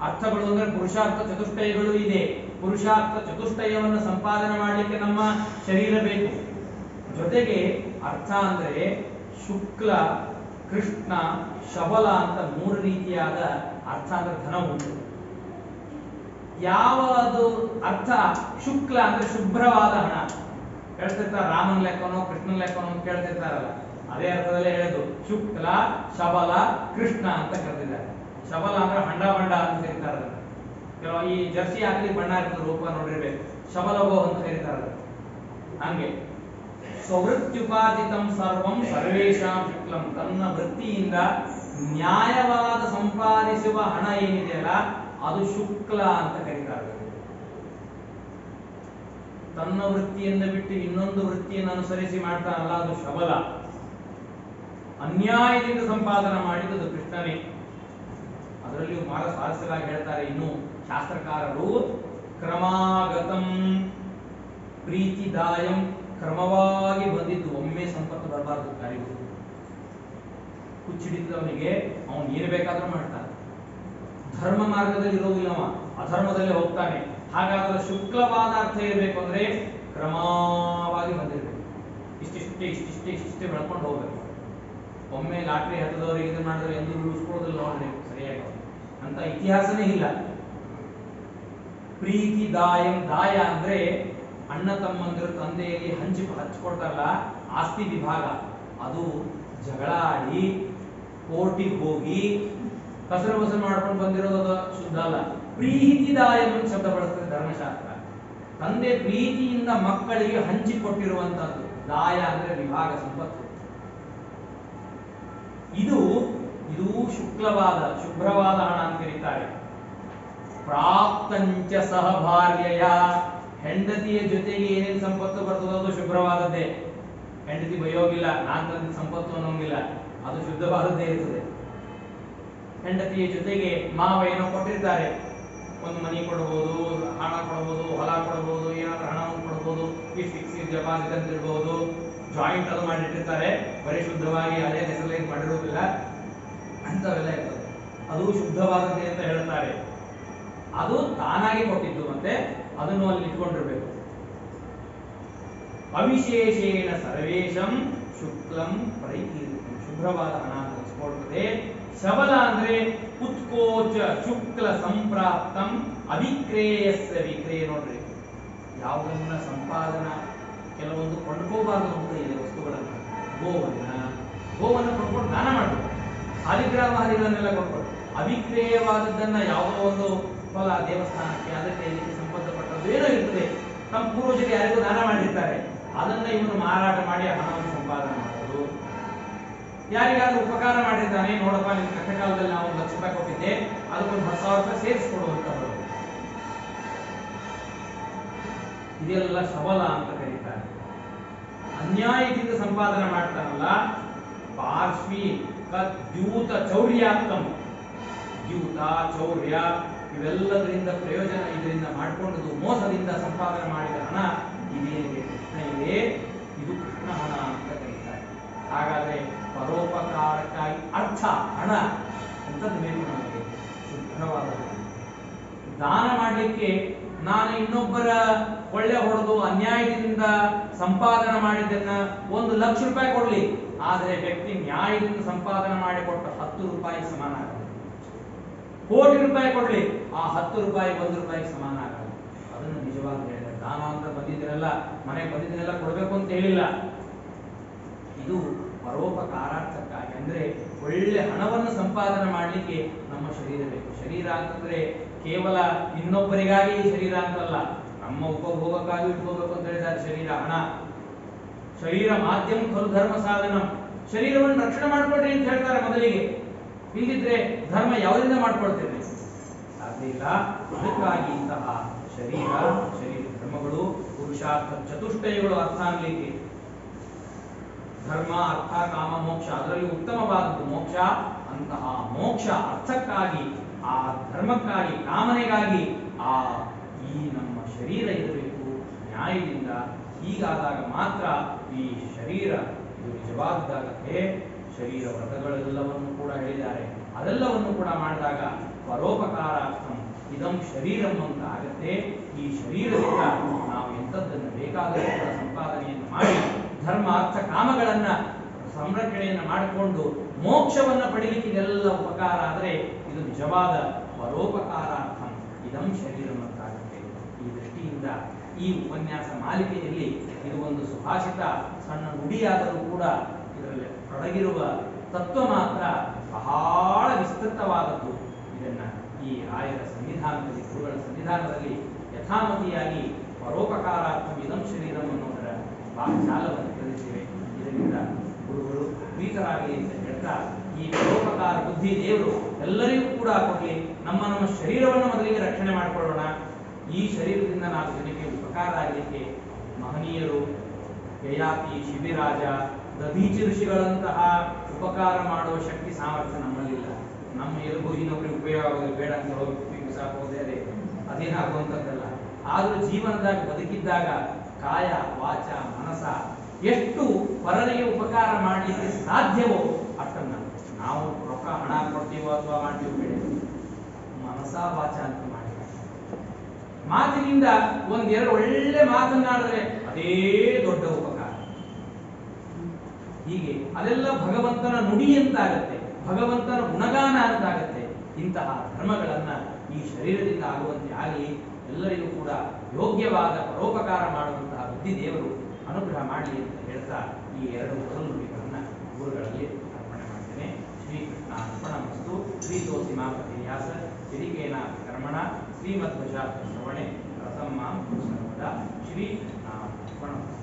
ಅರ್ಥಗಳು ಅಂದ್ರೆ ಪುರುಷಾರ್ಥ ಚತುಷ್ಟಯಗಳು ಇದೆ. ಪುರುಷಾರ್ಥ ಚತುಷ್ಟಯವನ್ನು ಸಂಪಾದನೆ ಮಾಡಲಿಕ್ಕೆ ನಮ್ಮ ಶರೀರ ಬೇಕು. ಜೊತೆಗೆ ಅರ್ಥ ಅಂದ್ರೆ ಶುಕ್ಲ, ಕೃಷ್ಣ, ಶಬಲ ಅಂತ ಮೂರು ರೀತಿಯಾದ ಅರ್ಥ ಅಂದ್ರೆ ಧನ ಉಂಟು. ಯಾವುದು ಅರ್ಥ ಶುಕ್ಲ ಅಂದ್ರೆ ಶುಭ್ರವಾದ ಹಣ. ಹೇಳ್ತಿರ್ತಾರ ರಾಮನ್ ಲೆಕ್ಕನೋ ಕೃಷ್ಣನ್ ಲೆಕ್ಕನೋ ಅಂತ ಕೇಳ್ತಿರ್ತಾರಲ್ಲ, ಅದೇ ಅರ್ಥದಲ್ಲೇ ಹೇಳೋದು. ಶುಕ್ಲ, ಶಬಲ, ಕೃಷ್ಣ ಅಂತ ಕರೆದಿದ್ದಾರೆ. ಶಬಲ ಅಂದ್ರೆ ಹಂಡ ಬಂಡ ಅಂತ ಕರೀತಾರೆ. ಕೆಲವು ಈ ಜರ್ಸಿ ಹಾಕಲಿ ಬಣ್ಣ ಇರ್ತದೆ, ರೂಪ ನೋಡಿರ್ಬೇಕು. ಶಬಲಗೋ ಅಂತ ಕರೀತಾರೆ. ಹಂಗೆ ಸ್ವವೃತ್ಯುಪಾದಿತಂ ಸರ್ವಂ ಸರ್ವೇಷಾಂ ಶುಕ್ಲಂ. ತನ್ನ ವೃತ್ತಿಯಿಂದ ನ್ಯಾಯವಾದ ಸಂಪಾದಿಸುವ ಹಣ ಏನಿದೆಯಲ್ಲ ಅದು ಶುಕ್ಲ ಅಂತ ಕರೀತಾರೆ. ತನ್ನ ವೃತ್ತಿಯಿಂದ ಬಿಟ್ಟು ಇನ್ನೊಂದು ವೃತ್ತಿಯನ್ನು ಅನುಸರಿಸಿ ಮಾಡ್ತಾನಲ್ಲ ಅದು ಶಬಲ. ಅನ್ಯಾಯದಿಂದ ಸಂಪಾದನೆ ಮಾಡಿದ್ದು ಕೃಷ್ಣನೇ. ಅದರಲ್ಲಿಯೂ ಬಹಳ ಸ್ವಾರಸ್ಯವಾಗಿ ಹೇಳ್ತಾರೆ ಇನ್ನು ಶಾಸ್ತ್ರಕಾರರು. ಕ್ರಮಾಗತಂ ಪ್ರೀತಿದಾಯಂ. ಕ್ರಮವಾಗಿ ಬಂದಿದ್ದು, ಒಮ್ಮೆ ಸಂಪತ್ತು ಬರಬಾರದು. ಯಾರಿಗೂ ಹುಚ್ಚಿಡಿದವನಿಗೆ ಅವನು ಏನು ಬೇಕಾದ್ರೂ ಮಾಡ್ತಾನೆ. ಧರ್ಮ ಮಾರ್ಗದಲ್ಲಿ ಇರೋದಿಲ್ಲ, ಅಧರ್ಮದಲ್ಲಿ ಹೋಗ್ತಾನೆ. ಹಾಗಾದ್ರೆ ಶುಕ್ಲವಾದ ಅರ್ಥ ಇರಬೇಕು ಅಂದ್ರೆ ಕ್ರಮವಾಗಿ ಬಂದಿರಬೇಕು. ಇಷ್ಟಿಷ್ಟೇ ಬೆಳ್ಕೊಂಡು ಹೋಗ್ಬೇಕು. ಒಮ್ಮೆ ಲಾಟ್ರಿ ಹತ್ತದವರಿಗೆ ಇದು ಮಾಡಿದ್ರೆ ಎಂದು ಉಳಿಸ್ಕೊಳ್ಳೋದಿಲ್ಲ ನೋಡ್ರಿ ಸರಿಯಾಗಿ ಅಂತ ಇತಿಹಾಸನೇ ಇಲ್ಲ. ಪ್ರೀತಿ ದಾಯಂ. ದಾಯ ಅಂದ್ರೆ ಅಣ್ಣ ತಮ್ಮಂದಿರು ತಂದೆಯಲ್ಲಿ ಹಂಚಿಕೊಡ್ತಾರಲ್ಲ ಆಸ್ತಿ ವಿಭಾಗ. ಅದು ಜಗಳ ಆಡಿ ಕೋರ್ಟಿಗೆ ಹೋಗಿ ಕಸರು ಬಸರು ಮಾಡ್ಕೊಂಡು ಬಂದಿರೋದು ಶುದ್ಧ ಅಲ್ಲ. ಪ್ರೀತಿದಾಯಂ ಶಬ್ದ ಬಳಸ್ತದೆ ಧರ್ಮಶಾಸ್ತ್ರ. ತಂದೆ ಪ್ರೀತಿಯಿಂದ ಮಕ್ಕಳಿಗೆ ಹಂಚಿಕೊಟ್ಟಿರುವಂತಹದ್ದು. ದಾಯ ಅಂದ್ರೆ ವಿಭಾಗ, ಸಂಪತ್ತು. ಇದು ಶುಕ್ಲವಾದ ಶುಭ್ರವಾದ ಹಣ ಅಂತ ಕರೀತಾರೆ. ಪ್ರಾಪ್ತಂಚ ಸಹಭಾರ್ಯಯ. ಹೆಂಡತಿಯ ಜೊತೆಗೆ ಏನೇನು ಸಂಪತ್ತು ಬರ್ತದೋ ಅದು ಶುಭ್ರವಾದದ್ದೇ. ಹೆಂಡತಿ ಬಯೋಗಿಲ್ಲ, ನಾನ್ ತಂದಿದ್ದ ಸಂಪತ್ತು ಅನ್ನೋಂಗಿಲ್ಲ, ಅದು ಶುದ್ಧವಾದದ್ದೇ ಇರ್ತದೆ. ಹೆಂಡತಿಯ ಜೊತೆಗೆ ಮಾವ ಏನೋ ಕೊಟ್ಟಿರ್ತಾರೆ, ಒಂದು ಮನಿ ಕೊಡಬಹುದು, ಹಣ ಕೊಡಬಹುದು, ಹೊಲ ಕೊಡಬಹುದು, ಏನಾದ್ರೂ ಹಣವನ್ನು ಕೊಡಬಹುದು, ಫಿಕ್ಸ್ ಡೆಪಾಸಿಟ್ ಅಂತ ಇರಬಹುದು, ಜಾಯಿಂಟ್ ಅದು ಮಾಡಿಟ್ಟಿರ್ತಾರೆ. ಬರೀ ಶುದ್ಧವಾಗಿ ಅದೇ ಹೆಸರಲ್ಲಿ ಮಾಡಿರೋದಿಲ್ಲ, ಅಂತವೆಲ್ಲ ಇರ್ತದೆ. ಅದು ಶುದ್ಧವಾದದ್ದೇ ಅಂತ ಹೇಳ್ತಾರೆ. ಅದು ತಾನಾಗಿ ಕೊಟ್ಟಿದ್ದು, ಮತ್ತೆ ಅದನ್ನು ಅಲ್ಲಿ ಇಟ್ಕೊಂಡಿರ್ಬೇಕು. ಅವಿಶೇಷೇಣ ಸರ್ವೇಶಂ ಶುಕ್ಲಂ ಪ್ರೈಕೀರ್ತಿ. ಶುಭ್ರವಾದ ಹಣ ಅಂತ ಅನ್ಸ್ಕೊಳ್ತದೆ. ಶಬಲ ಅಂದ್ರೆ ಉತ್ಕೋಚ ಶುಕ್ಲ ಸಂಪ್ರಾಪ್ತಂ ಅವಿಕ್ರೇಯಸ್ಯ ವಿಕ್ರೇಯ. ನೋಡ್ರಿ, ಯಾವುದನ್ನ ಸಂಪಾದನಾ ಕೆಲವೊಂದು ಕೊಂಡ್ಕೋಬಾರದು ಅಂತ ಇದೆ ವಸ್ತುಗಳನ್ನ. ಗೋವನ್ನ ಕೊಂಡ್ಕೊಂಡು ದಾನ ಮಾಡಬೇಕು. ಸಾಲಿಗ್ರಾಮಾದಿಗಳನ್ನೆಲ್ಲ ಕೊಂಡ್ಕೊಂಡು ಅವಿಕ್ರೇಯವಾದದ್ದನ್ನ ಯಾವುದೋ ಒಂದು ಹೊಲ, ದೇವಸ್ಥಾನಕ್ಕೆ, ಅದಕ್ಕೆ ಇದಕ್ಕೆ ಸಂಬಂಧಪಟ್ಟದ್ದು ಏನೋ ಇರ್ತದೆ, ತಮ್ಮ ಪೂರ್ವಜರಿಗೆ ಯಾರಿಗೂ ದಾನ ಮಾಡಿರ್ತಾರೆ, ಅದನ್ನ ಇವನು ಮಾರಾಟ ಮಾಡಿ ಹಣವನ್ನು ಸಂಪಾದನೆ ಮಾಡೋದು. ಯಾರಿಗಾದ್ರೂ ಉಪಕಾರ ಮಾಡಿರ್ತಾನೆ, ನೋಡಪ್ಪ ನಿಮ್ ಕಷ್ಟಕಾಲದಲ್ಲಿ ನಾವು 1 ಲಕ್ಷ ರೂಪಾಯಿ ಕೊಟ್ಟಿದ್ದೆ, ಅದಕ್ಕೊಂದು 10,000 ರೂಪಾಯಿ ಸೇರಿಸ್ಕೊಡುವಂತಹದ್ದು. ಇದೆಲ್ಲ ಶಬಲ ಅಂತ ಕರೀತಾರೆ. ಅನ್ಯಾಯದಿಂದ ಸಂಪಾದನೆ ಮಾಡ್ತಾನಲ್ಲ ಪಾರ್ಶ್ವಿ ದ್ಯೂತ ಚೌರ್ಯಾತ್ಮ. ದ್ಯೂತ, ಚೌರ್ಯ ಇವೆಲ್ಲದರಿಂದ ಪ್ರಯೋಜನ ಇದರಿಂದ ಮಾಡಿಕೊಂಡದ್ದು, ಮೋಸದಿಂದ ಸಂಪಾದನೆ ಮಾಡಿದ ಹಣ ಇದೇನಿದೆ ಕೃಷ್ಣ ಇದೆ, ಇದು ಕೃಷ್ಣ ಹಣ ಅಂತ ಕರೀತಾರೆ. ಹಾಗಾದ್ರೆ ಪರೋಪಕಾರಕ್ಕಾಗಿ ಅರ್ಥ ಹಣ ಎಂತದ್ದು ಬೇಕು ನಮಗೆ? ಶುಭ್ರವಾದ ದಾನ ಮಾಡಲಿಕ್ಕೆ. ನಾನು ಇನ್ನೊಬ್ಬರ ಕೊಳ್ಳೆ ಹೊಡೆದು ಅನ್ಯಾಯದಿಂದ ಸಂಪಾದನೆ ಮಾಡಿದ್ದನ್ನ 1 ಲಕ್ಷ ರೂಪಾಯಿ ಕೊಡ್ಲಿ, ಆದರೆ ವ್ಯಕ್ತಿ ನ್ಯಾಯದಿಂದ ಸಂಪಾದನೆ ಮಾಡಿಕೊಟ್ಟ 10 ರೂಪಾಯಿ ಸಮಾನ ಆಗಲ್ಲ. ಕೋಟಿ ರೂಪಾಯಿ ಕೊಡ್ಲಿ, ಆ 10 ರೂಪಾಯಿ 1 ರೂಪಾಯಿಗೆ ಸಮಾನ ಆಗಲ್ಲ. ಅದನ್ನು ನಿಜವಾಗಿ ಹೇಳಿದೆ. ದಾನ ಅಂತ ಬಂದಿದ್ದನ್ನೆಲ್ಲ, ಮನೆಗೆ ಬಂದಿದ್ದನ್ನೆಲ್ಲ ಕೊಡಬೇಕು ಅಂತ ಹೇಳಿಲ್ಲ. ಇದು ಪರೋಪಕಾರಾರ್ಥಕ್ಕಾಗಿ, ಅಂದ್ರೆ ಒಳ್ಳೆ ಹಣವನ್ನು ಸಂಪಾದನೆ ಮಾಡಲಿಕ್ಕೆ ನಮ್ಮ ಶರೀರ ಬೇಕು. ಶರೀರ ಅಂತಂದ್ರೆ ಕೇವಲ ಇನ್ನೊಬ್ಬರಿಗಾಗಿ ಶರೀರ ಅಂತಲ್ಲ, ನಮ್ಮ ಉಪಭೋಗಕ್ಕಾಗಿ ಇಟ್ಕೋಬೇಕು ಅಂತ ಹೇಳಿದ್ದಾರೆ ಶರೀರ. ಹಣ ಶರೀರ ಮಾಧ್ಯಮ ಖಲು ಧರ್ಮ ಸಾಧನ. ಶರೀರವನ್ನು ರಕ್ಷಣೆ ಮಾಡ್ಕೊಳ್ರಿ ಅಂತ ಹೇಳ್ತಾರೆ ಮೊದಲಿಗೆ. ಇಲ್ಲದಿದ್ರೆ ಧರ್ಮ ಯಾವುದರಿಂದ ಮಾಡ್ಕೊಳ್ತೇವೆ? ಸಾಧ್ಯ ಇಲ್ಲ. ಅದಕ್ಕಾಗಿ ಇಂತಹ ಶರೀರ ಧರ್ಮಗಳು, ಪುರುಷಾರ್ಥ ಚತುಷ್ಟಯಗಳು ಅರ್ಥ ಆಗಲಿಕ್ಕೆ ಧರ್ಮ, ಅರ್ಥ, ಕಾಮ, ಮೋಕ್ಷ, ಅದರಲ್ಲಿ ಉತ್ತಮವಾದದ್ದು ಮೋಕ್ಷ. ಅಂತಹ ಮೋಕ್ಷ ಅರ್ಥಕ್ಕಾಗಿ, ಆ ಧರ್ಮಕ್ಕಾಗಿ, ಕಾಮನೆಗಾಗಿ ಈ ನಮ್ಮ ಶರೀರ ಇರಬೇಕು ನ್ಯಾಯದಿಂದ. ಹೀಗಾದಾಗ ಮಾತ್ರ ಈ ಶರೀರ ಇದು ನಿಜವಾದಾಗತ್ತೆ. ಶರೀರ ವ್ರತಗಳೆಲ್ಲವನ್ನು ಕೂಡ ಹೇಳಿದ್ದಾರೆ. ಅದೆಲ್ಲವನ್ನು ಕೂಡ ಮಾಡಿದಾಗ ಪರೋಪಕಾರಾರ್ಥಂ ಇದಂ ಶರೀರಂ ಅಂತ ಆಗತ್ತೆ. ಈ ಶರೀರದಿಂದ ನಾವು ಎಂಥದ್ದನ್ನು ಬೇಕಾದರೂ ಕೂಡ ಸಂಪಾದನೆಯನ್ನು ಮಾಡಿ ಧರ್ಮ, ಅರ್ಥ, ಕಾಮಗಳನ್ನ ಸಂರಕ್ಷಣೆಯನ್ನು ಮಾಡಿಕೊಂಡು ಮೋಕ್ಷವನ್ನ ಪಡೀಲಿಕ್ಕೆ ಇದೆಲ್ಲ ಉಪಕಾರ ಆದರೆ ಇದು ನಿಜವಾದ ಪರೋಪಕಾರಾರ್ಥಂ ಇದಂ ಶರೀರಂ ಅಂತ ಆಗುತ್ತೆ. ಈ ದೃಷ್ಟಿಯಿಂದ ಈ ಉಪನ್ಯಾಸ ಮಾಲಿಕೆಯಲ್ಲಿ ಇದು ಒಂದು ಸುಭಾಷಿತ ಸಣ್ಣ ನುಡಿಯಾದರೂ ಕೂಡ ಇದರಲ್ಲಿ ಅಡಗಿರುವ ತತ್ವ ಮಾತ್ರ ಬಹಳ ವಿಸ್ತೃತವಾದದ್ದು. ಇದನ್ನ ಈ ರಾಯರ ಸನ್ನಿಧಾನದಲ್ಲಿ, ಗುರುಗಳ ಸನ್ನಿಧಾನದಲ್ಲಿ ಯಥಾಮತಿಯಾಗಿ ಪರೋಪಕಾರಾರ್ಥಂ ಇದಂ ಶರೀರಂ ಅನ್ನೋದರ ಜಾಲವನ್ನು ತಿಳಿಸಿವೆ. ಇದರಿಂದ ಗುರುಗಳು ಪ್ರೀತರಾಗಲಿ ಅಂತ ಹೇಳ್ತಾ, ಈ ಪರೋಪಕಾರ ಬುದ್ಧಿ ದೇವರು ಎಲ್ಲರಿಗೂ ಕೂಡ ಕೊಡಲಿ. ನಮ್ಮ ಶರೀರವನ್ನು ಮೊದಲಿಗೆ ರಕ್ಷಣೆ ಮಾಡಿಕೊಳ್ಳೋಣ. ಈ ಶರೀರದಿಂದ ನಾವು ಜನಕ್ಕೆ ಉಪಕಾರ ಆಗಲಿಕ್ಕೆ ಮಹನೀಯರು, ಯಯಾತಿ, ಶಿಬಿರಾಜ, ದಧೀಚಿ ಋಷಿಗಳಂತಹ ಉಪಕಾರ ಮಾಡುವ ಶಕ್ತಿ ಸಾಮರ್ಥ್ಯ ನಮ್ಮಲ್ಲಿಲ್ಲ. ನಮ್ಮ ಎಲುಬು ಇನ್ನೊಬ್ಬರಿಗೆ ಉಪಯೋಗ ಆಗೋದು ಬೇಡ ಅಂತ ಹೋಗಿ ಸಾಕೋದೇ ಅದೇನಾಗುವಂಥದ್ದಲ್ಲ. ಆದರೂ ಜೀವನದಾಗ ಬದುಕಿದ್ದಾಗ ಕಾಯ, ವಾಚ, ಮನಸ ಎಷ್ಟು ಪರರಿಗೆ ಉಪಕಾರ ಮಾಡಲಿಕ್ಕೆ ಸಾಧ್ಯವೋ ಅಷ್ಟನ್ನ ನಾವು ರೊಕ್ಕ ಹಣ ಕೊಡ್ತೀವೋ ಅಥವಾ ಮಾಡ್ತೀವೋ ಬೇಡ, ಮನಸ ವಾಚ ಅಂತ ಮಾಡಿ ಮಾತಿನಿಂದ ಒಂದೆರಡು ಒಳ್ಳೆ ಮಾತನ್ನಾಡಿದ್ರೆ ಅದೇ ದೊಡ್ಡ ಉಪಕಾರ. ಹೀಗೆ ಅದೆಲ್ಲ ಭಗವಂತನ ನುಡಿ ಅಂತಾಗತ್ತೆ, ಭಗವಂತನ ಗುಣಗಾನ ಅಂತಾಗತ್ತೆ. ಇಂತಹ ಧರ್ಮಗಳನ್ನ ಈ ಶರೀರದಿಂದ ಆಗುವಂತೆ ಆಗಲಿ. ಎಲ್ಲರಿಗೂ ಕೂಡ ಯೋಗ್ಯವಾದ ಪರೋಪಕಾರ ಮಾಡುವಂತಹ ಬುದ್ಧಿ ದೇವರು ಅನುಗ್ರಹ ಮಾಡಲಿ ಅಂತ ಹೇಳ್ತಾ ಈ ಎರಡು ಮೊದಲು ನುಡಿಗಳನ್ನ ಗುರುಗಳಲ್ಲಿ ಅರ್ಪಣೆ ಮಾಡ್ತೇನೆ. ಶ್ರೀಕೃಷ್ಣ ಅರ್ಪಣಮಸ್ತು. ಶ್ರೀತೋಸಿ ಮಾಪತಿಯಾಸ ಸಿರಿಕೇನ ಕರ್ಮಣ ಶ್ರೀಮಧ್ವಜಾತ ಶ್ರವಣೆ ರಸಂ ಮಾಂ ಸರ್ವದ. ಶ್ರೀಕೃಷ್ಣ ಅರ್ಪಣಮಸ್ತು.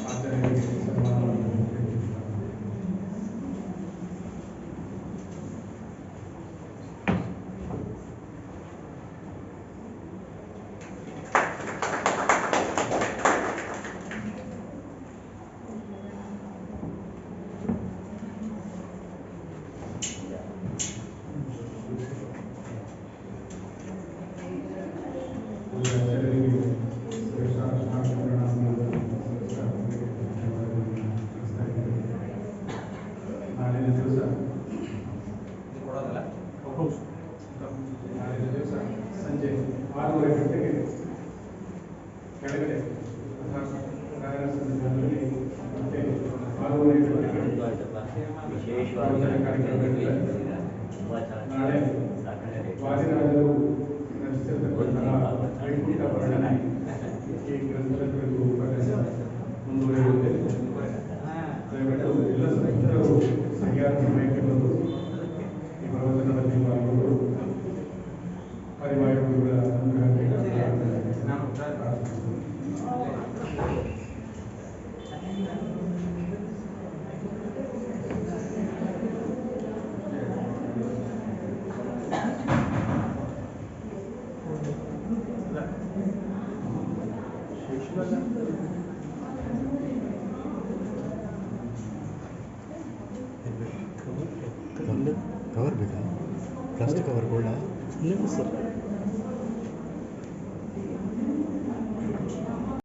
ಆಚಾರ್ಯರಿಗೆ ಸನ್ಮಾನವನ್ನು ಸಂಜೆ 6:30 ಗಂಟೆಗೆ ಕೆಳಗಡೆ ರಾಯರ ಸನ್ನಿಧಾನದಲ್ಲಿ ಮತ್ತೆ 6:30 ಗಂಟೆಗೆ ನಾಳೆ ವಾದಿರಾಜರು ರಚಿಸಿರ್ತಕ್ಕಂತಹ ವೈಕುಂಠ ವರ್ಣನೆ ಈ ಗ್ರಂಥದ ಕುರಿತು ಉಪನ್ಯಾಸ ಮುಂದುವರಿಯುತ್ತೆ. ದಯವಿಟ್ಟು ಎಲ್ಲ ಸದಸ್ಯರು ಸರಿಯಾದ ಸಮಯಕ್ಕೆ ಬಂದು ಈ ಪ್ರವಚನದಲ್ಲಿ ಪಾಲ್ಗೊಂಡು ಪರಿವಾರ ಗುರುಗಳ ಅನುಗ್ರಹಕ್ಕೆ कवर बेटा प्लास्टिक कवर बोला नहीं सर